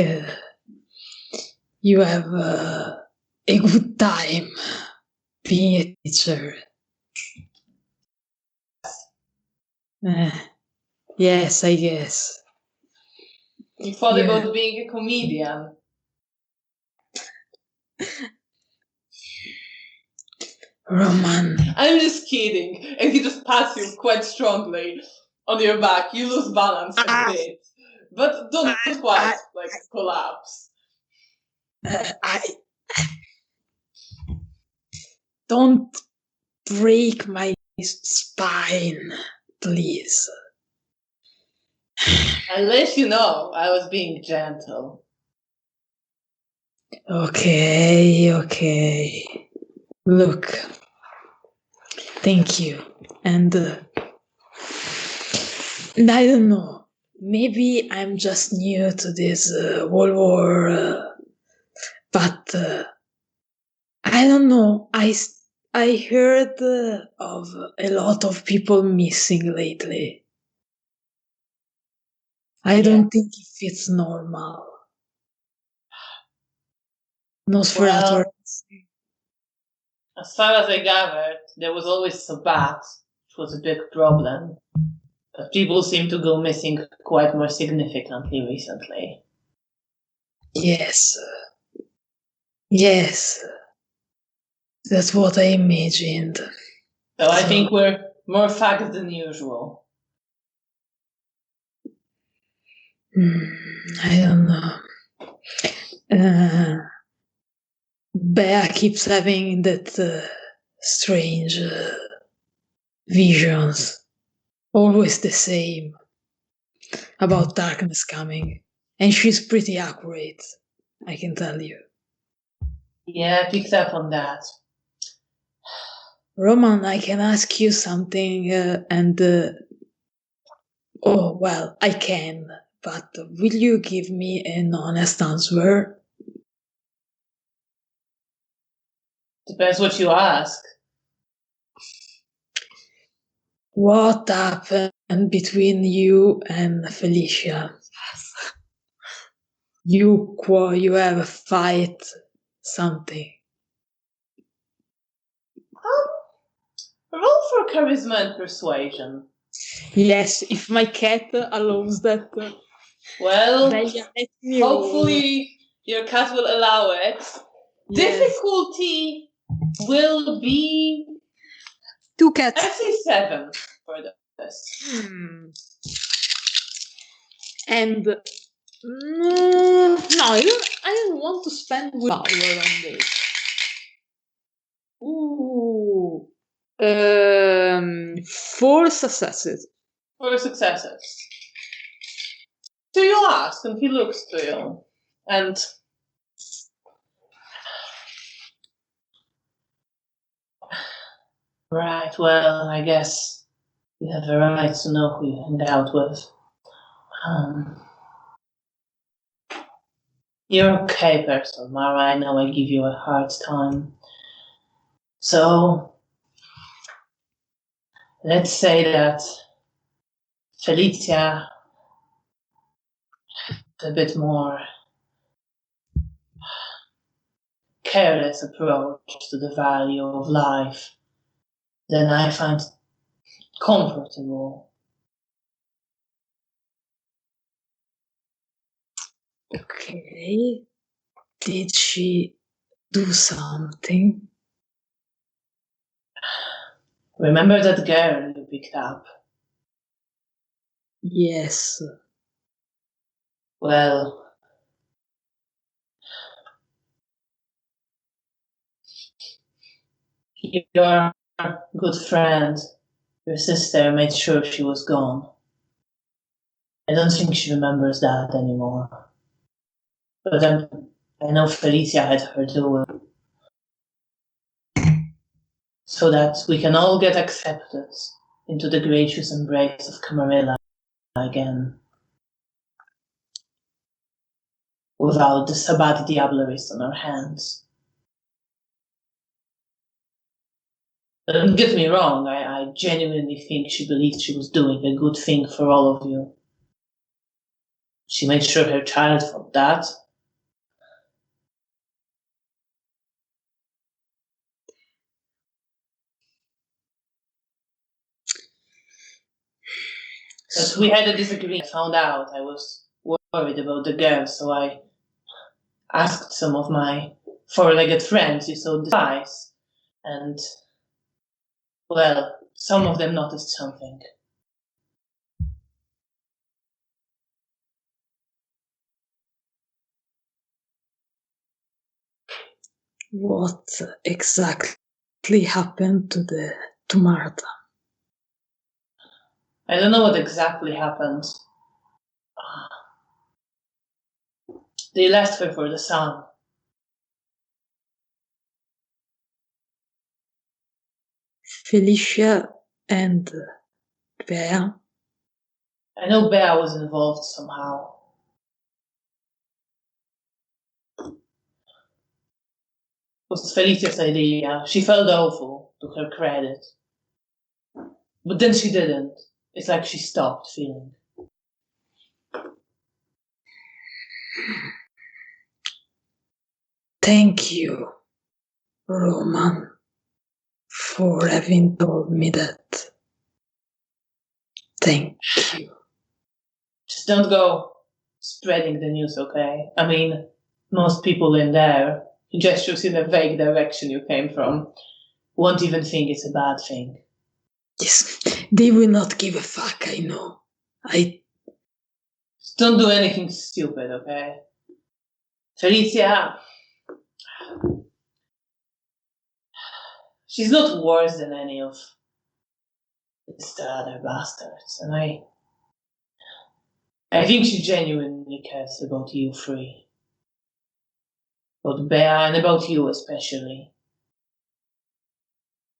you have a good time. being a teacher. Yes, I guess. You thought Yeah. about being a comedian. Roman. I'm just kidding. And he just pats you quite strongly on your back. You lose balance a bit. But don't quite, collapse. I don't break my spine, please. I'll let you know I was being gentle. Okay. Look. Thank you. And I don't know. Maybe I'm just new to this World War, but I don't know. I heard of a lot of people missing lately. I don't think if it's normal. Nosferatu. Well, as far as I gathered, there was always a bat, which was a big problem. But people seem to go missing quite more significantly recently. Yes. That's what I imagined. So I think we're more fact than usual. I don't know. Bea keeps having that strange visions, always the same, about darkness coming. And she's pretty accurate, I can tell you. Yeah, I picked up on that. Roman, I can ask you something, oh, well, I can, but will you give me an honest answer? Depends what you ask. What happened between you and Felicia? You have a fight, something. Roll for charisma and persuasion. Yes, if my cat allows that. Well, Bella, let me roll. hopefully your cat will allow it. Yes. Difficulty will be 2 cats. I say 7 for this. And no, I don't want to spend willpower on this. Ooh. 4 successes. 4 successes. So you ask, and he looks to you. And right, well, I guess you have a right to know who you hang out with. You're okay person, Mara. I know I give you a hard time. So, let's say that Felicia a bit more careless approach to the value of life than I find comfortable. Okay. Did she do something? Remember that girl you picked up? Yes. Well, your good friend, your sister, made sure she was gone. I don't think she remembers that anymore. But I know Felicia had her do it. So that we can all get accepted into the gracious embrace of Camarilla again. Without the Sabbat Diableris on our hands. Don't get me wrong, I genuinely think she believed she was doing a good thing for all of you. She made sure her child felt that. But we had a disagreement. I found out I was worried about the girl, so I asked some of my four-legged friends you saw the spies, and, well, some of them noticed something. What exactly happened to Martha? I don't know what exactly happened. They left her for the sun. Felicia and Bea? I know Bea was involved somehow. It was Felicia's idea. She felt awful, to her credit. But then she didn't. It's like she stopped feeling. Thank you, Roman, for having told me that. Thank you. Just don't go spreading the news, okay? I mean, most people in there, who gestures in a vague direction you came from, won't even think it's a bad thing. Yes, they will not give a fuck, I know. Just don't do anything stupid, okay? Felicia, she's not worse than any of the other bastards, and I think she genuinely cares about you three. About Bea and about you especially.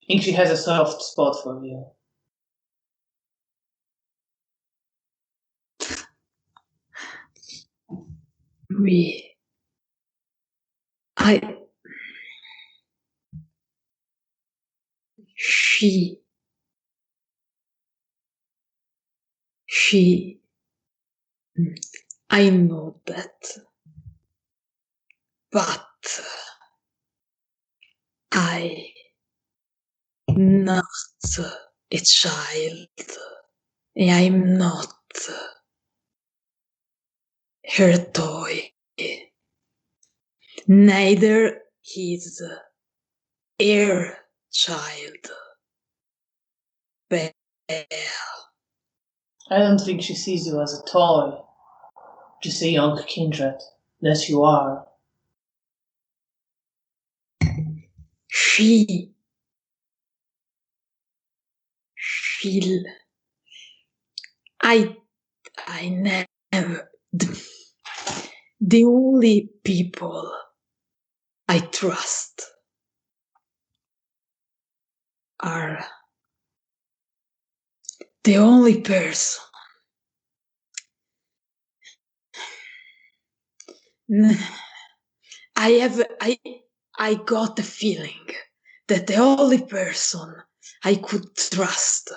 I think she has a soft spot for you. I know that, but I'm not a child. I'm not her toy. Neither is her child. Belle. I don't think she sees you as a toy, just a young kindred, that you are. She'll. I never. The only people I trust are the only person. I got the feeling that the only person I could trust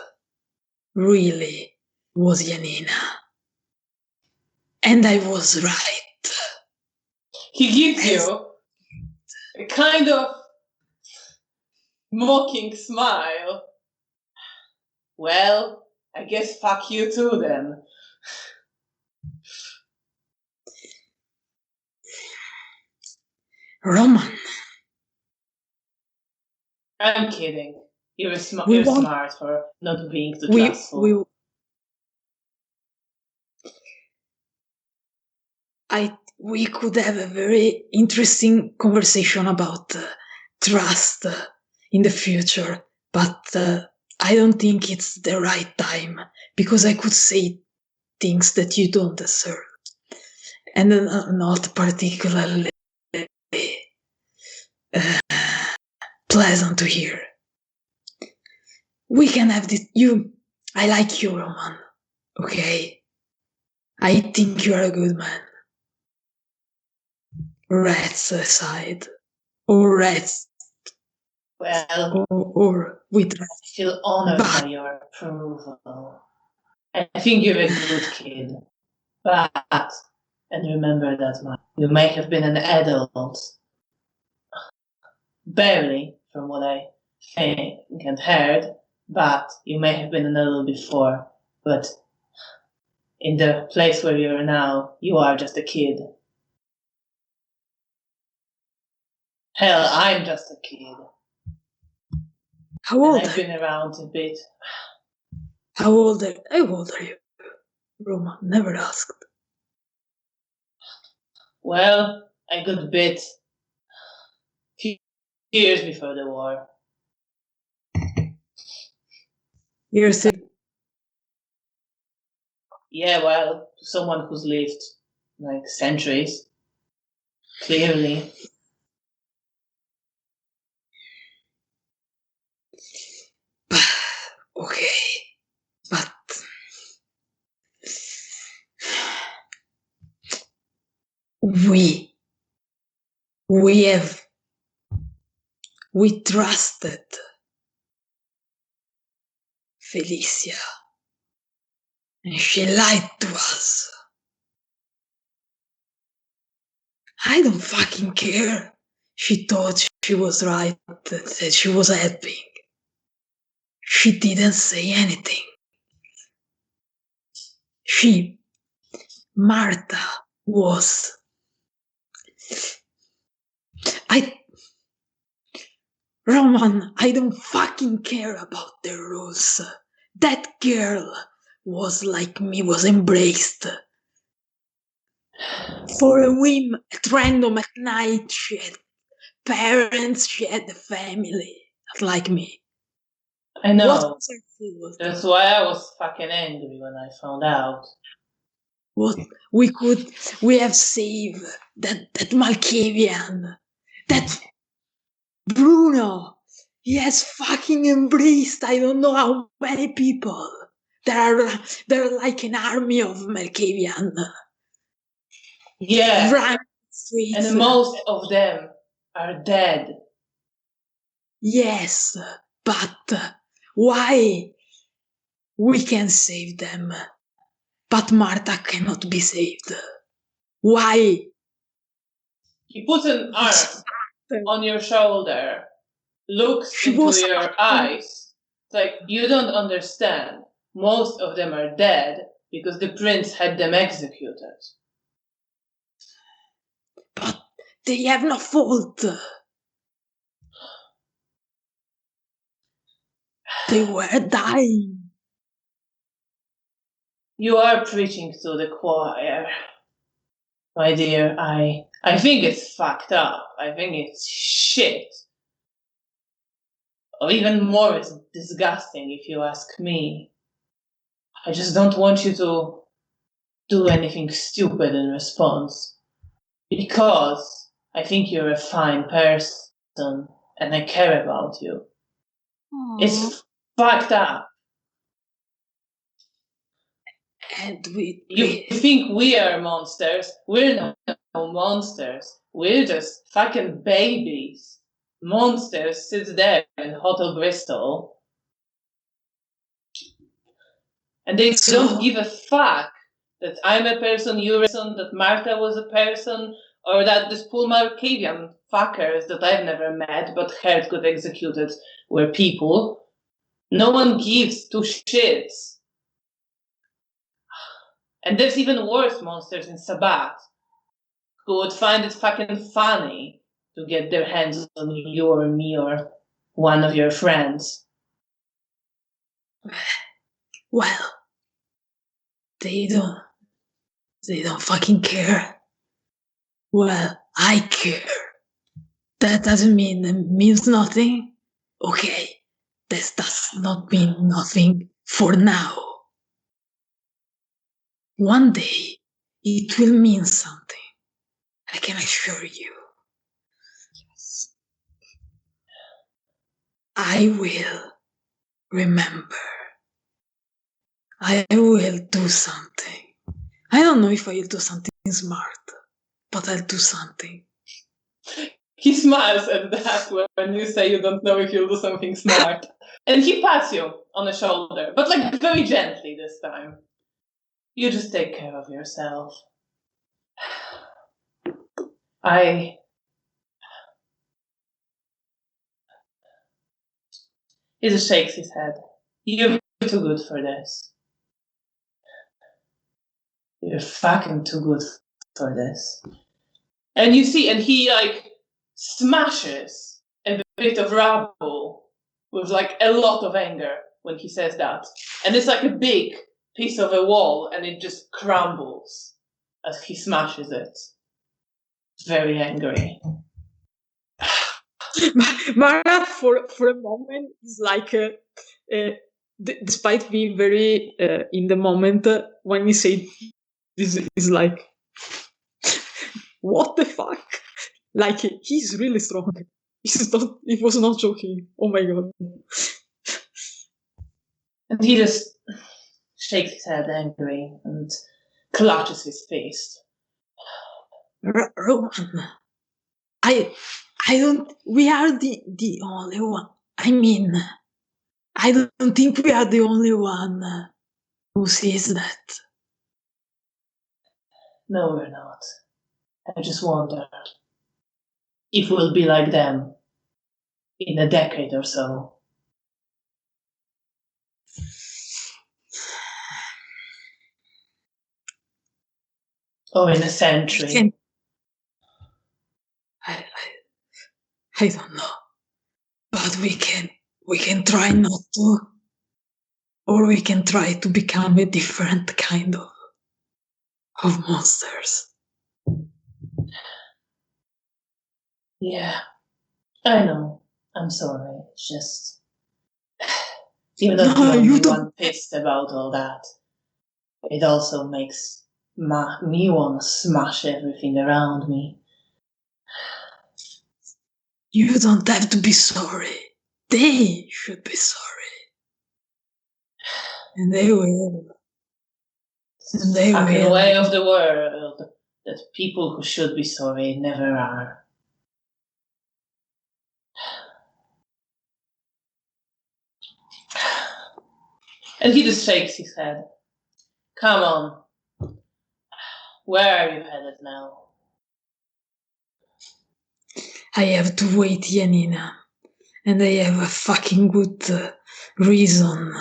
really was Janina. And I was right. He gives you a kind of mocking smile. Well, I guess fuck you too then. Roman. I'm kidding. You're smart for not being too trustful. We could have a very interesting conversation about trust in the future, but I don't think it's the right time because I could say things that you don't deserve and not particularly pleasant to hear. We can have this. I like you, Roman. Okay? I think you are a good man. Rats aside. Or rats. Well, or with I feel honored by your approval. I think you're a good kid. But, and remember that you may have been an adult. Barely, from what I think and heard, but you may have been an adult before. But in the place where you're now, you are just a kid. Hell, I'm just a kid. How old? I've been around a bit. How old are you? Roma never asked. Well, a good bit. Few years before the war. You're still... Yeah, well, to someone who's lived like centuries, clearly. Okay, but we trusted Felicia, and she lied to us. I don't fucking care. She thought she was right, that she was helping. She didn't say anything. Martha was... Roman, I don't fucking care about the rules. That girl was like me, was embraced. For a whim, at random, at night, she had parents, she had a family, not like me. I know. What was her fault? That's why I was fucking angry when I found out. What we have saved that Malkavian, that Bruno. He has fucking embraced I don't know how many people. There are like an army of Malkavian. Yeah, Running streets. and most of them are dead. Yes, but why? We can save them, but Martha cannot be saved. Why? He puts an arm on your shoulder, looks into your eyes. It's like, you don't understand. Most of them are dead because the prince had them executed. But they have no fault. They were dying. You are preaching to the choir. My dear, I think it's fucked up. I think it's shit. Or even more, it's disgusting if you ask me. I just don't want you to do anything stupid in response. Because I think you're a fine person and I care about you. Aww. It's fucked up. And You think we are monsters? We're not monsters. We're just fucking babies. Monsters sit there in Hotel Bristol. And they don't give a fuck that I'm a person, you're a person, that Martha was a person, or that the poor Malkavian fuckers that I've never met but heard got executed were people. No one gives two shits. And there's even worse monsters in Sabbath who would find it fucking funny to get their hands on you or me or one of your friends. Well, they don't fucking care. Well, I care. That doesn't mean it means nothing. Okay, this does not mean nothing for now. One day, it will mean something. I can assure you. Yes. I will remember. I will do something. I don't know if I'll do something smart, but I'll do something. He smiles at that when you say you don't know if you'll do something smart. And he pats you on the shoulder, but like very gently this time. You just take care of yourself. He just shakes his head. You're too good for this. You're fucking too good for this. And you see, and he like smashes a bit of rubble with like a lot of anger when he says that. And it's like a big piece of a wall and it just crumbles as he smashes it. Very angry. Mara, for a moment, is like, despite being very in the moment, when he said this, is like, what the fuck? Like, he's really strong. He was not joking. Oh my god. And he just shakes his head angry and clutches his face. Roman, I don't. We are the only one. I mean, I don't think we are the only one who sees that. No, we're not. I just wonder if we'll be like them in a decade or so. Or in a century. I don't know. But we can try not to. Or we can try to become a different kind of monsters. Yeah, I know. I'm sorry. It's just you're not the only one pissed about all that. It also makes me want to smash everything around me. You don't have to be sorry. They should be sorry. And they will. And they fucking will. Way of the world that people who should be sorry never are. And he just shakes his head. Come on. Where are you headed now? I have to wait, Janina. And I have a fucking good reason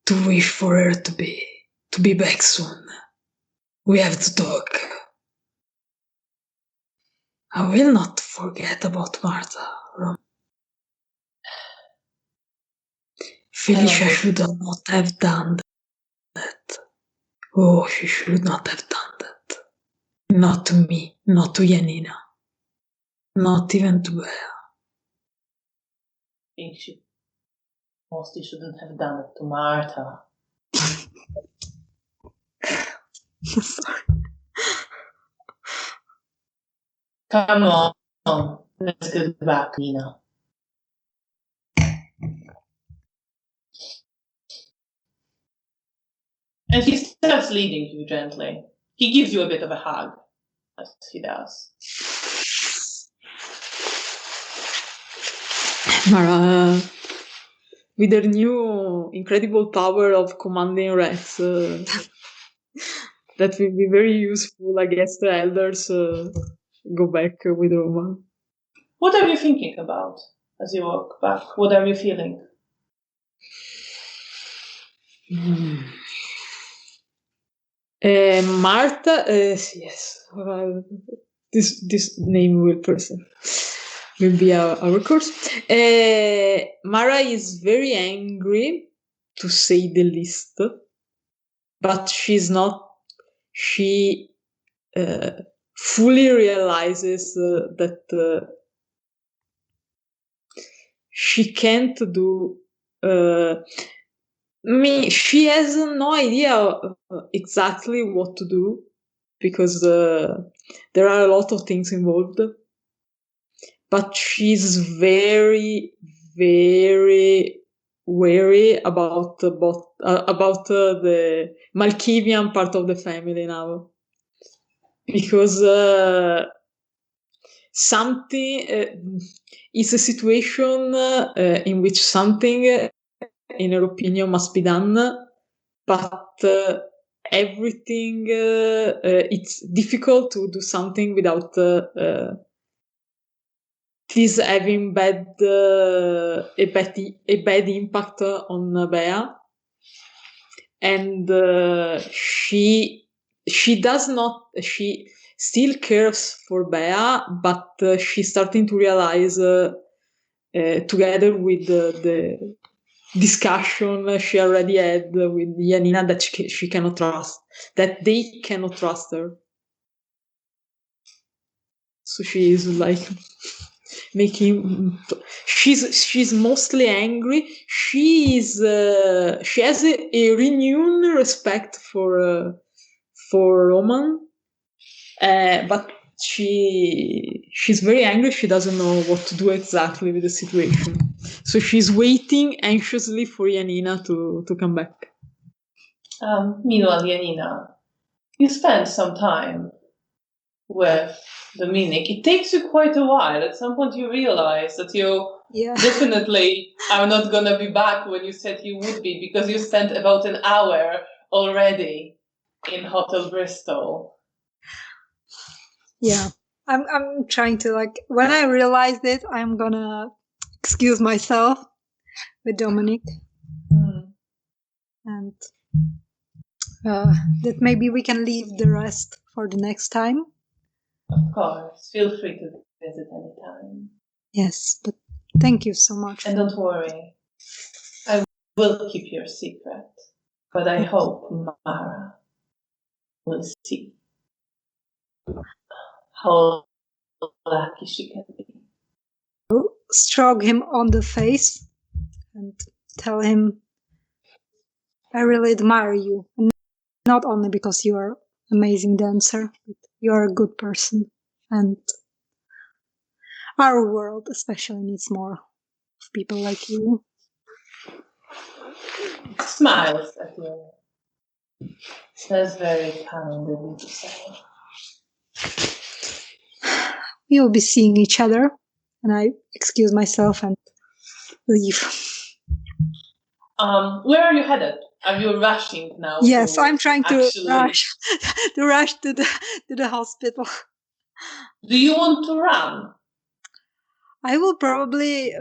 to wish for her to be back soon. We have to talk. I will not forget about Martha. Felicia should not have done that. Oh, she should not have done that. Not to me, not to Janina. Not even to her. I think she mostly shouldn't have done it to Martha. Sorry. Come on. Let's get back, Nina. And he starts leading you gently. He gives you a bit of a hug, as he does. Mara, with her new incredible power of commanding rats, that will be very useful against the elders. Go back with Roman. What are you thinking about as you walk back? What are you feeling? Martha, yes, this name will be our course. Mara is very angry, to say the least, but she's not. She fully realizes that she can't do. She has no idea exactly what to do, because there are a lot of things involved. But she's very, very wary about the Malkavian part of the family now, because something is a situation in which something, in her opinion, must be done, but everything, it's difficult to do something without this having a bad impact on Bea. And she she does not. She still cares for Bea, but she's starting to realize, together with the discussion she already had with Janina, that she cannot trust, that they cannot trust her. So she is like she's mostly angry. She has a renewed respect for Roman, but she's very angry. She doesn't know what to do exactly with the situation, so she's waiting anxiously for Janina to come back. Meanwhile, Janina, you spend some time with Dominic. It takes you quite a while. At some point, you realize that you definitely are not going to be back when you said you would be, because you spent about an hour already in Hotel Bristol. Yeah, I'm trying to, like, when I realized it, I'm gonna excuse myself with Dominic, and that maybe we can leave the rest for the next time. Of course, feel free to visit anytime. Yes, but thank you so much. And don't worry, I will keep your secret, but I hope Mara will see how lucky she can be. Stroke him on the face and tell him, I really admire you, and not only because you are an amazing dancer, but you are a good person, and our world especially needs more of people like you. Smiles at you. That's very kind of you to say. We will be seeing each other, and I excuse myself and leave. Where are you headed? Are you rushing now? Yes, I'm trying to rush to the hospital. Do you want to run? I will probably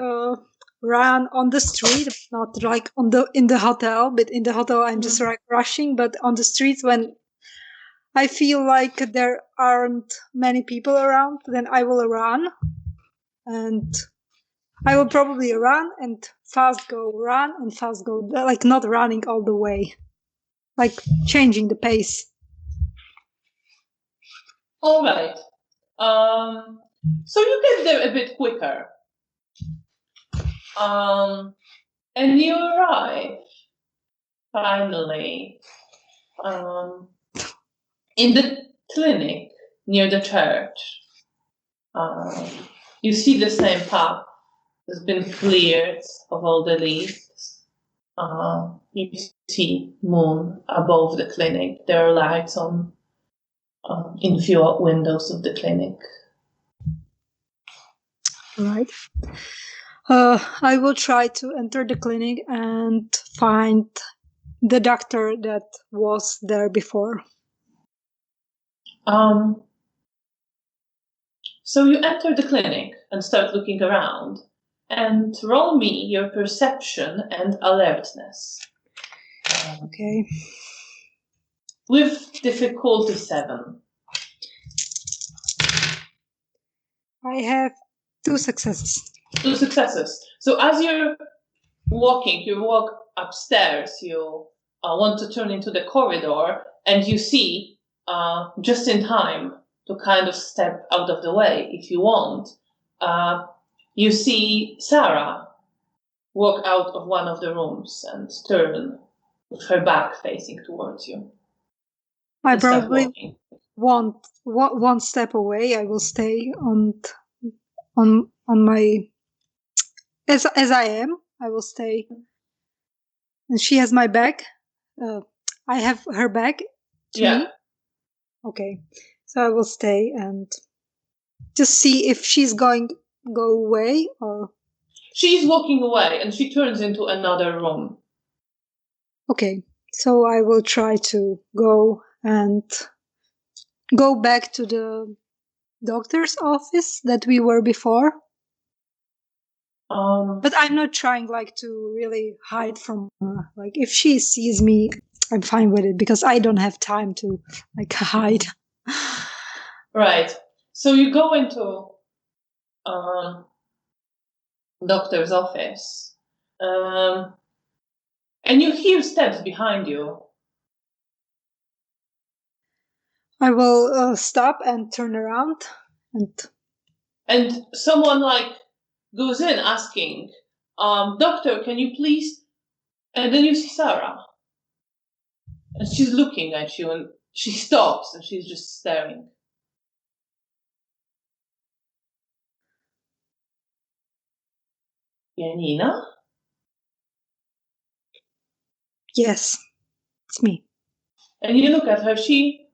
run on the street, not like in the hotel. But in the hotel, I'm just like rushing. But on the streets, when I feel like there aren't many people around, then I will run, and I will probably run and fast go, run and fast go, like not running all the way, like changing the pace. All right. So you get there a bit quicker. And you arrive finally in the clinic near the church. You see the same path has been cleared of all the leaves. You see moon above the clinic. There are lights on in few windows of the clinic. Right. I will try to enter the clinic and find the doctor that was there before. So you enter the clinic and start looking around, and roll me your perception and alertness. Okay. With difficulty 7. I have 2 successes. 2 successes. So as you're walking, you walk upstairs, you want to turn into the corridor, and you see, just in time to kind of step out of the way if you want, you see Sarah walk out of one of the rooms and turn with her back facing towards you. I probably won't one step away. I will stay on my as I am. I will stay, and she has my bag. I have her bag. Yeah. Me. Okay, so I will stay and just see if she's going go away or. She's walking away, and she turns into another room. Okay, so I will try to go back to the doctor's office that we were before. But I'm not trying like to really hide from her. Like if she sees me, I'm fine with it because I don't have time to like hide. Right. So you go into doctor's office, and you hear steps behind you. I will stop and turn around and someone like goes in asking, "Doctor, can you please?" And then you see Sarah, and she's looking at you, and she stops, and she's just staring. Janina? Yes, it's me. And you look at her, she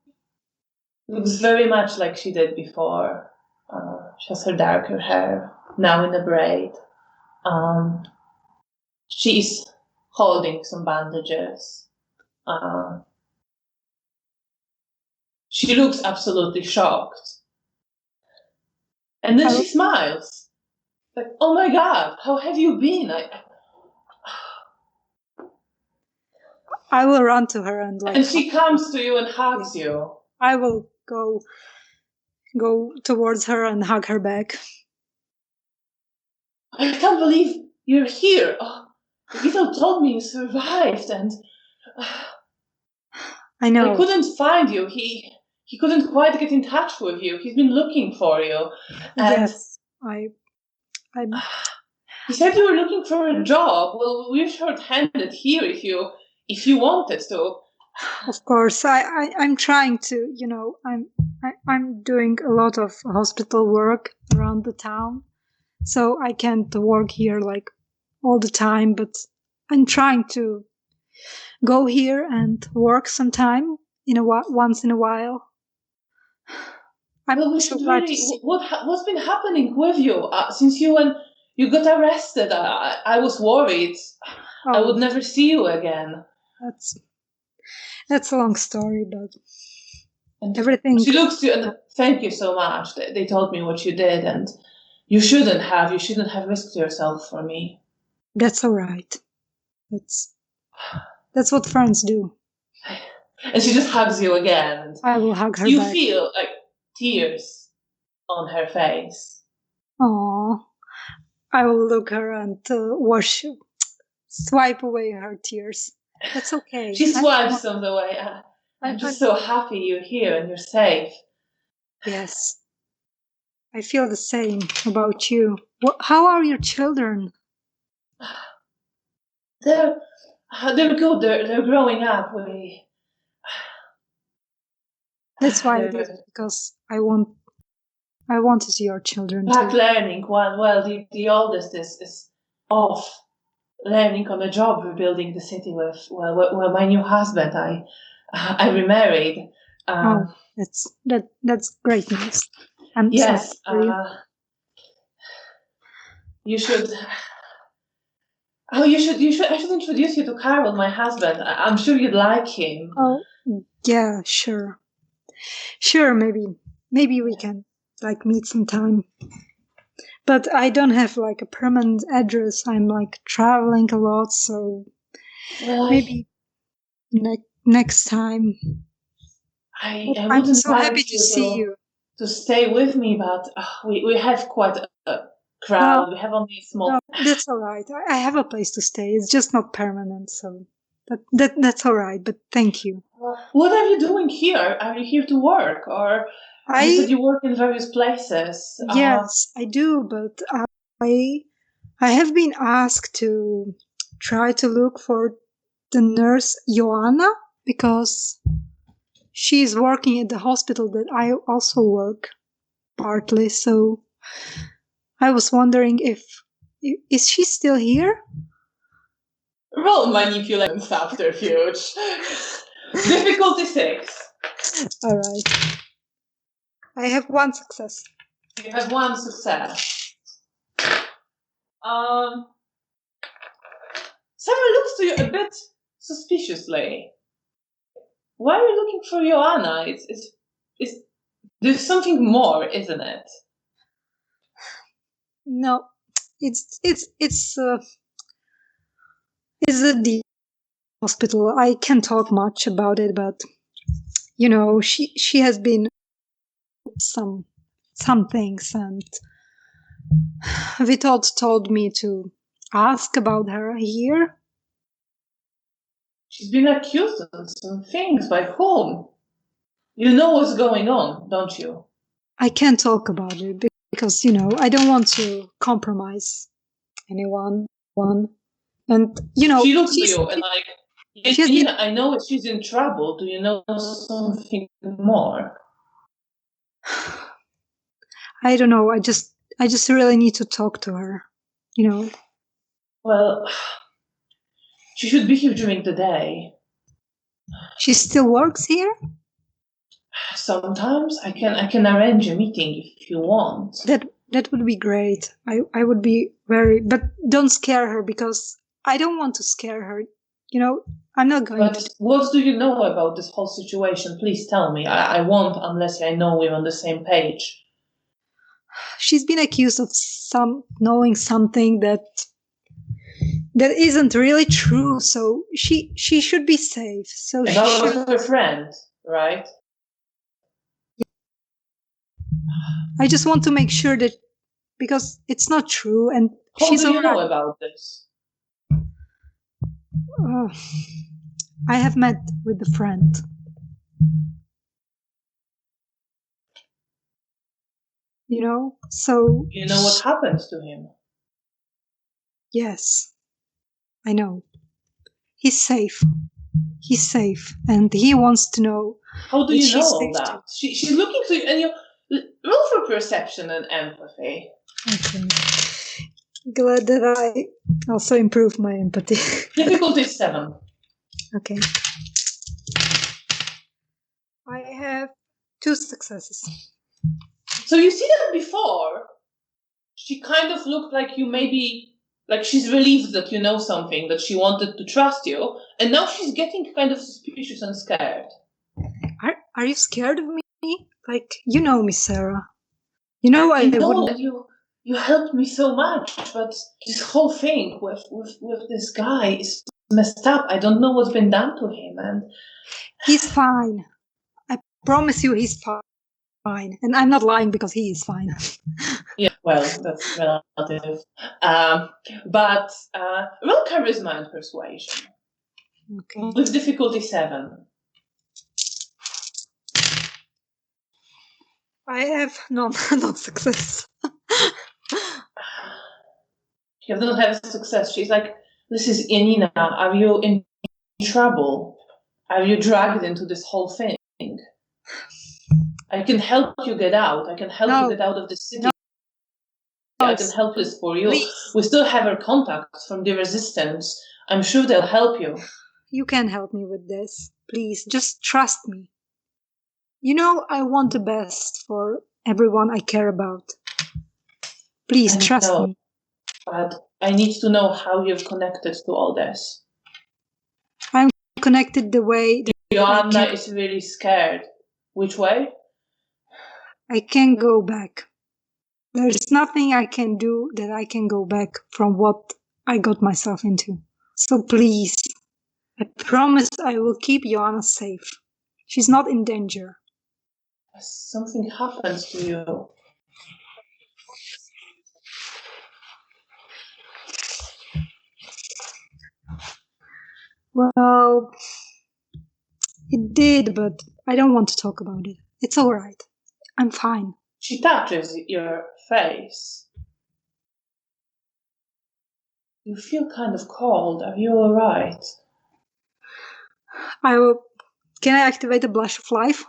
looks very much like she did before. She has her darker hair, now in a braid. She's holding some bandages. She looks absolutely shocked. And then she smiles. Like, "Oh my God, how have you been?" I will run to her and like. And she comes to you and hugs you. I will go towards her and hug her back. "I can't believe you're here. Oh, Vito told me you survived, and I know. I couldn't find you. He couldn't quite get in touch with you. He's been looking for you." And yes, he said you were looking for a job. Well, we're short-handed here if you wanted to. Of course, I'm trying to. I'm doing a lot of hospital work around the town, so I can't work here like all the time. But I'm trying to go here and work sometime once in a while. Well, we should really. What's been happening with you since you got arrested? I was worried. I would never see you again. That's a long story, but everything. She looks to you and thank you so much. They told me what you did, and you shouldn't have. You shouldn't have risked yourself for me. That's all right. That's what friends do. And she just hugs you again. And I will hug her you back. feel like tears on her face. Aww. I will look her and swipe away her tears. That's okay. She swipes them away. I'm just so happy you're here and you're safe. Yes. I feel the same about you. How are your children? They're good. They're growing up. That's why I did it, because I wanted your children back to learning. Well, the oldest is off learning on the job, rebuilding the city with my new husband. I remarried. That's great news. Yes. You should. Oh, you should. I should introduce you to Carol, my husband. I'm sure you'd like him. Oh, yeah, sure. Sure, maybe we can like meet sometime. But I don't have like a permanent address. I'm like traveling a lot, so maybe next time. I'm so happy to see you. To stay with me, but we have quite a crowd. We have only a small. No, that's all right. I have a place to stay. It's just not permanent, so that's all right. But thank you. What are you doing here? Are you here to work, or you said you work in various places? Yes, I do, but I have been asked to try to look for the nurse Joanna because she's working at the hospital that I also work partly. So I was wondering is she still here? Roll manipulation subterfuge. Difficulty 6. All right. I have 1 success. You have 1 success. Sarah looks to you a bit suspiciously. Why are you looking for Joanna? It's there's something more, isn't it? No, it's a deal. hospital. I can't talk much about it, but she has been some things, and Vitold told me to ask about her here. She's been accused of some things. By whom? You know what's going on, don't you? I can't talk about it because, I don't want to compromise anyone. And, she looks to you and Janina, I know she's in trouble. Do you know something more? I don't know. I just really need to talk to her, Well, she should be here during the day. She still works here? Sometimes I can arrange a meeting if you want. That would be great. I would be but don't scare her, because I don't want to scare her. I'm not going to. What do you know about this whole situation? Please tell me. I won't unless I know we're on the same page. She's been accused of knowing something that isn't really true, so she should be safe. So about her friend, right? I just want to make sure that, because it's not true, and how do you know about this? I have met with the friend. So you know what happens to him? Yes, I know. He's safe, and he wants to know. How do you know all that? She's looking to you, and you roll for perception and empathy. Okay. Glad that I also improved my empathy. Difficulty 7. Okay. I have 2 successes. So you see that before, she kind of looked like you maybe, like she's relieved that you know something, that she wanted to trust you, and now she's getting kind of suspicious and scared. Are you scared of me? Like, you know me, Sarah. I know and you helped me so much, but this whole thing with this guy is messed up. I don't know what's been done to him, and he's fine. I promise you, he's fine, and I'm not lying, because he is fine. Yeah, well, that's relative. But roll charisma and persuasion. Okay. With difficulty 7. I have no success. You don't have success. She's like, this is Janina. Are you in trouble? Are you dragged into this whole thing? I can help you get out. I can help you get out of the city. I can help this for you. Please. We still have our contacts from the resistance. I'm sure they'll help you. You can help me with this. Please, just trust me. I want the best for everyone I care about. Please trust me. But I need to know how you've connected to all this. I'm connected the way that Joanna is really scared. Which way? I can't go back. There's nothing I can do that I can go back from what I got myself into. So please, I promise I will keep Joanna safe. She's not in danger. Something happens to you. Well, it did, but I don't want to talk about it. It's all right. I'm fine. She touches your face. You feel kind of cold. Are you all right? Can I activate the Blush of Life?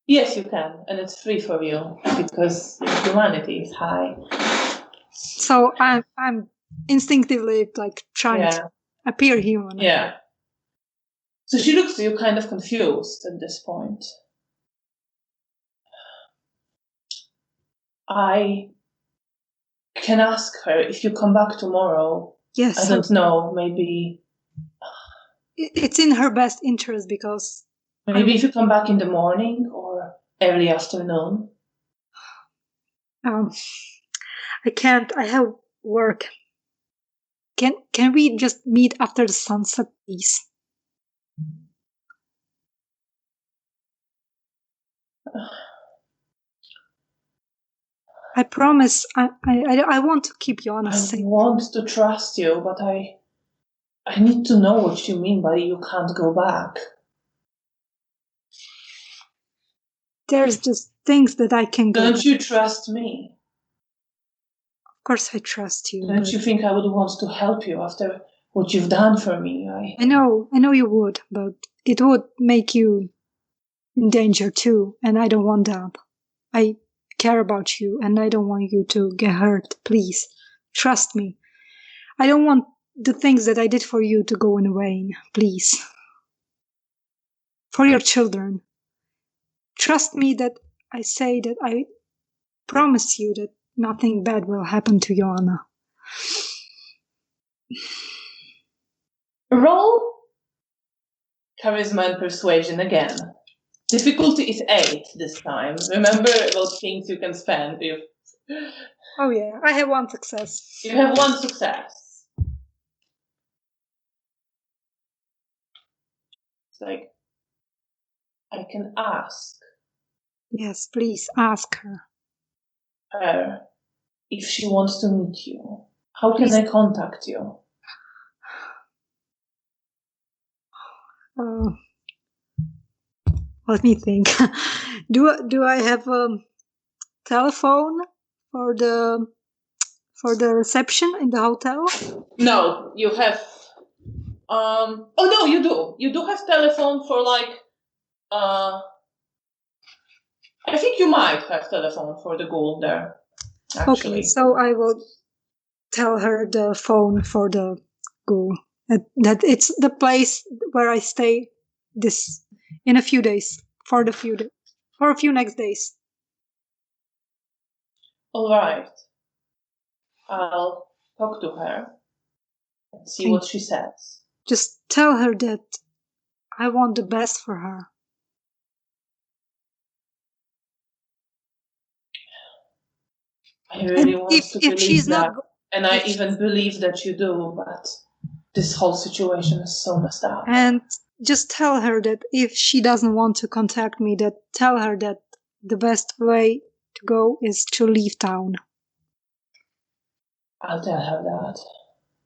Yes, you can, and it's free for you because humanity is high. So I'm instinctively trying to appear human. Yeah. So she looks to you kind of confused at this point. I can ask her if you come back tomorrow. Yes. I don't know, maybe. It's in her best interest, because. Maybe if you come back in the morning or early afternoon. I can't. I have work. Can we just meet after the sunset, please? I promise I want to keep Joanna safe. I want to trust you, but I need to know what you mean by you can't go back. There's just things that I can go. Don't you trust me? Of course I trust you. Don't you think I would want to help you after what you've done for me? I know you would, but it would make you in danger too, and I don't want that. I care about you, and I don't want you to get hurt. Please, trust me. I don't want the things that I did for you to go in vain. Please. For your children. Trust me that I say that I promise you that nothing bad will happen to Joanna. Roll charisma and persuasion again. Difficulty is 8 this time. Remember about things you can spend if... Oh yeah, I have 1 success. You have 1 success. It's like, I can ask Yes, please ask her. If she wants to meet you. How can Please. I contact you? Let me think. Do I have a telephone for the reception in the hotel? No, you have. Oh no, you do. You do have telephone for I think you might have telephone for the gold there. Actually. Okay, so I will tell her the phone for the ghoul. That it's the place where I stay this in a few days. For a few next days. All right. I'll talk to her and see what she says. Just tell her that I want the best for her. I really want to believe she's that. not, and I even believe that you do, but this whole situation is so messed up. And just tell her that if she doesn't want to contact me, that tell her that the best way to go is to leave town. I'll tell her that.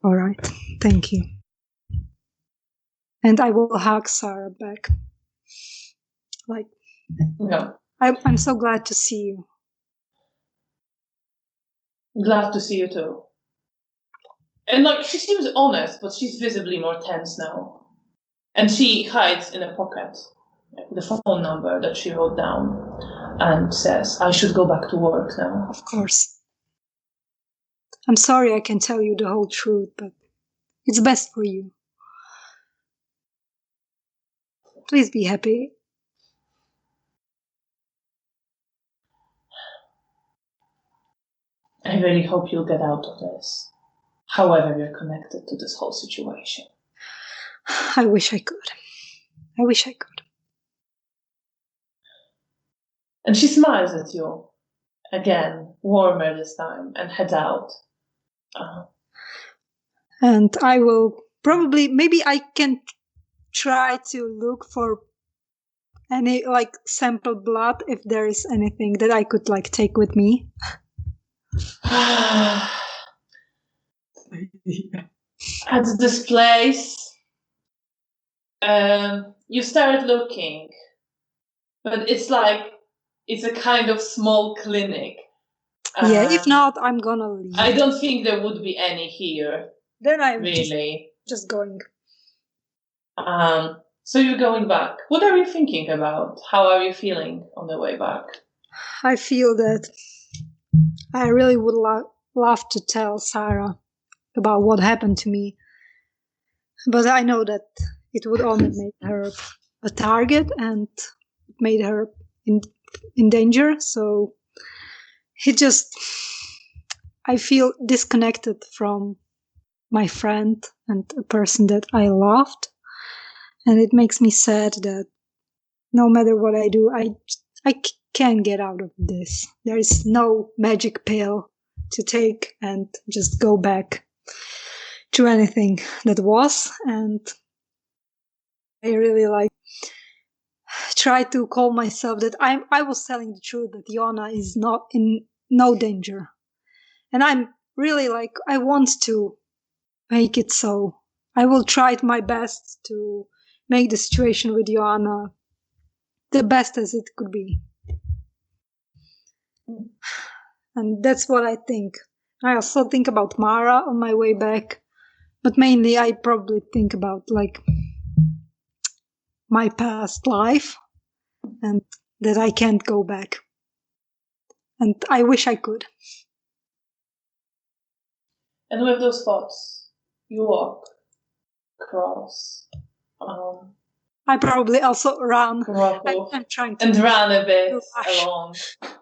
All right. Thank you. And I will hug Sarah back. Like, no. I'm so glad to see you. Glad to see you too. And she seems honest, but she's visibly more tense now. And she hides in a pocket the phone number that she wrote down and says, I should go back to work now. Of course. I'm sorry I can tell you the whole truth, but it's best for you. Please be happy. I really hope you'll get out of this. However you're connected to this whole situation. I wish I could. And she smiles at you. Again, warmer this time, and heads out. And I will maybe I can try to look for any sample blood if there is anything that I could take with me. At this place, you start looking, but it's a kind of small clinic. Yeah, if not, I'm gonna leave. I don't think there would be any here. Then I'm really just going. So you're going back. What are you thinking about? How are you feeling on the way back? I feel that I really would love to tell Sarah about what happened to me, but I know that it would only make her a target and made her in danger. So I feel disconnected from my friend and a person that I loved, and it makes me sad that no matter what I do, I can't get out of this. There is no magic pill to take and just go back to anything that was, and I really try to calm myself that I was telling the truth, that Yona is not in no danger. And I'm really like, I want to make it so. I will try my best to make the situation with Joanna the best as it could be. And that's what I think. I also think about Mara on my way back, but mainly I probably think about like my past life and that I can't go back. And I wish I could. And with those thoughts, you walk across. I probably also run. I'm trying to and run a bit rush along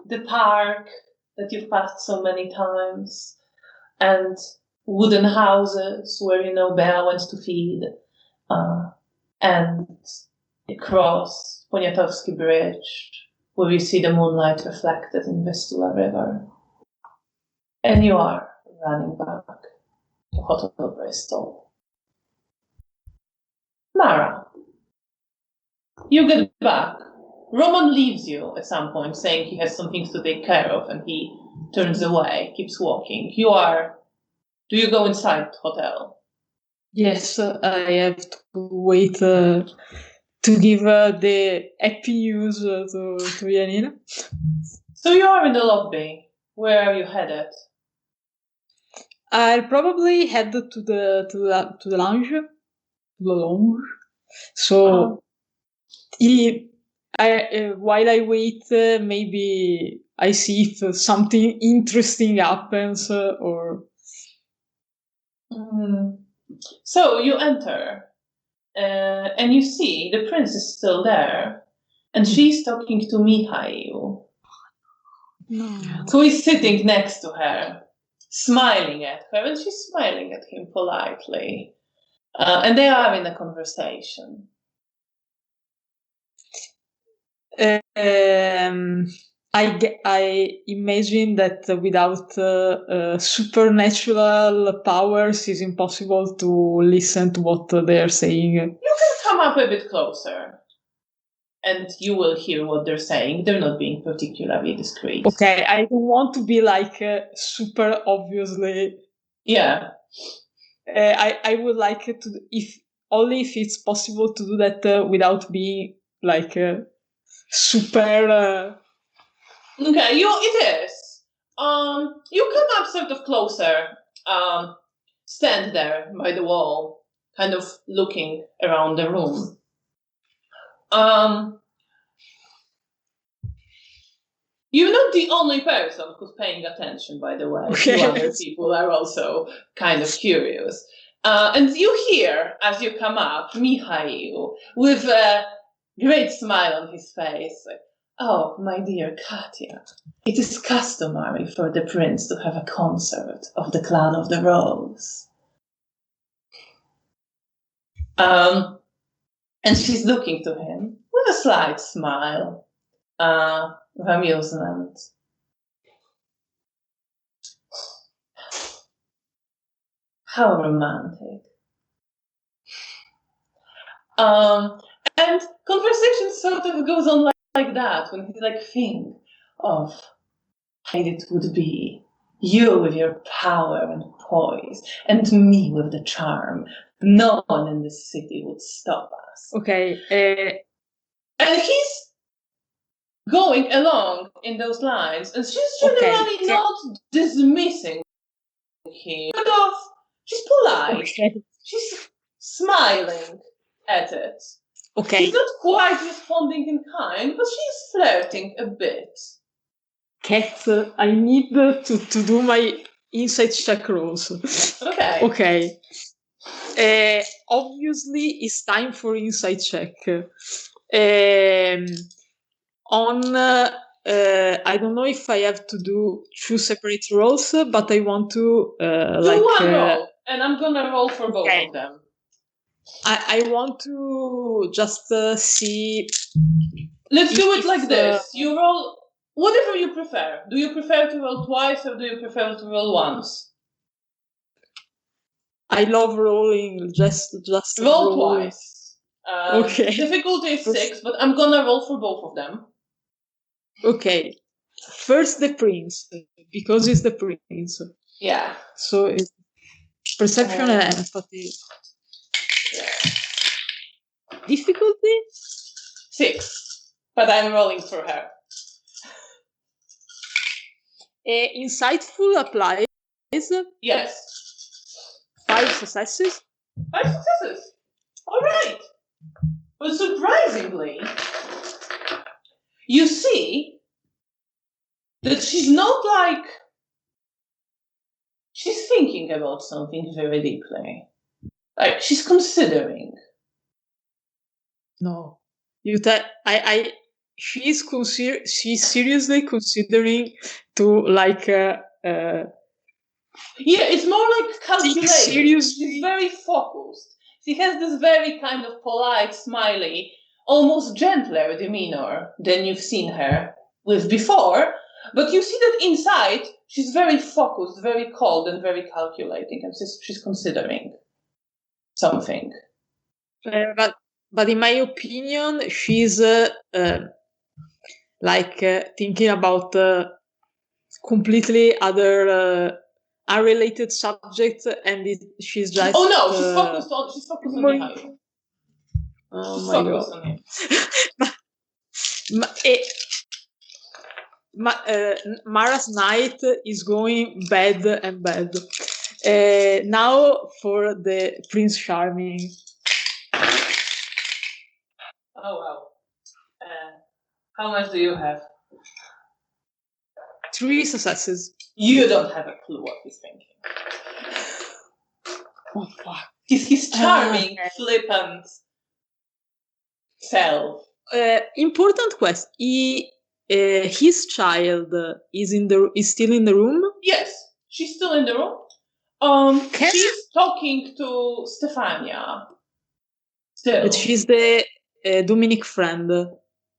the park that you've passed so many times, and wooden houses where Bea went to feed, and across Poniatowski Bridge where you see the moonlight reflected in Vistula River. And you are running back to Hotel Bristol. Mara, you get back. Roman leaves you at some point, saying he has some things to take care of, and he turns away, keeps walking. Do you go inside the hotel? Yes, I have to wait to give the happy news to Janina. So you are in the lobby. Where are you headed? I'll probably head to the lounge. So, while I wait, maybe I see if something interesting happens or. So you enter, and you see the prince is still there, and she's talking to Mihail, who is sitting next to her, smiling at her, and she's smiling at him politely. And they are in a conversation. I imagine that without supernatural powers, it's impossible to listen to what they are saying. You can come up a bit closer, and you will hear what they're saying. They're not being particularly discreet. Okay, I don't want to be like super obviously. Yeah. I would like to, if it's possible to do that without being like super. Okay, it is. You come up sort of closer. Stand there by the wall, kind of looking around the room. You're not the only person who's paying attention, by the way. Okay. Two other people are also kind of curious. And you hear, as you come up, Mihail, with a great smile on his face. Oh, my dear Katya, it is customary for the prince to have a concert of the Clan of the Rose. And she's looking to him with a slight smile of amusement. How romantic. And conversation sort of goes on like that, when he's like, think of how it would be. You with your power and poise, and me with the charm. No one in the city would stop us. Okay. And he's going along in those lines, and she's generally not dismissing him. She's polite. Okay. She's smiling at it. Okay. She's not quite responding in kind, but she's flirting a bit. Cat, I need to do my insight check rolls. Okay. Okay. Obviously, it's time for insight check. I don't know if I have to do two separate rolls, but I want to do one roll, and I'm gonna roll for both of them. I want to just see. Let's do it like this. You roll whatever you prefer. Do you prefer to roll twice, or do you prefer to roll once? I love rolling. Just roll twice. Okay. Difficulty is 6, but I'm gonna roll for both of them. Okay. First the prince, because he's the prince. Yeah. So it's perception and empathy. Yeah. Difficulty? 6, but I'm rolling for her. Insightful applies. Yes. 5 successes. 5 successes. All right. But surprisingly, you see that she's not like... She's thinking about something very deeply. Like, she's considering. No. She's seriously considering to like Yeah, it's more like calculating. Seriously? She's very focused. She has this very kind of polite, smiley, almost gentler demeanor than you've seen her with before. But you see that inside, she's very focused, very cold, and very calculating, and she's considering something. But in my opinion, she's thinking about completely other unrelated subjects, and she's just. Oh no, she's focused on Mihail. Oh She's my focused god! on him. Mara's night is going bad and bad. Now for the Prince Charming. Oh wow. How much do you have? 3 successes. You don't have a clue what he's thinking. Oh fuck. He's charming, flippant self. Important question. His child is still in the room? Yes, she's still in the room. She's talking to Stefania. Still. But she's the Dominic friend.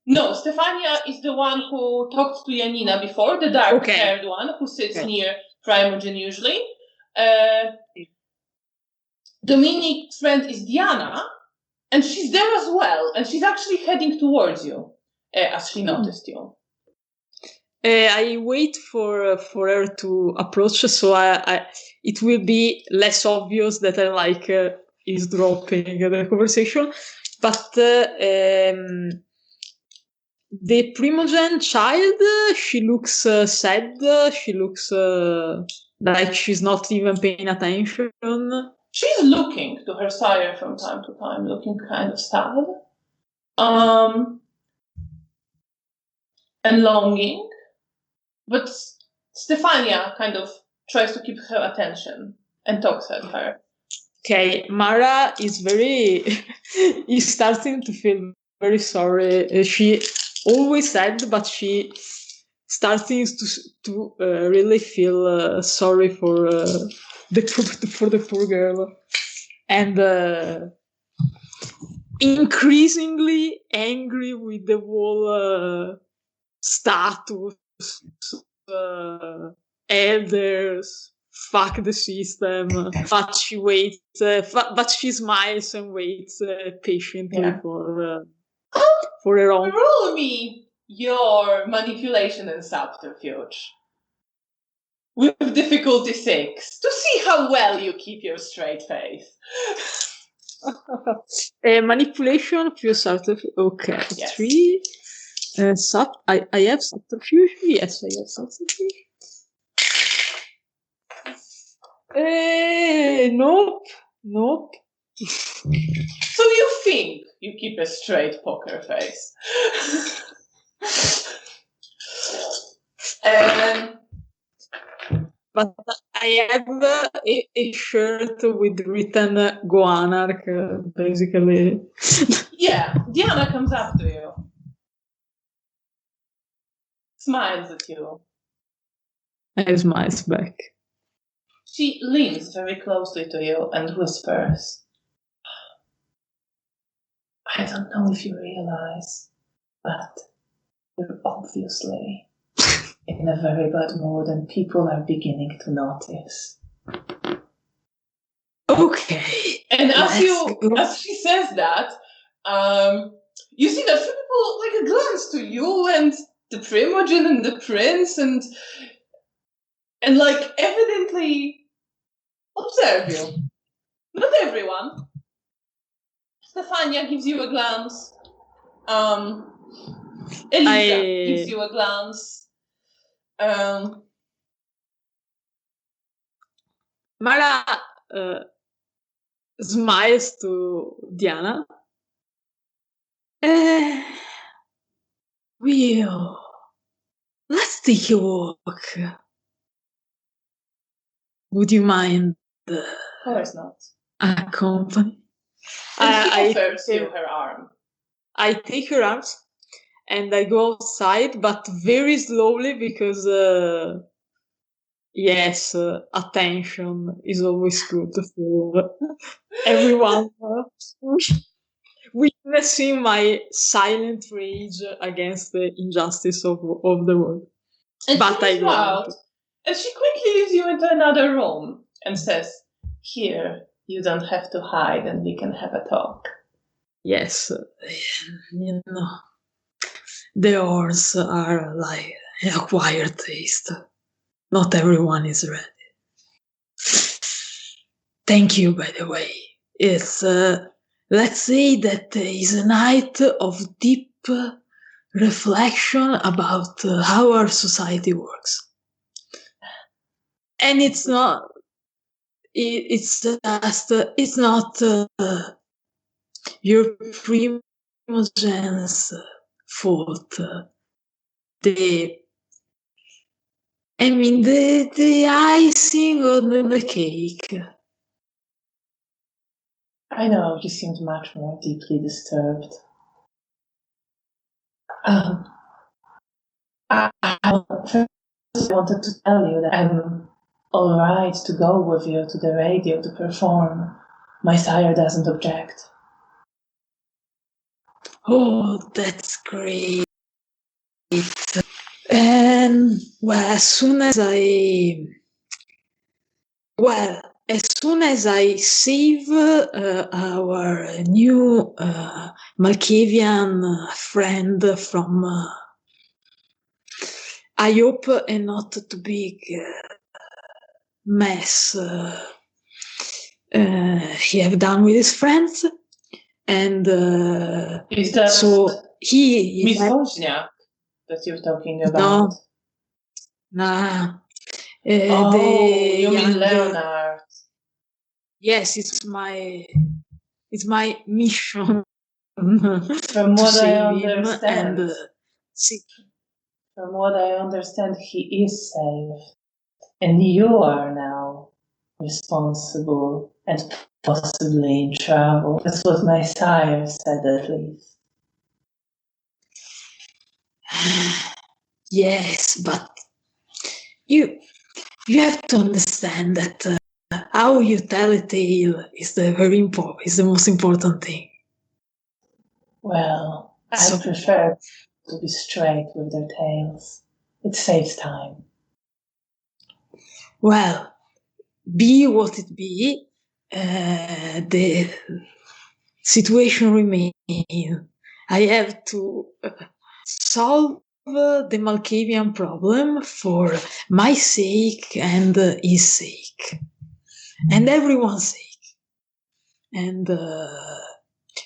No, Stefania is the one who talked to Janina before, the dark-haired one who sits near Primogen usually. Dominic's friend is Diana, and she's there as well, and she's actually heading towards you, as she noticed you. I wait for her to approach, so it will be less obvious that I eavesdropping the conversation. But the Primogen child, she looks sad. She looks like she's not even paying attention. She's looking to her sire from time to time, looking kind of sad. And longing. But Stefania kind of tries to keep her attention and talks at her. Okay, Mara is is starting to feel very sorry. She always sad, but she starting to really feel sorry for the poor girl, and increasingly angry with the whole status, elders. Fuck the system. But she waits. But she smiles and waits patiently for her own. Roll me your manipulation and subterfuge with difficulty 6 to see how well you keep your straight face. Manipulation plus subterfuge. Okay, yes. 3. I have subterfuge. Yes, I have subterfuge. Nope. So you think you keep a straight poker face. But I have a shirt with written Go Anarch, basically. Yeah, Diana comes up to you. Smiles at you. I smiles back. She leans very closely to you and whispers, I don't know if you realize, but you're obviously in a very bad mood and people are beginning to notice. Okay. And as she says that, you see that few people like a glance to you and the Primogen and the prince and like evidently observe you. Not everyone. Stefania gives you a glance. Elisa gives you a glance. Mara smiles to Diana. Let's take a walk. Would you mind Of course not. accompany? And she offers you her arm. I take her arms and I go outside, but very slowly because, yes, attention is always good for everyone. Witnessing my silent rage against the injustice of the world. And but she I go out. And she quickly leads you into another room and says, "Here, you don't have to hide and we can have a talk." Yes, you know, the horns are like an acquired taste. Not everyone is ready. Thank you, by the way. It's, let's say that is a night of deep reflection about how our society works. And it's not, it's just, it's not your Primogen's fault. The icing on the cake. I know, you seemed much more deeply disturbed. I wanted to tell you that I'm all right to go with you to the radio to perform. My sire doesn't object. Oh, that's great. And as soon as I save our new Malkavian friend from, I hope, a not too big mess he have done with his friends, and Is that so he Miss Wozniak that you're talking about? No. You mean Leonard? Yes, it's my mission From to what I save him understand, and see. From what I understand, he is safe, and you are now responsible and possibly in trouble. That's what my sire said, at least. Yes, but you have to understand that how you tell a tale is the most important thing. Well, I prefer to be straight with their tales. It saves time. Well, be what it be, the situation remains. I have to solve the Malkavian problem for my sake and his sake, and everyone's sake. And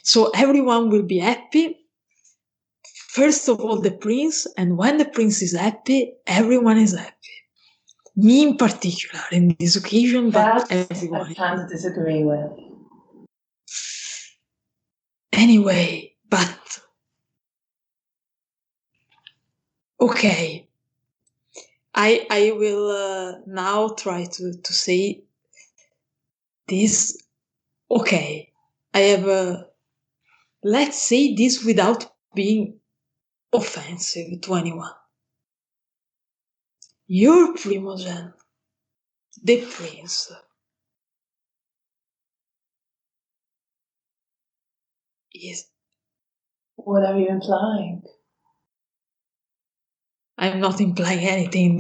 so everyone will be happy. First of all, the prince, and when the prince is happy, everyone is happy. Me in particular, in this occasion, but everyone. I can't disagree with. Anyway, but okay. I will now try to say this. Okay, I have let's say this without being offensive to anyone. Your Primogen, the prince, is. What are you implying? I'm not implying anything.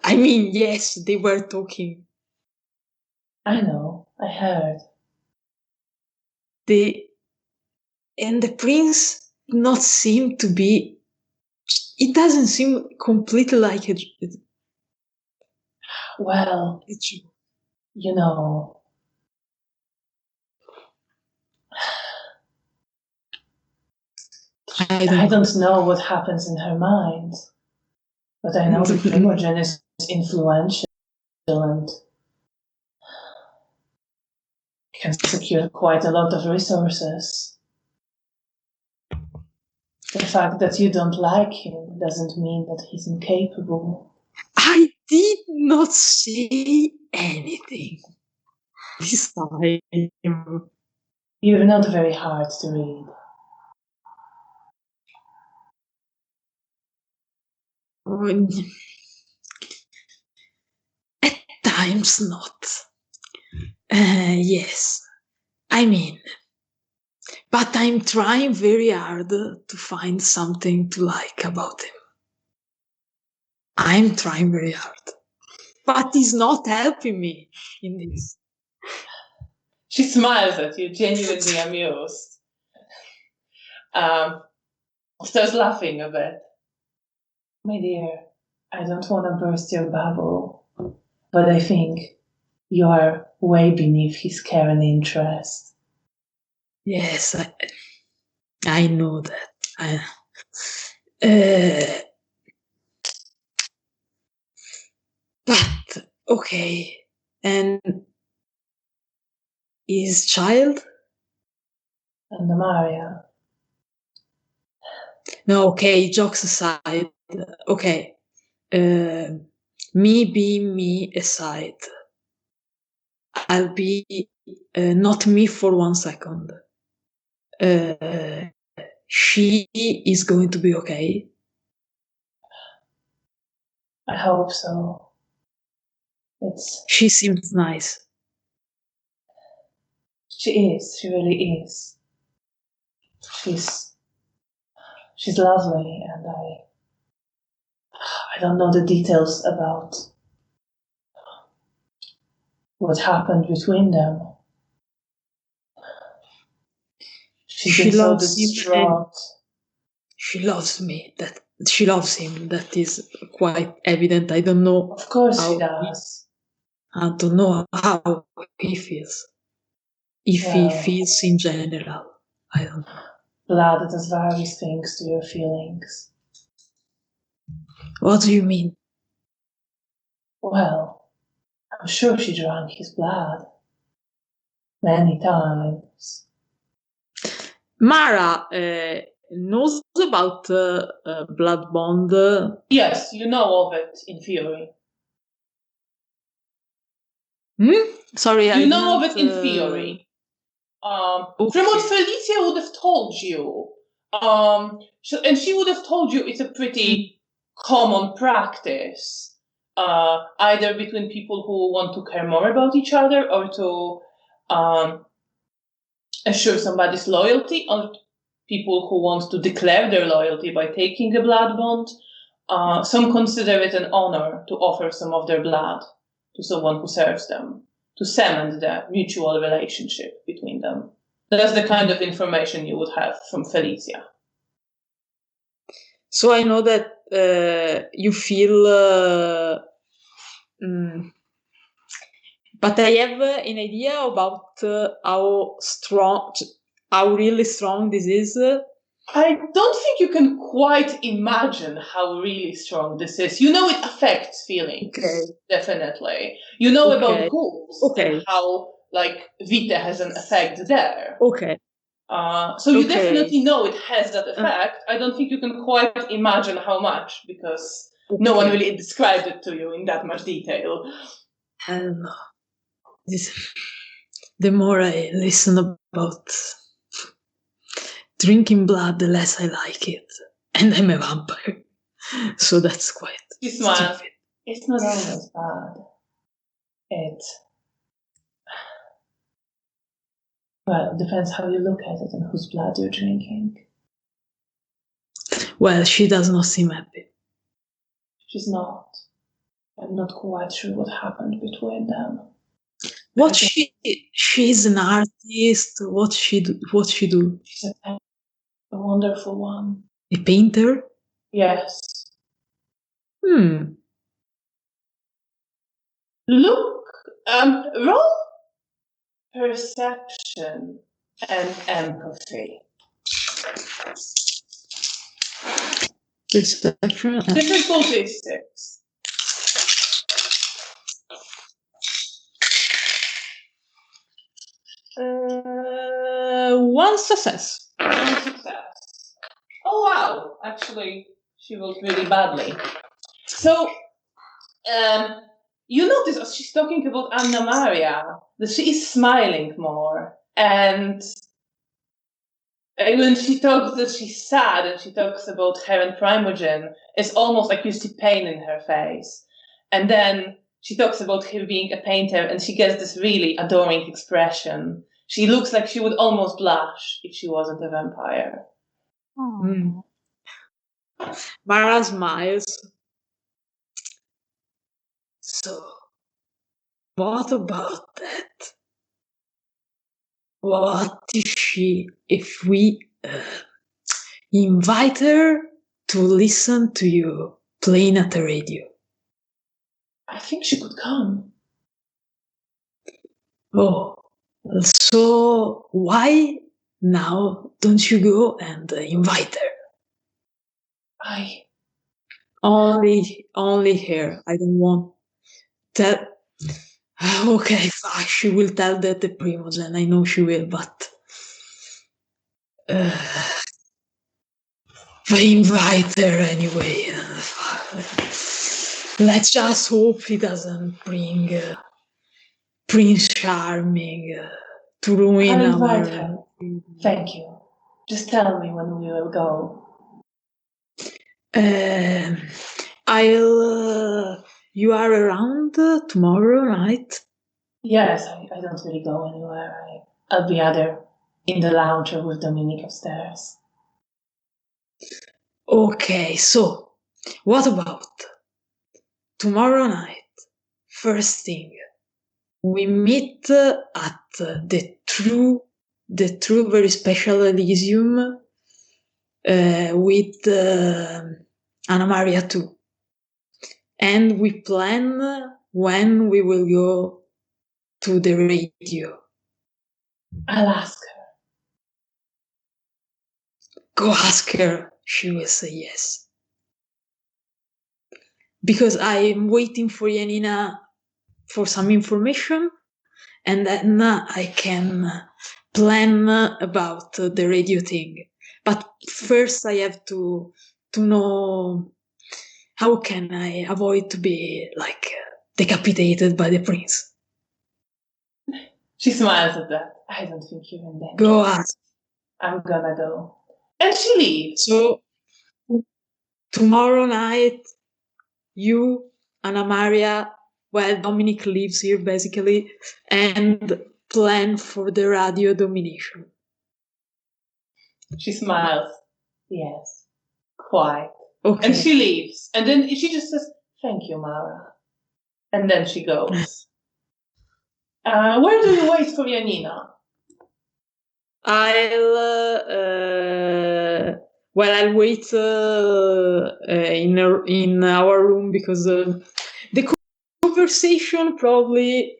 I mean, yes, they were talking. I know, I heard. and the prince not seem to be. It doesn't seem completely like a. Well, you know, I don't know what happens in her mind, but I know the Primogen is influential and can secure quite a lot of resources. The fact that you don't like him doesn't mean that he's incapable. I did not say anything this time. You're not very hard to read. At times not. Yes, I mean, but I'm trying very hard to find something to like about him. I'm trying very hard, but he's not helping me in this. She smiles at you, genuinely amused. Starts laughing a bit. My dear, I don't want to burst your bubble, but I think you are way beneath his care and interest. Yes, I know that. But okay, and his child? And Maria. No, okay, jokes aside. Okay, me being me aside. I'll be not me for 1 second. She is going to be okay. I hope so. She seems nice. She is. She really is. She's lovely, and I don't know the details about what happened between them. She's been so distraught. She loves me. She loves him. That is quite evident. I don't know. Of course she does. I don't know how he feels. If he feels in general. I don't know. Blood does various things to your feelings. What do you mean? Well, I'm sure she drank his blood. Many times. Mara knows about blood bond. Yes, you know of it in theory. Sorry, you know of it in theory. Okay. From what Felicia would have told you, and she would have told you it's a pretty common practice, either between people who want to care more about each other or to assure somebody's loyalty, or people who want to declare their loyalty by taking a blood bond. Some consider it an honor to offer some of their blood to someone who serves them, to cement the mutual relationship between them. That's the kind of information you would have from Felicia. So I know that you feel... but I have an idea about how really strong this is. I don't think you can quite imagine how really strong this is. You know it affects feelings, definitely. You know about ghouls and how, like, Vita has an effect there. So you definitely know it has that effect. I don't think you can quite imagine how much, because no one really described it to you in that much detail. I don't know. The more I listen about drinking blood, the less I like it. And I'm a vampire. So that's quite stupid. It's not always bad. Well, it depends how you look at it and whose blood you're drinking. Well, she does not seem happy. She's not. I'm not quite sure what happened between them. She's an artist. What she do? She's a A wonderful one. A painter? Yes. Look, roll perception and empathy. Perception. Difficulty is 6. One success. One success. Oh wow! Actually, she rolled really badly. So, you notice as she's talking about Anna Maria that she is smiling more, and when she talks that she's sad and she talks about her and Primogen, it's almost like you see pain in her face. And then she talks about her being a painter and she gets this really adoring expression. She looks like she would almost blush if she wasn't a vampire. Mara smiles. So, what about that? What if we invite her to listen to you playing at the radio? I think she could come. Oh, so why now don't you go and invite her? Only her. I don't want that. Okay, fine. She will tell that the Primogen. I know she will, but I invite her anyway. Let's just hope he doesn't bring Prince Charming to ruin I'll invite our. her. Thank you. Just tell me when we will go. You are around tomorrow night? Yes, I don't really go anywhere. I'll be either in the lounge or with Dominique upstairs. Okay, so what about tomorrow night? First thing, we meet at the true very special Elysium with Anna Maria too. And we plan when we will go to the radio. I'll ask her. Go ask her. She will say yes. Because I'm waiting for Janina for some information, and then I can plan about the radio thing. But first I have to know how can I avoid to be decapitated by the prince. She smiles at that. I don't think you're in danger. Go ask. I'm gonna go. And she leaves. So tomorrow night, you, Anna Maria, Dominic lives here basically, and plan for the radio domination. She smiles. Yes. Quite. Okay. And she leaves. And then she just says, "Thank you, Mara." And then she goes. Where do you wait for Janina? I'll wait in our room because the conversation probably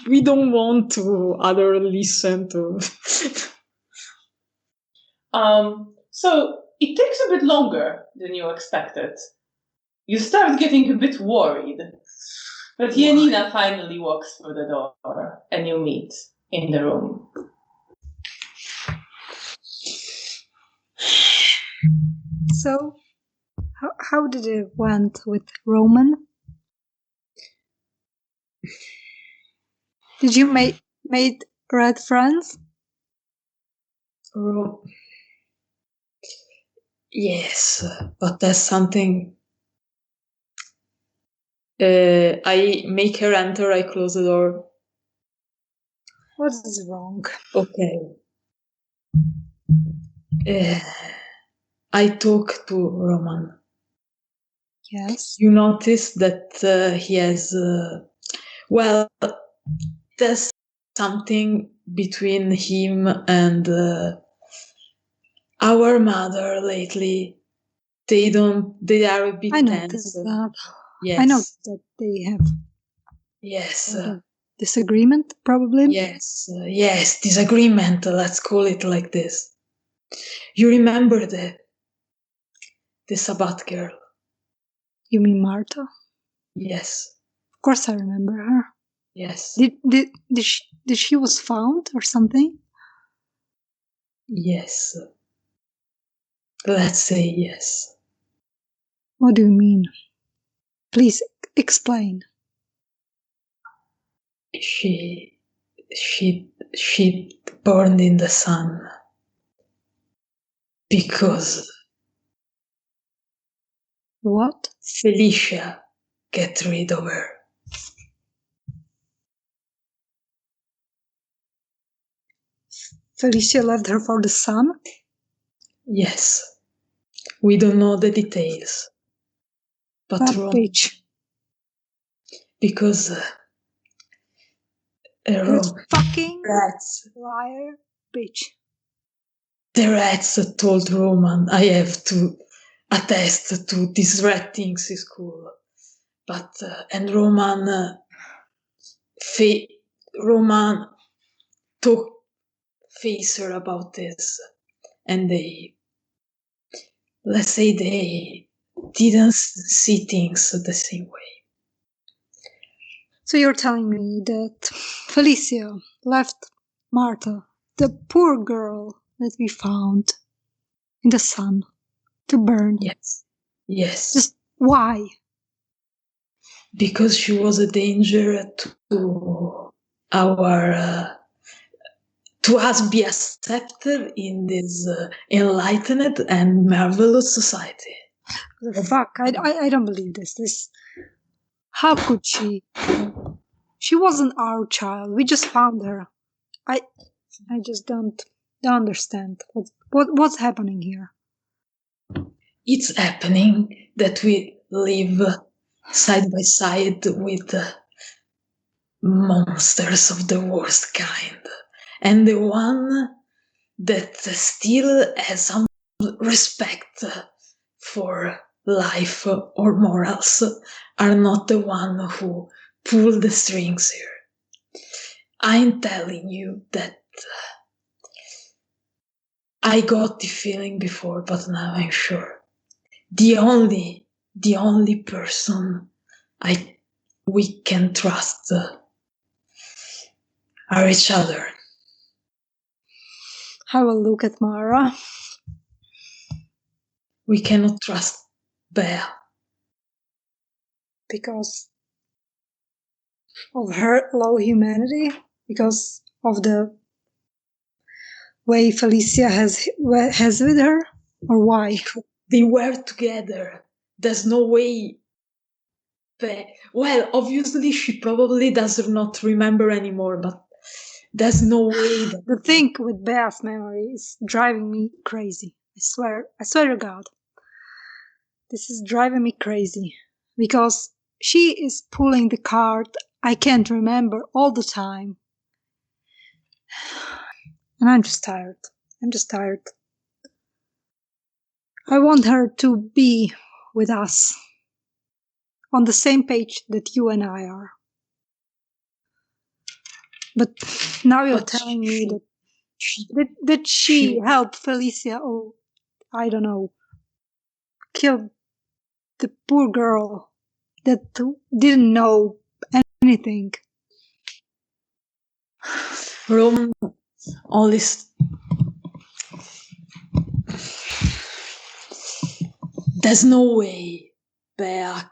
we don't want to other listen to. So it takes a bit longer than you expected. You start getting a bit worried. But Janina finally walks through the door and you meet in the room. So, how did it went with Roman? Did you made red friends? Yes, but that's something. I make her enter. I close the door. What is wrong? Okay. I talk to Roman. Yes. You notice that he has, there's something between him and our mother lately, they are a bit I tense. noticed that. Yes. I know that they have Yes. sort of disagreement, probably. Yes, disagreement. Let's call it like this. You remember the Sabbath girl? You mean Martha? Yes. Of course, I remember her. Yes. Did she was found or something? Yes. Let's say yes. What do you mean? Please explain. She burned in the sun because What? Felicia get rid of her. Felicia left her for the sun? Yes. We don't know the details. But That bitch. Because That fucking rats. liar bitch. The rats told Roman, I have to attest to these rat things is cool. But, and Roman talked face her about this. And let's say they didn't see things the same way. So you're telling me that Felicia left Martha, the poor girl that we found in the sun, to burn? Yes. Yes. Just why? Because she was a danger to our to us be accepted in this enlightened and marvelous society. The fuck? I don't believe this. How could she? She wasn't our child. We just found her. I just don't understand what's happening here. It's happening that we live side by side with monsters of the worst kind, and the one that still has some respect for life or morals are not the one who pull the strings here. I'm telling you that I got the feeling before, but now I'm sure. The only person we can trust are each other. I will look at Mara. We cannot trust Bea. Because of her low humanity? Because of the way Felicia has with her? Or why? They were together. There's no way. Well, obviously she probably does not remember anymore, but there's no way. The thing with Bea's memory is driving me crazy. I swear to God. This is driving me crazy. Because she is pulling the card I can't remember all the time. And I'm just tired. I want her to be with us. On the same page that you and I are. But now you're telling me that she helped Felicia, or I don't know, kill the poor girl that didn't know anything. Roman only. There's no way Bea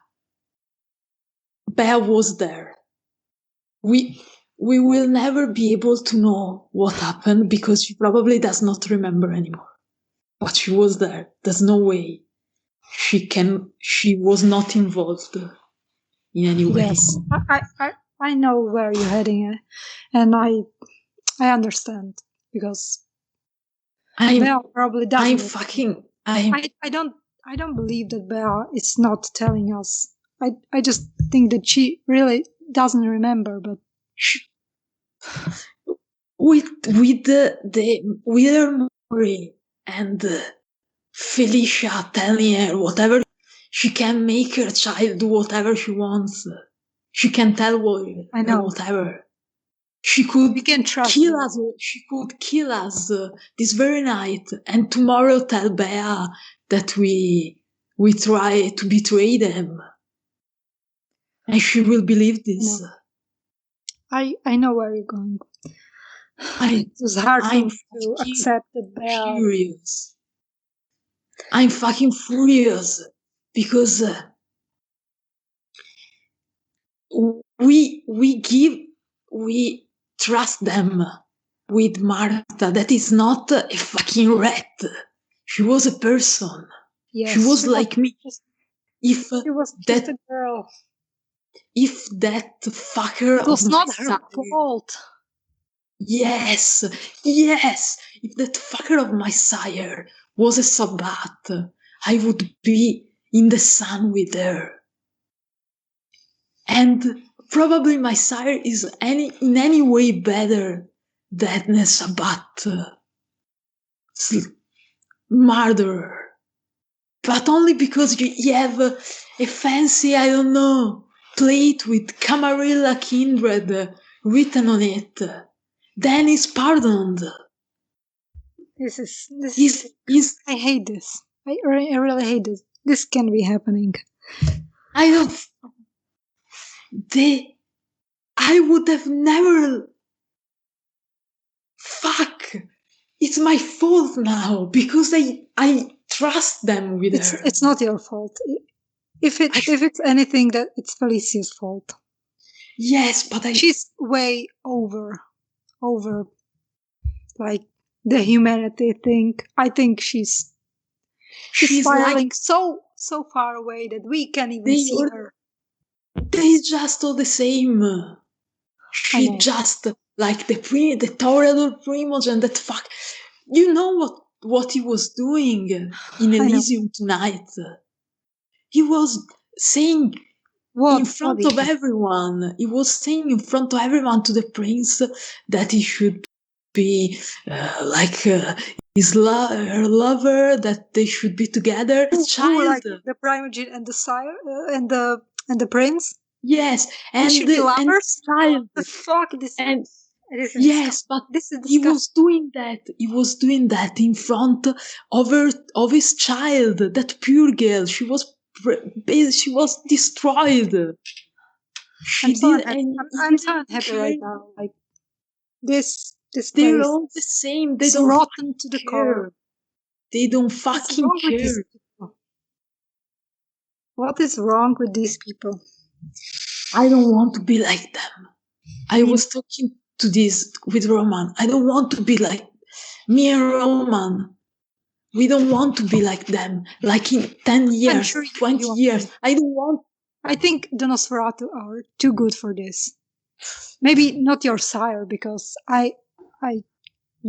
was there. We will never be able to know what happened because she probably does not remember anymore. But she was there. There's no way she was not involved in any way. Yes, I know where you're heading, and I understand because Bea probably doesn't. I don't believe that Bea is not telling us. I just think that she really doesn't remember, but with her memory, and Felicia telling her whatever she can make her child do whatever she wants. She can tell I know. whatever. She could We can trust kill her. us. She could kill us this very night, and tomorrow tell Bea that we try to betray them, and she will believe this. I know where you're going. I'm It's hard for I'm me to fucking accept that Bea. furious. I'm fucking furious because we trust them with Martha. That is not a fucking rat. She was a person. Yes, She was like me. If she was that just a girl. if that fucker It was of not my her sire, fault. yes, if that fucker of my sire was a Sabbath, I would be in the sun with her. And probably my sire is in any way better than a Sabbath murderer. But only because you have a fancy, I don't know, plate with Camarilla Kindred written on it. Then he's pardoned. This is He's I hate this. I really hate this. This can be happening. I don't. I would have never. Fuck! It's my fault now because I trust them with her. It's not your fault. If it's anything, that it's Felicia's fault. Yes, but she's way over like the humanity thing. I think she's spiraling like, so far away that we can't even see her. They just all the same. She just like the Toreador Primogen. That fuck. You know what he was doing in Elysium tonight? He was saying in front of everyone. He was saying in front of everyone to the prince that he should be her lover, that they should be together. Child, like the Primogen and the sire and the prince. Yes, and should be lovers. Child. The fuck this. And this is yes, but this is he was doing that. He was doing that in front of his child. That pure girl. She was destroyed. I'm so unhappy right now. Like this they're place all the same. They is don't rotten to the core. They don't fucking care. What is wrong with these people? I don't want to be like them. I was talking to this with Roman. I don't want to be like me and Roman. We don't want to be like them. Like in 10 years, 20 years. I don't want. I think the Nosferatu are too good for this. Maybe not your sire, because I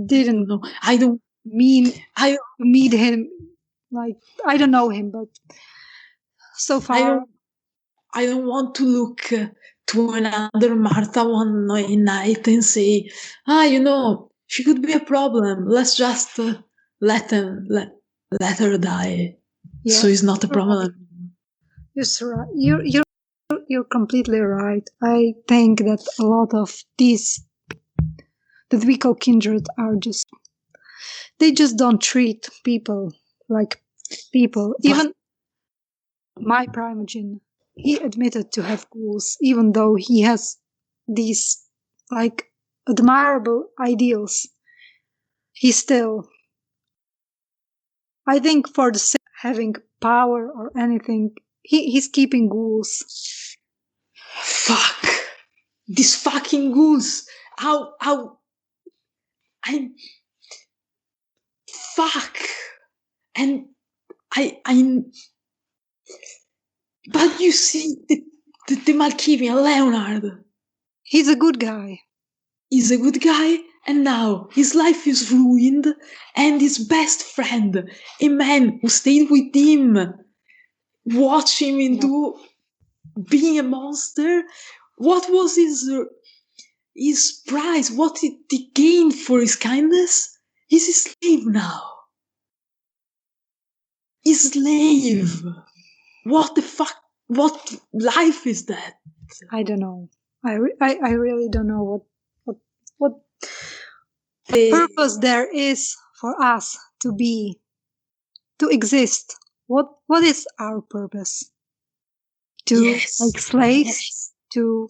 didn't know. I don't mean I meet him. Like I don't know him, but so far I don't want to look to another Martha one night and say, she could be a problem. Let's just let her die. Yeah, so it's not a problem. You're completely right. I think that a lot of these that we call kindred are they just don't treat people like people. Even my Primogen, he admitted to have ghouls, even though he has these like admirable ideals. He still, I think, for the sake of having power or anything, he's keeping ghouls. Fuck these fucking ghouls! How I'm fuck, and I'm. But you see, the Malkavian Leonard. He's a good guy. He's a good guy, and now his life is ruined, and his best friend, a man who stayed with him, watch him into being a monster. What was his prize? What did he gain for his kindness? He's a slave now. slave. What the fuck? What life is that? I don't know. I really don't know what They- purpose there is for us to exist. What is our purpose? To Yes. make slaves? Yes. To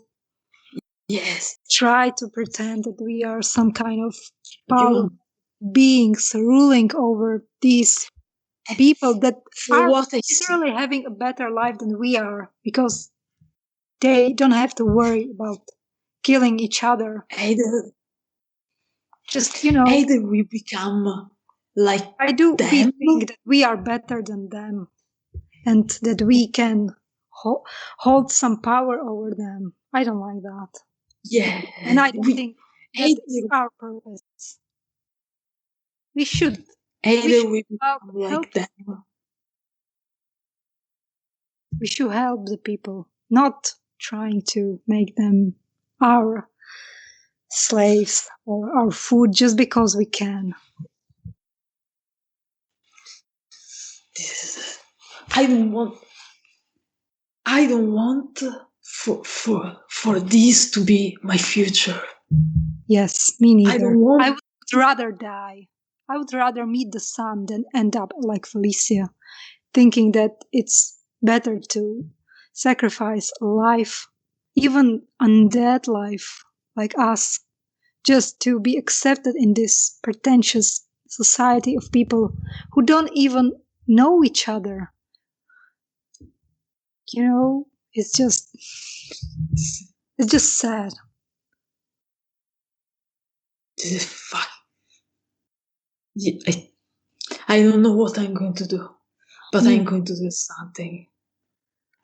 Yes. try to pretend that we are some kind of You- power beings ruling over these people that For are what I see, literally having a better life than we are, because they don't have to worry about killing each other. either Just, either we become like I do we them, think that we are better than them and that we can hold some power over them. I don't like that. yeah, And I don't we think that is either our purpose. We should either we help, become like them. we should help the people, not trying to make them our slaves or our food just because we can. I don't want for this to be my future. Yes, me neither. I don't want. I would rather die. I would rather meet the sun than end up like Felicia, thinking that it's better to sacrifice a life, even undead life like us, just to be accepted in this pretentious society of people who don't even know each other. It's just sad. Fuck. Yeah, I don't know what I'm going to do, but I'm going to do something.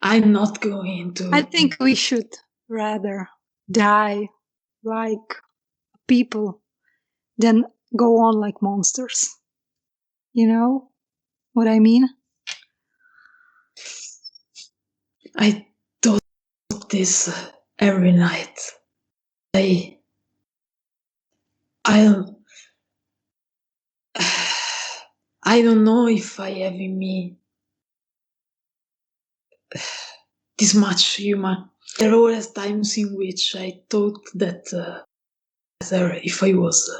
I'm not going to. I think we should rather die like people than go on like monsters. You know what I mean? I thought this every night. I don't. I don't know if I have in me this much human. There were times in which I thought that if I was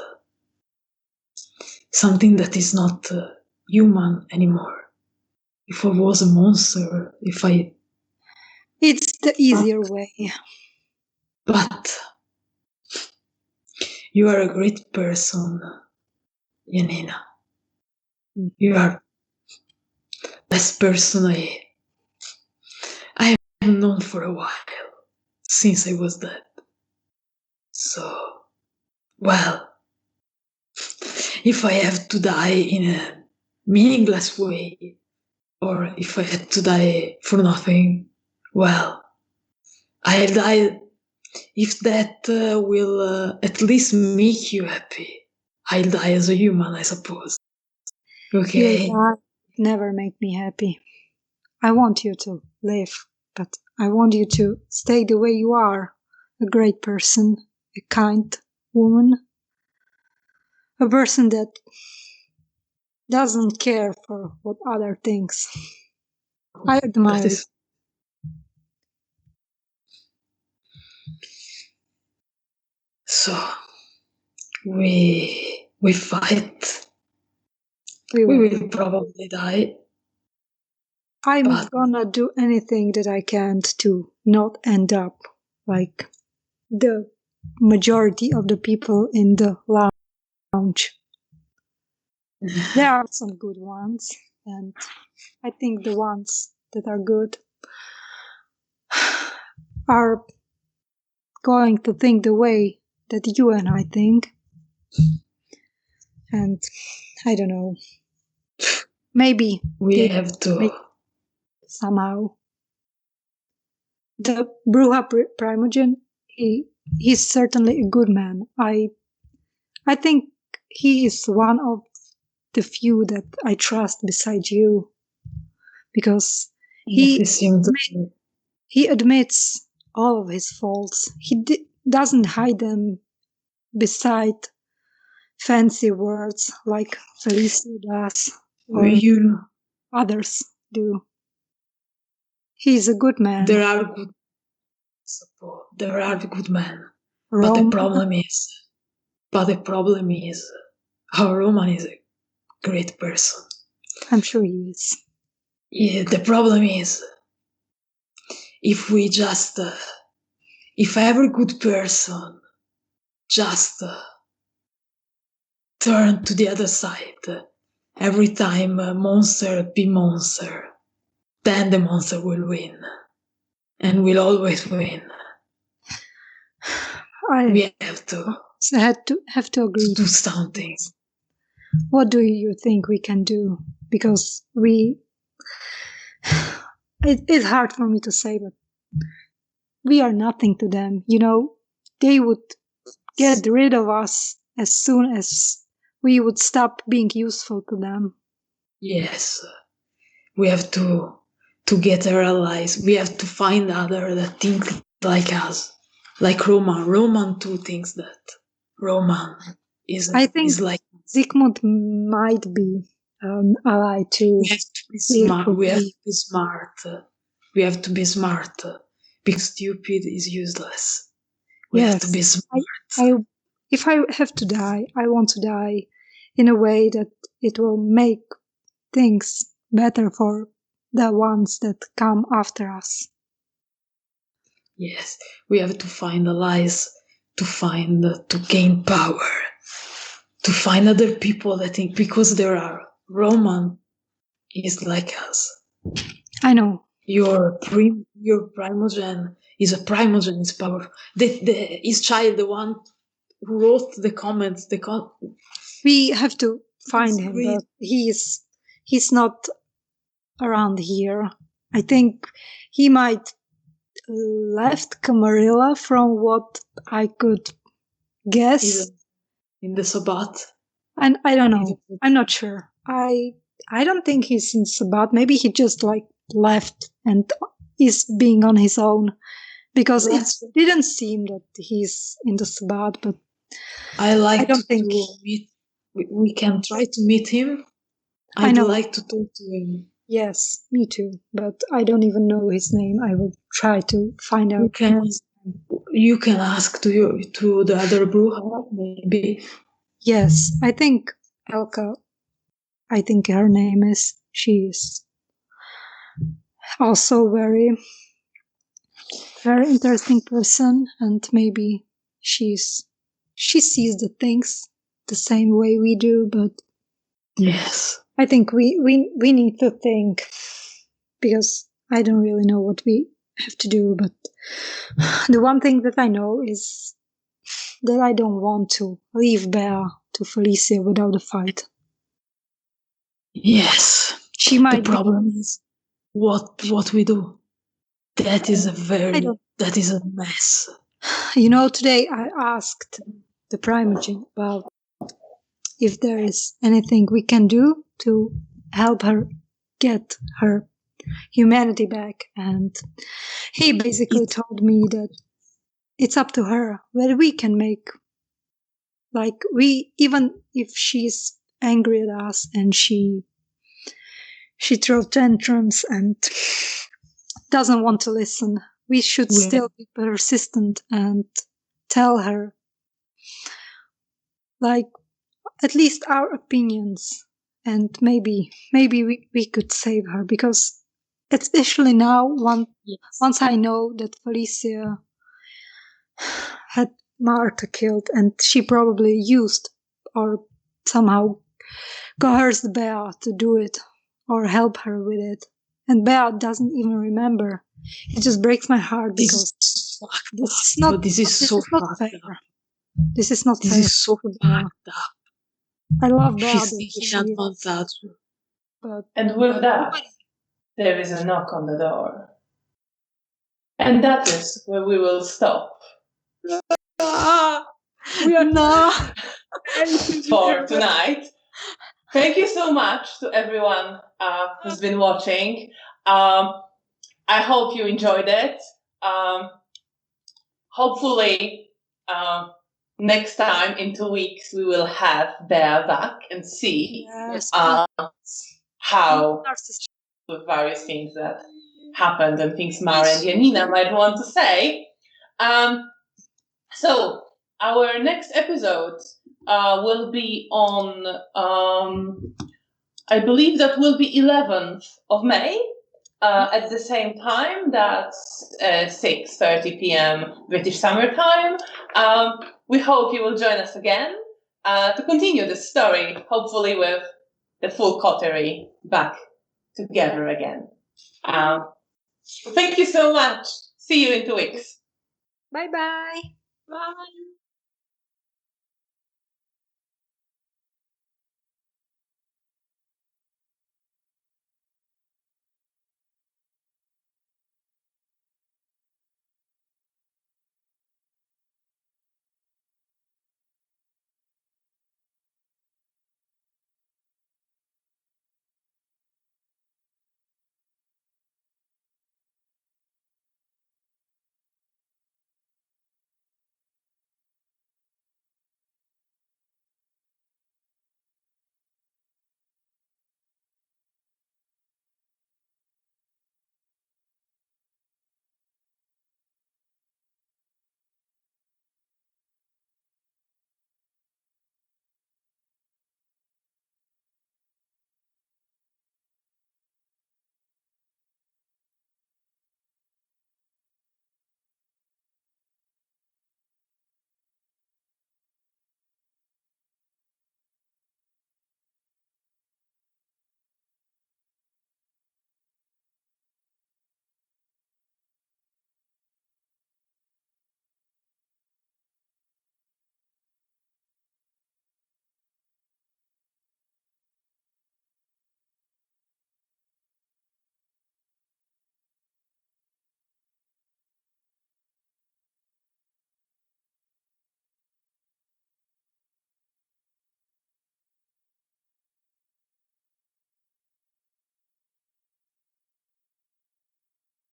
something that is not human anymore, if I was a monster, It's the easier way. But you are a great person, Janina. You are the best person I have known for a while, since I was dead. So, well, if I have to die in a meaningless way, or if I had to die for nothing, well, I'll die if that will at least make you happy. I'll die as a human, I suppose. Okay. Your life never make me happy. I want you to live, but I want you to stay the way you are. A great person, a kind woman, a person that doesn't care for what other thinks. I admire it. So we fight. We will probably die. I'm gonna do anything that I can to not end up like the majority of the people in the lounge. There are some good ones, and I think the ones that are good are going to think the way that you and I think. And I don't know. Maybe we have to somehow. The Bruja Primogen, he's certainly a good man. I think he is one of the few that I trust beside you, because he admits all of his faults. He doesn't hide them beside fancy words like Felicia does. You others do. He's a good man. There are good men. Rome, But the problem is, our Roman is a great person. I'm sure he is. Yeah, the problem is, if every good person just turn to the other side every time a monster be monster, then the monster will win, and will always win. We have to agree. do something. What do you think we can do? Because it's hard for me to say, but we are nothing to them. They would get rid of us as soon as we would stop being useful to them. Yes, we have to get our allies. We have to find others that think like us, like Roman. Roman too thinks that. Roman is like Zygmunt might be an ally too. We have to be smart. We have to be smart. Because stupid is useless. We have to be smart. If I have to die, I want to die in a way that it will make things better for the ones that come after us. Yes, we have to find allies, to gain power, to find other people that think, because there are Roman is like us. I know. Your primogen is a primogen. Is powerful. His child, the one who wrote the comments, we have to find him, but he's not around here. I think he might left Camarilla, from what I could guess. In the Sabbat. And I don't know. I'm not sure. I don't think he's in Sabbat. Maybe he just left and is being on his own, because it didn't seem that he's in the Sabbat. But I don't think we can try to meet him. I'd like to talk to him. Yes, me too. But I don't even know his name. I will try to find out. You can ask to the other Bruja, maybe. Yes, I think Elka. I think her name is. She is also very, very interesting person, and maybe she sees the things the same way we do. But yes, I think we need to think, because I don't really know what we have to do. But the one thing that I know is that I don't want to leave Bea to Felicia without a fight. Yes, the problem is what we do. That is a mess. Today I asked the Primogen about if there is anything we can do to help her get her humanity back, and he basically told me that it's up to her, whether we can make, even if she's angry at us and she throws tantrums and doesn't want to listen, we should still be persistent and tell her, at least our opinions, and maybe we could save her, because especially now, once I know that Felicia had Marta killed, and she probably used or somehow coerced Bea to do it or help her with it, and Bea doesn't even remember. It just breaks my heart, because this is not fair. This is not fair. This is so fucked up. I love Bea. And with that, there is a knock on the door. And that is where we will stop. We are not for tonight. Thank you so much to everyone who's been watching. I hope you enjoyed it. Hopefully, next time in 2 weeks we will have Bea back and see how Narcissist. with various things that happened and things Mara and Janina might want to say. So our next episode will be on, I believe that will be 11th of May. At the same time, that's 6:30 p.m. British Summer Time. We hope you will join us again to continue this story, hopefully with the full coterie back together again. Thank you so much. See you in 2 weeks. Bye-bye. Bye.